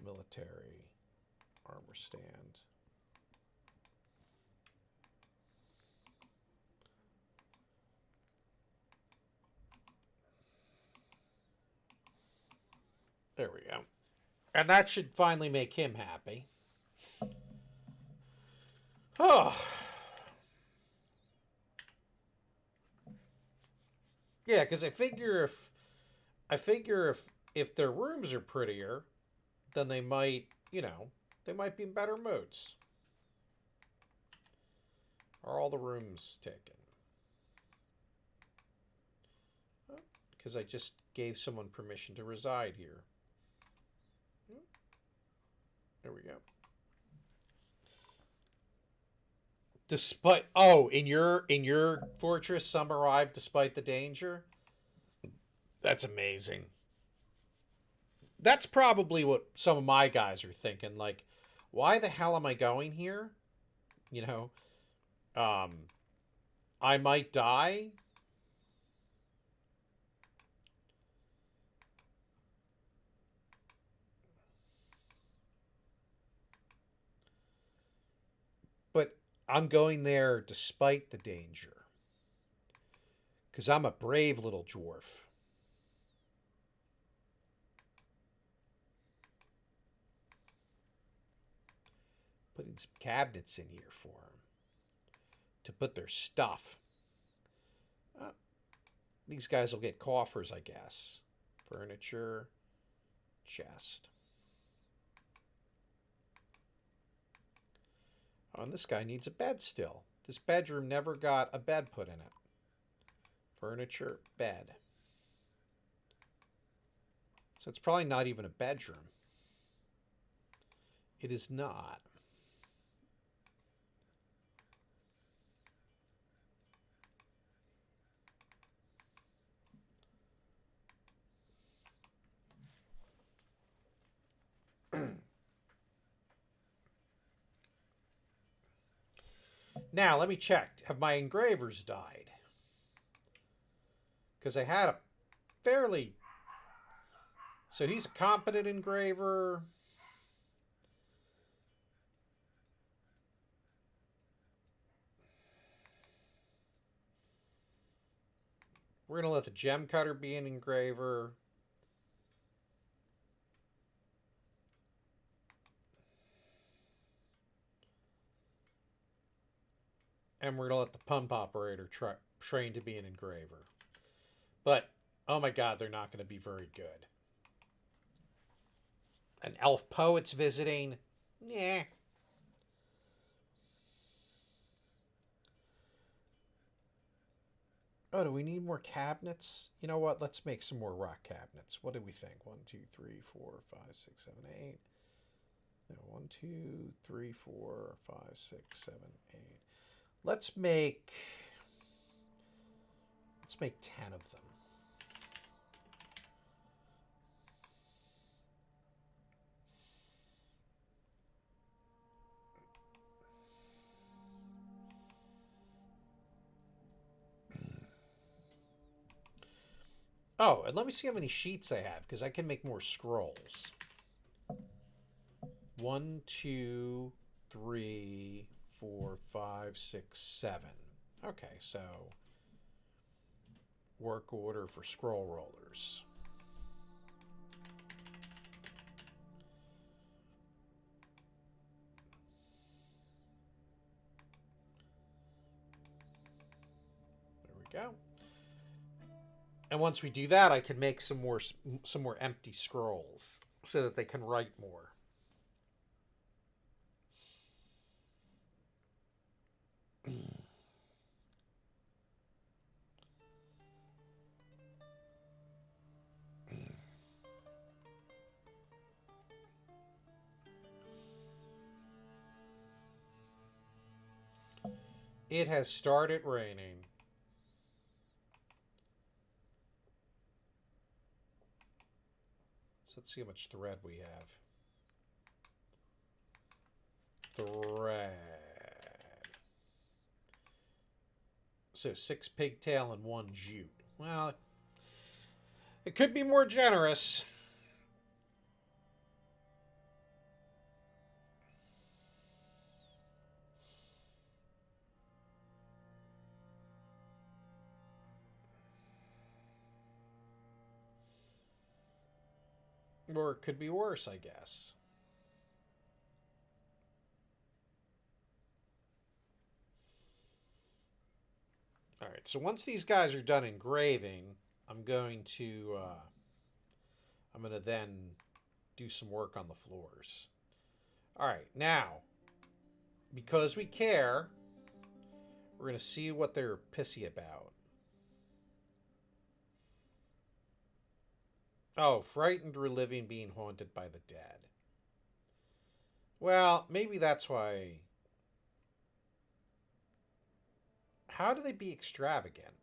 Speaker 1: Military armor stand. There we go. And that should finally make him happy. Oh. Yeah, because I figure if their rooms are prettier, then they might, they might be in better moods. Are all the rooms taken? Because I just gave someone permission to reside here. There we go. Despite in your fortress, some arrived despite the danger. That's amazing. That's probably what some of my guys are thinking. Like, why the hell am I going here? You know, um, I might die. But I'm going there despite the danger. Because I'm a brave little dwarf. Putting some cabinets in here for them to put their stuff. Uh, these guys will get coffers, I guess. Furniture, chest. Oh, and this guy needs a bed still. This bedroom never got a bed put in it. Furniture, bed. So it's probably not even a bedroom. It is not. Now, let me check. Have my engravers died? Because I had a fairly. So he's a competent engraver. We're going to let the gem cutter be an engraver. And we're going to let the pump operator train to be an engraver. But, oh my god, they're not going to be very good. An elf poet's visiting. Yeah. Oh, do we need more cabinets? You know what? Let's make some more rock cabinets. What do we think? 1, 2, 3, 4, 5, 6, 7, 8. No, 1, 2, 3, 4, 5, 6, 7, 8. Let's make 10 of them. Oh, and let me see how many sheets I have, because I can make more scrolls. 1, 2, 3, 4, 5, 6, 7. Okay, so work order for scroll rollers. There we go. And once we do that, I can make some more empty scrolls so that they can write more. It has started raining. So let's see how much thread we have. Thread. So 6 pigtail and 1 jute. Well, it could be more generous. Or it could be worse, I guess. All right, so once these guys are done engraving, I'm going to then do some work on the floors. All right, now, because we care, we're going to see what they're pissy about. Oh, frightened reliving being haunted by the dead. Well, maybe that's why. How do they be extravagant?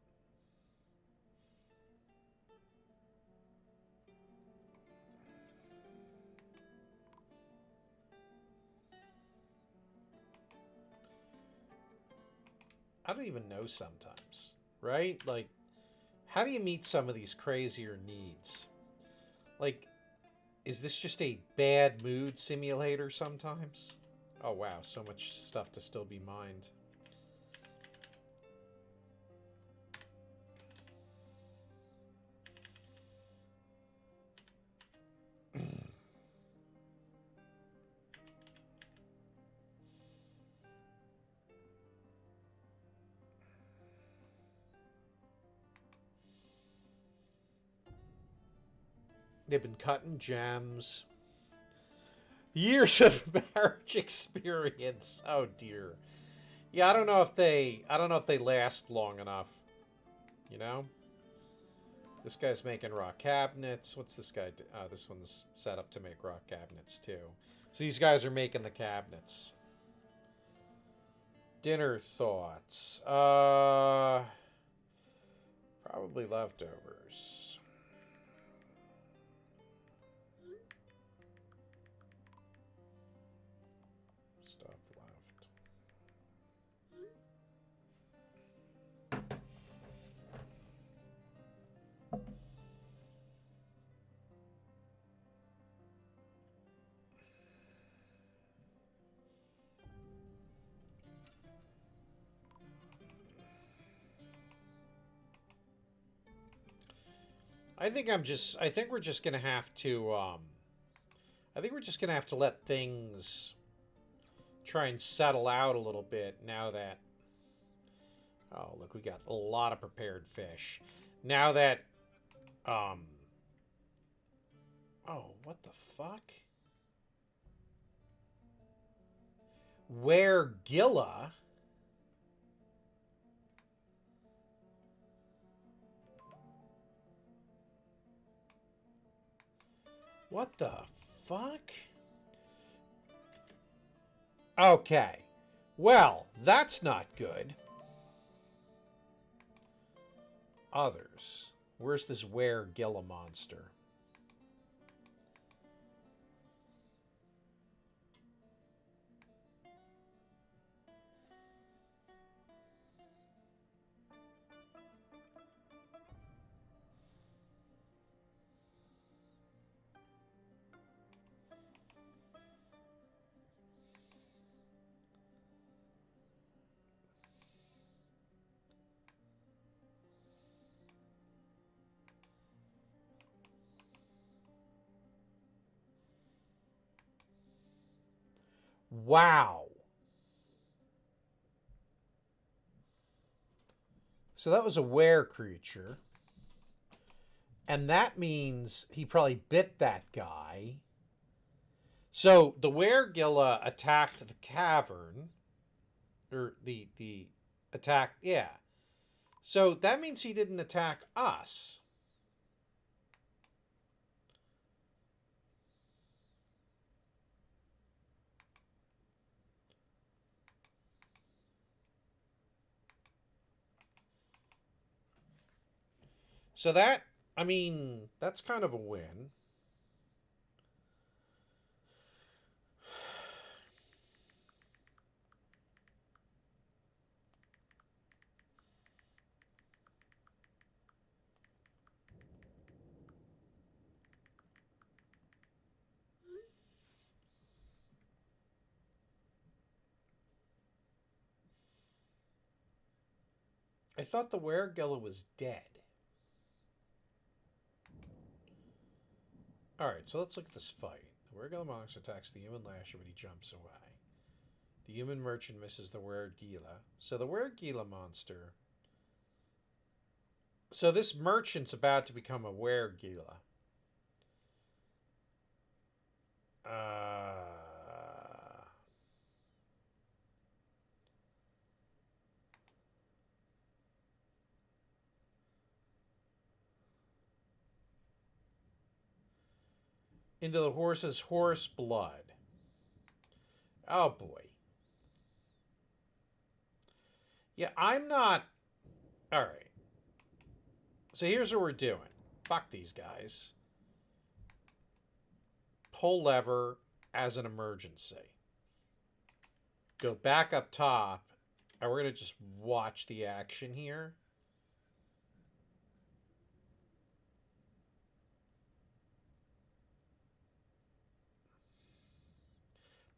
Speaker 1: I don't even know sometimes, right? Like, how do you meet some of these crazier needs? Like, is this just a bad mood simulator sometimes? Oh, wow, so much stuff to still be mined. They've been cutting gems. Years of marriage experience. Oh dear. Yeah, I don't know if they last long enough. You know? This guy's making rock cabinets. What's this guy do? This one's set up to make rock cabinets too. So these guys are making the cabinets. Dinner thoughts. Probably leftovers. Stuff left. I think we're just gonna have to I think we're just gonna have to let things try and settle out a little bit now that, oh look, we got a lot of prepared fish. Now that oh, what the fuck? Weregilla? What the fuck? Okay. Well, that's not good. Others. Where's this weregilla monster? Wow. So that was a were creature. And that means he probably bit that guy. So the weregilla attacked the cavern. Or the attack, yeah. So that means he didn't attack us. So that, I mean, that's kind of a win. I thought the weregilla was dead. Alright, so let's look at this fight. The weregilla monster attacks the human lasher, but he jumps away. The human merchant misses the weregilla. So the weregilla monster. So this merchant's about to become a weregilla. Uh. Into the horse's horse blood. Oh boy. Yeah, I'm not. Alright. So here's what we're doing. Fuck these guys. Pull lever as an emergency. Go back up top. And we're going to just watch the action here.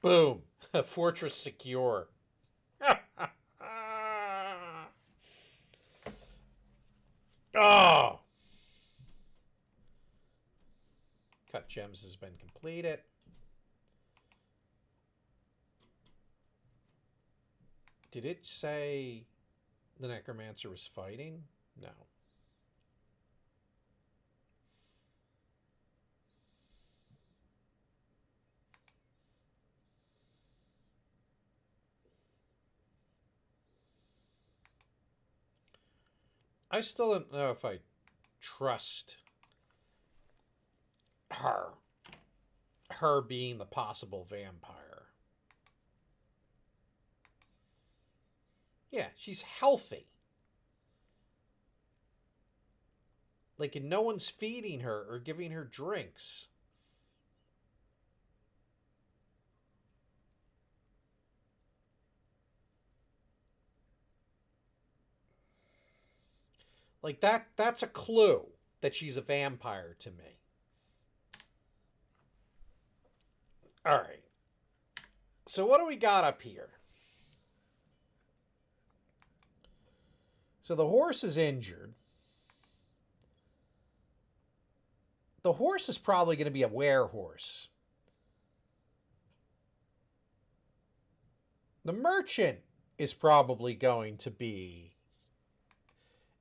Speaker 1: Boom. Fortress secure. Oh. Cut gems has been completed. Did it say the necromancer was fighting? No. I still don't know if I trust her. Her being the possible vampire. Yeah, she's healthy. Like, and no one's feeding her or giving her drinks. Like, that's a clue that she's a vampire to me. Alright. So what do we got up here? So the horse is injured. The horse is probably going to be a werehorse. The merchant is probably going to be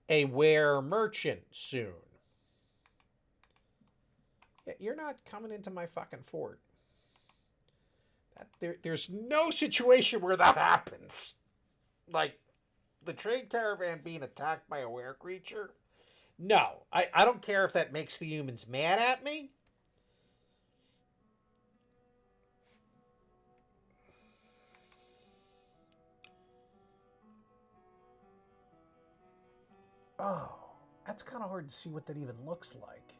Speaker 1: a were merchant soon. You're not coming into my fucking fort. There's no situation where that happens. Like, the trade caravan being attacked by a were creature? No. I don't care if that makes the humans mad at me. Oh, that's kind of hard to see what that even looks like.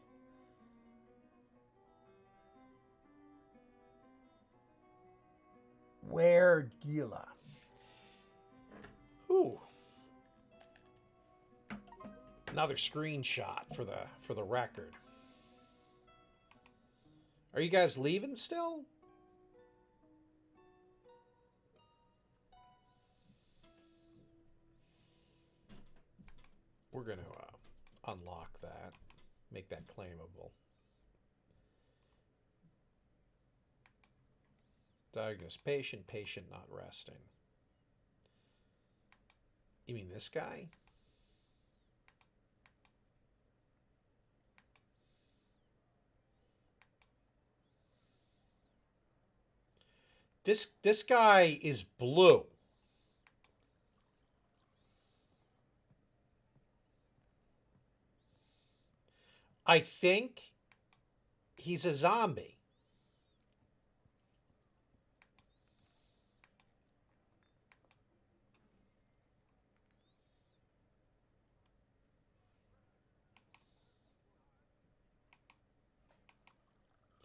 Speaker 1: Weregilla. Ooh. Another screenshot for the record. Are you guys leaving still? We're going to unlock that. Make that claimable. Diagnose patient. Patient not resting. You mean this guy? This guy is blue. I think he's a zombie.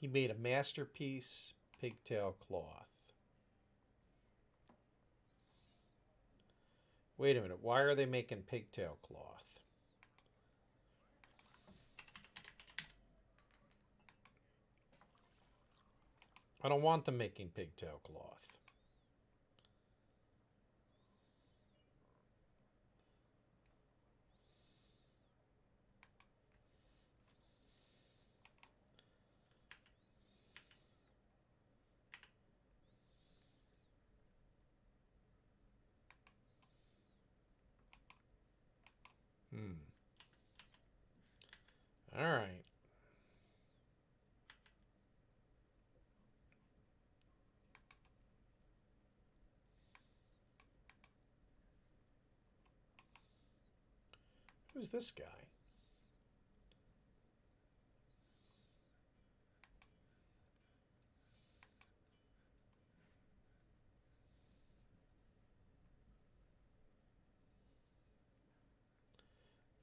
Speaker 1: He made a masterpiece pigtail cloth. Wait a minute. Why are they making pigtail cloth? I don't want them making pigtail cloth. All right. Who's this guy?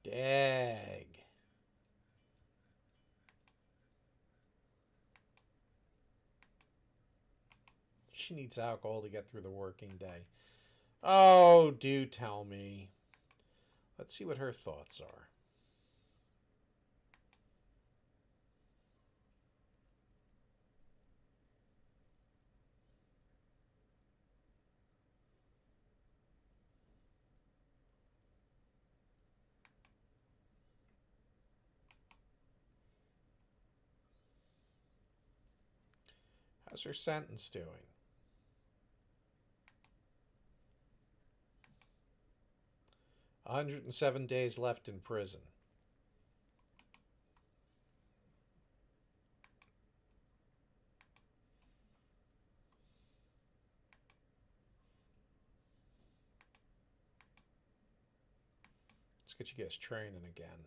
Speaker 1: Dag. She needs alcohol to get through the working day. Oh, do tell me. Let's see what her thoughts are. How's her sentence doing? 107 days left in prison. Let's get you guys training again.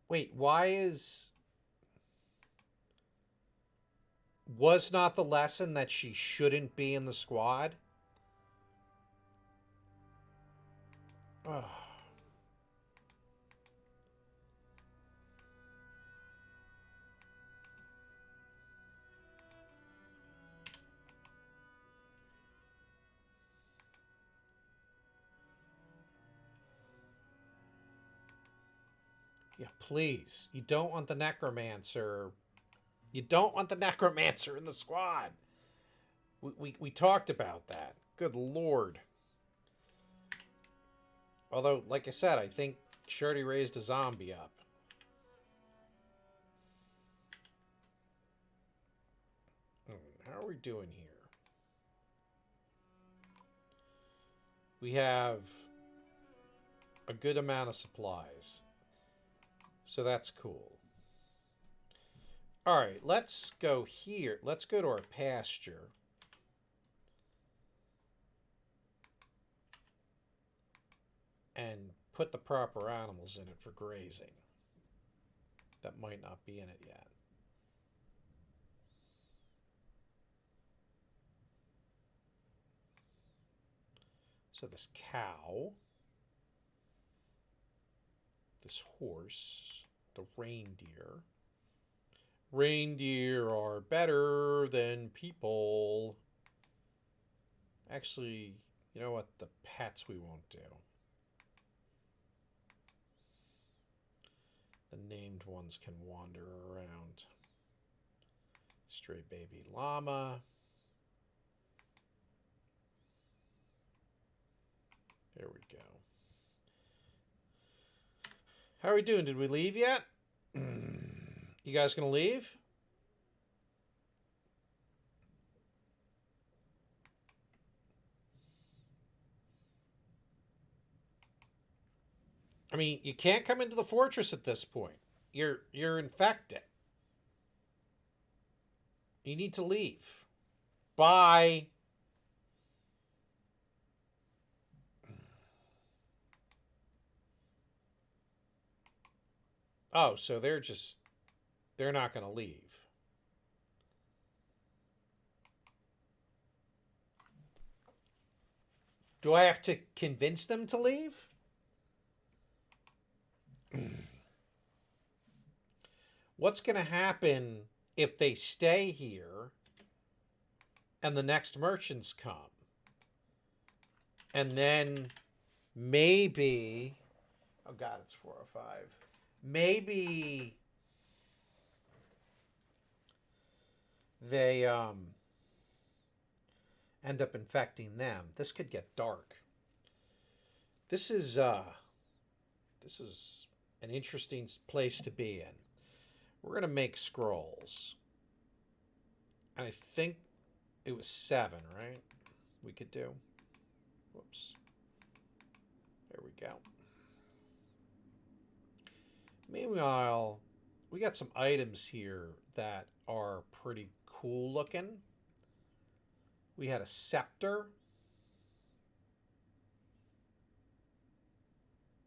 Speaker 1: Wait, why is... Was not the lesson that she shouldn't be in the squad? Oh. Yeah, please. You don't want the necromancer. You don't want the necromancer in the squad. We talked about that. Good lord. Although, like I said, I think Shirley raised a zombie up. How are we doing here? We have a good amount of supplies. So that's cool. Alright, let's go here. Let's go to our pasture. And put the proper animals in it for grazing. That might not be in it yet. So this cow, this horse, the reindeer. Reindeer are better than people. Actually, you know what? The pets we won't do. The named ones can wander around. Stray baby llama. There we go. How are we doing? Did we leave yet? You guys gonna leave? I mean, you can't come into the fortress at this point. You're infected. You need to leave. Bye. Oh, so they're not going to leave. Do I have to convince them to leave? What's going to happen if they stay here and the next merchants come? And then maybe, oh God, it's 4:05. Maybe they end up infecting them. This could get dark. This is an interesting place to be in. We're gonna make scrolls. And I think it was 7, right? We could do. Whoops. There we go. Meanwhile, we got some items here that are pretty cool looking. We had a scepter.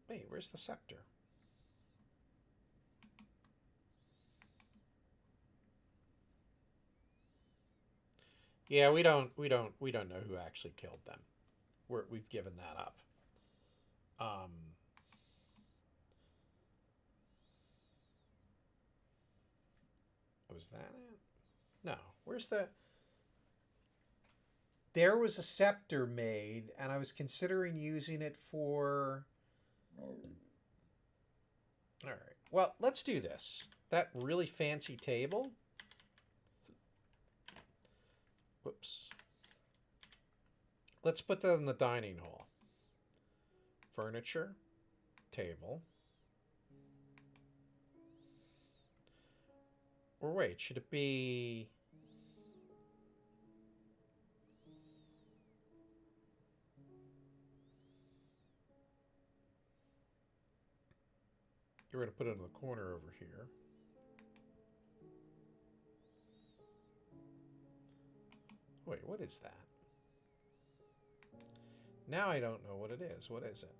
Speaker 1: Wait, where's the scepter? Yeah, we don't know who actually killed them. We've given that up. Was that it? No. Where's the? There was a scepter made, and I was considering using it for. All right. Well, let's do this. That really fancy table. Whoops. Let's put that in the dining hall. Furniture, table. Or wait, should it be... You're going to put it in the corner over here. Wait, what is that? Now I don't know what it is. What is it?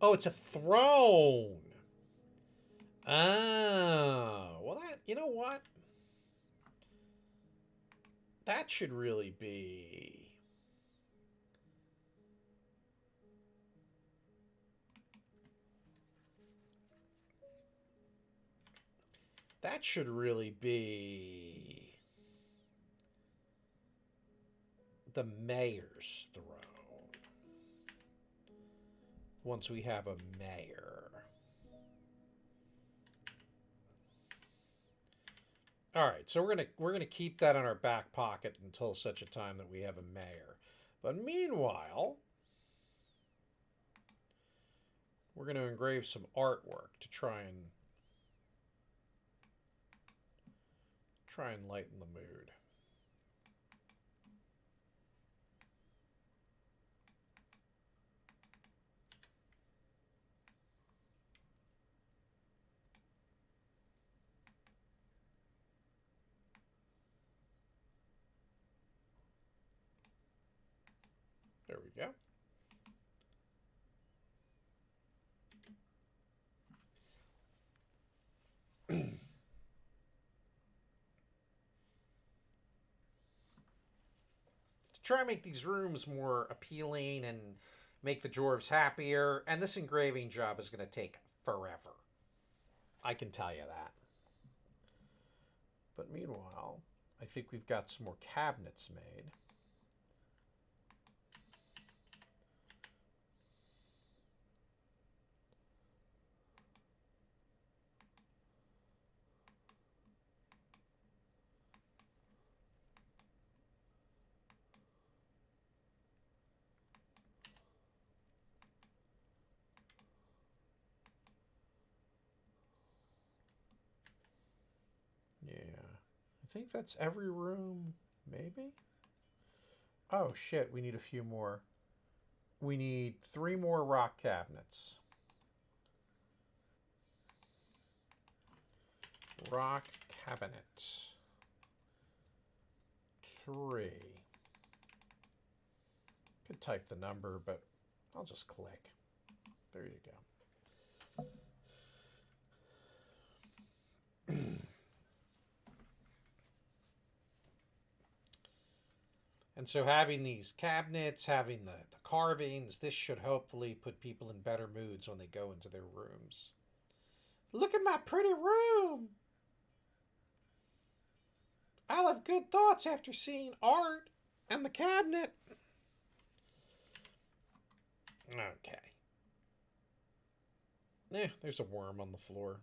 Speaker 1: Oh, it's a throne. Oh, well that, you know what? That should really be... That should really be the mayor's throne. Once we have a mayor. All right, so we're gonna keep that in our back pocket until such a time that we have a mayor. But meanwhile, we're gonna engrave some artwork to try and lighten the mood. There we go. To try and make these rooms more appealing and make the dwarves happier, and this engraving job is going to take forever. I can tell you that. But meanwhile, I think we've got some more cabinets made. Yeah. I think that's every room, maybe? Oh, shit, we need a few more. We need 3 more rock cabinets. Rock cabinet. 3. Could type the number, but I'll just click. There you go. And so having these cabinets, having the carvings, this should hopefully put people in better moods when they go into their rooms. Look at my pretty room! I'll have good thoughts after seeing art and the cabinet. Okay. There's a worm on the floor.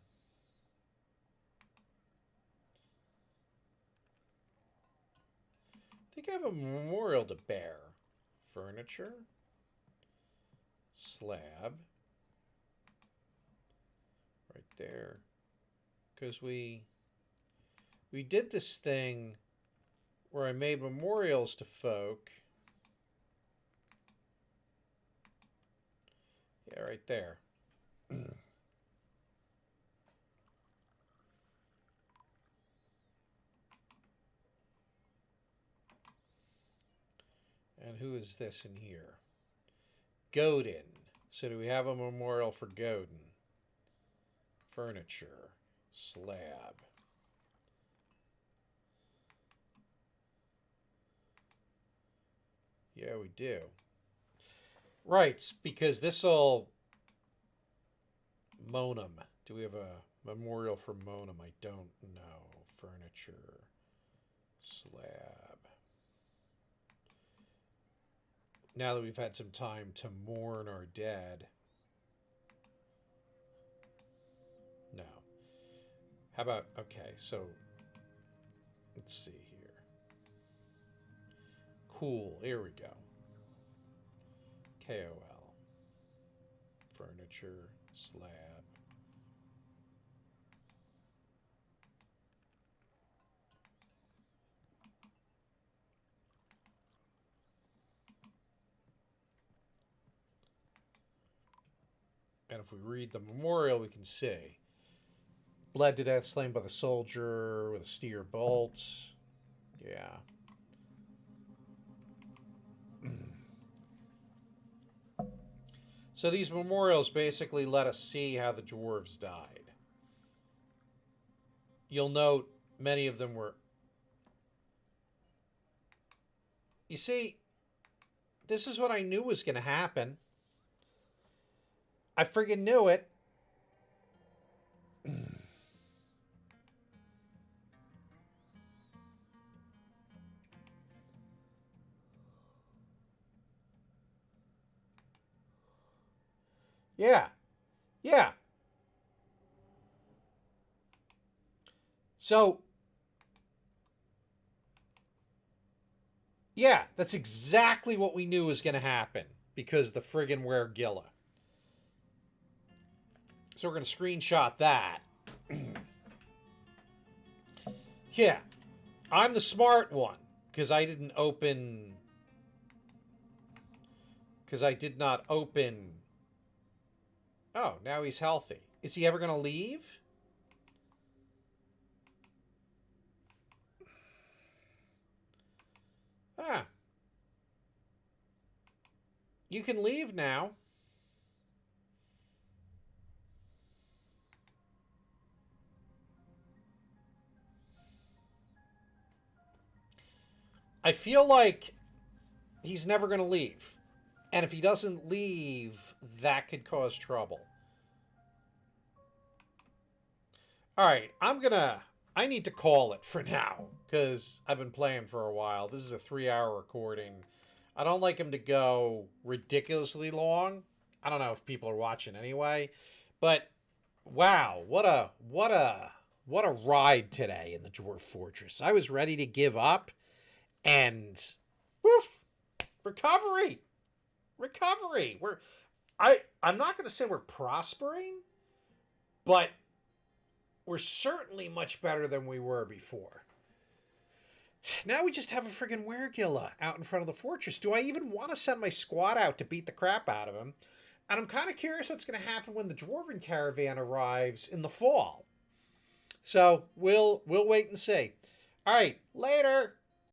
Speaker 1: I think I have a memorial to bear. Furniture. Slab. Right there. Because we did this thing where I made memorials to folk. Yeah, right there. And who is this in here? Godin. So do we have a memorial for Godin? Furniture. Slab. Yeah, we do. Right, because this'll... Monum. Do we have a memorial for Monum? I don't know. Furniture. Slab. Now that we've had some time to mourn our dead. No. How about... Okay, so... Let's see here. Cool. Here we go. KOL. Furniture. Slab. And if we read the memorial, we can see. Bled to death, slain by the soldier with a steer bolt. Yeah. So these memorials basically let us see how the dwarves died. You'll note many of them were... You see, this is what I knew was going to happen. I friggin' knew it. Yeah. Yeah. So, yeah, that's exactly what we knew was going to happen because the friggin' weregilla. So we're going to screenshot that. Yeah. I'm the smart one because I didn't open... Because I did not open... Oh, now he's healthy. Is he ever going to leave? Ah. You can leave now. I feel like he's never going to leave. And if he doesn't leave, that could cause trouble. All right, I need to call it for now because I've been playing for a while. This is a 3-hour recording. I don't like him to go ridiculously long. I don't know if people are watching anyway, but wow, what a ride today in the Dwarf Fortress. I was ready to give up, and woof, recovery. I'm not going to say we're prospering, but we're certainly much better than we were before. Now we just have a friggin' weregilla out in front of the fortress. Do I even want to send my squad out to beat the crap out of him? And I'm kind of curious what's going to happen when the Dwarven caravan arrives in the fall. So we'll wait and see. All right, later.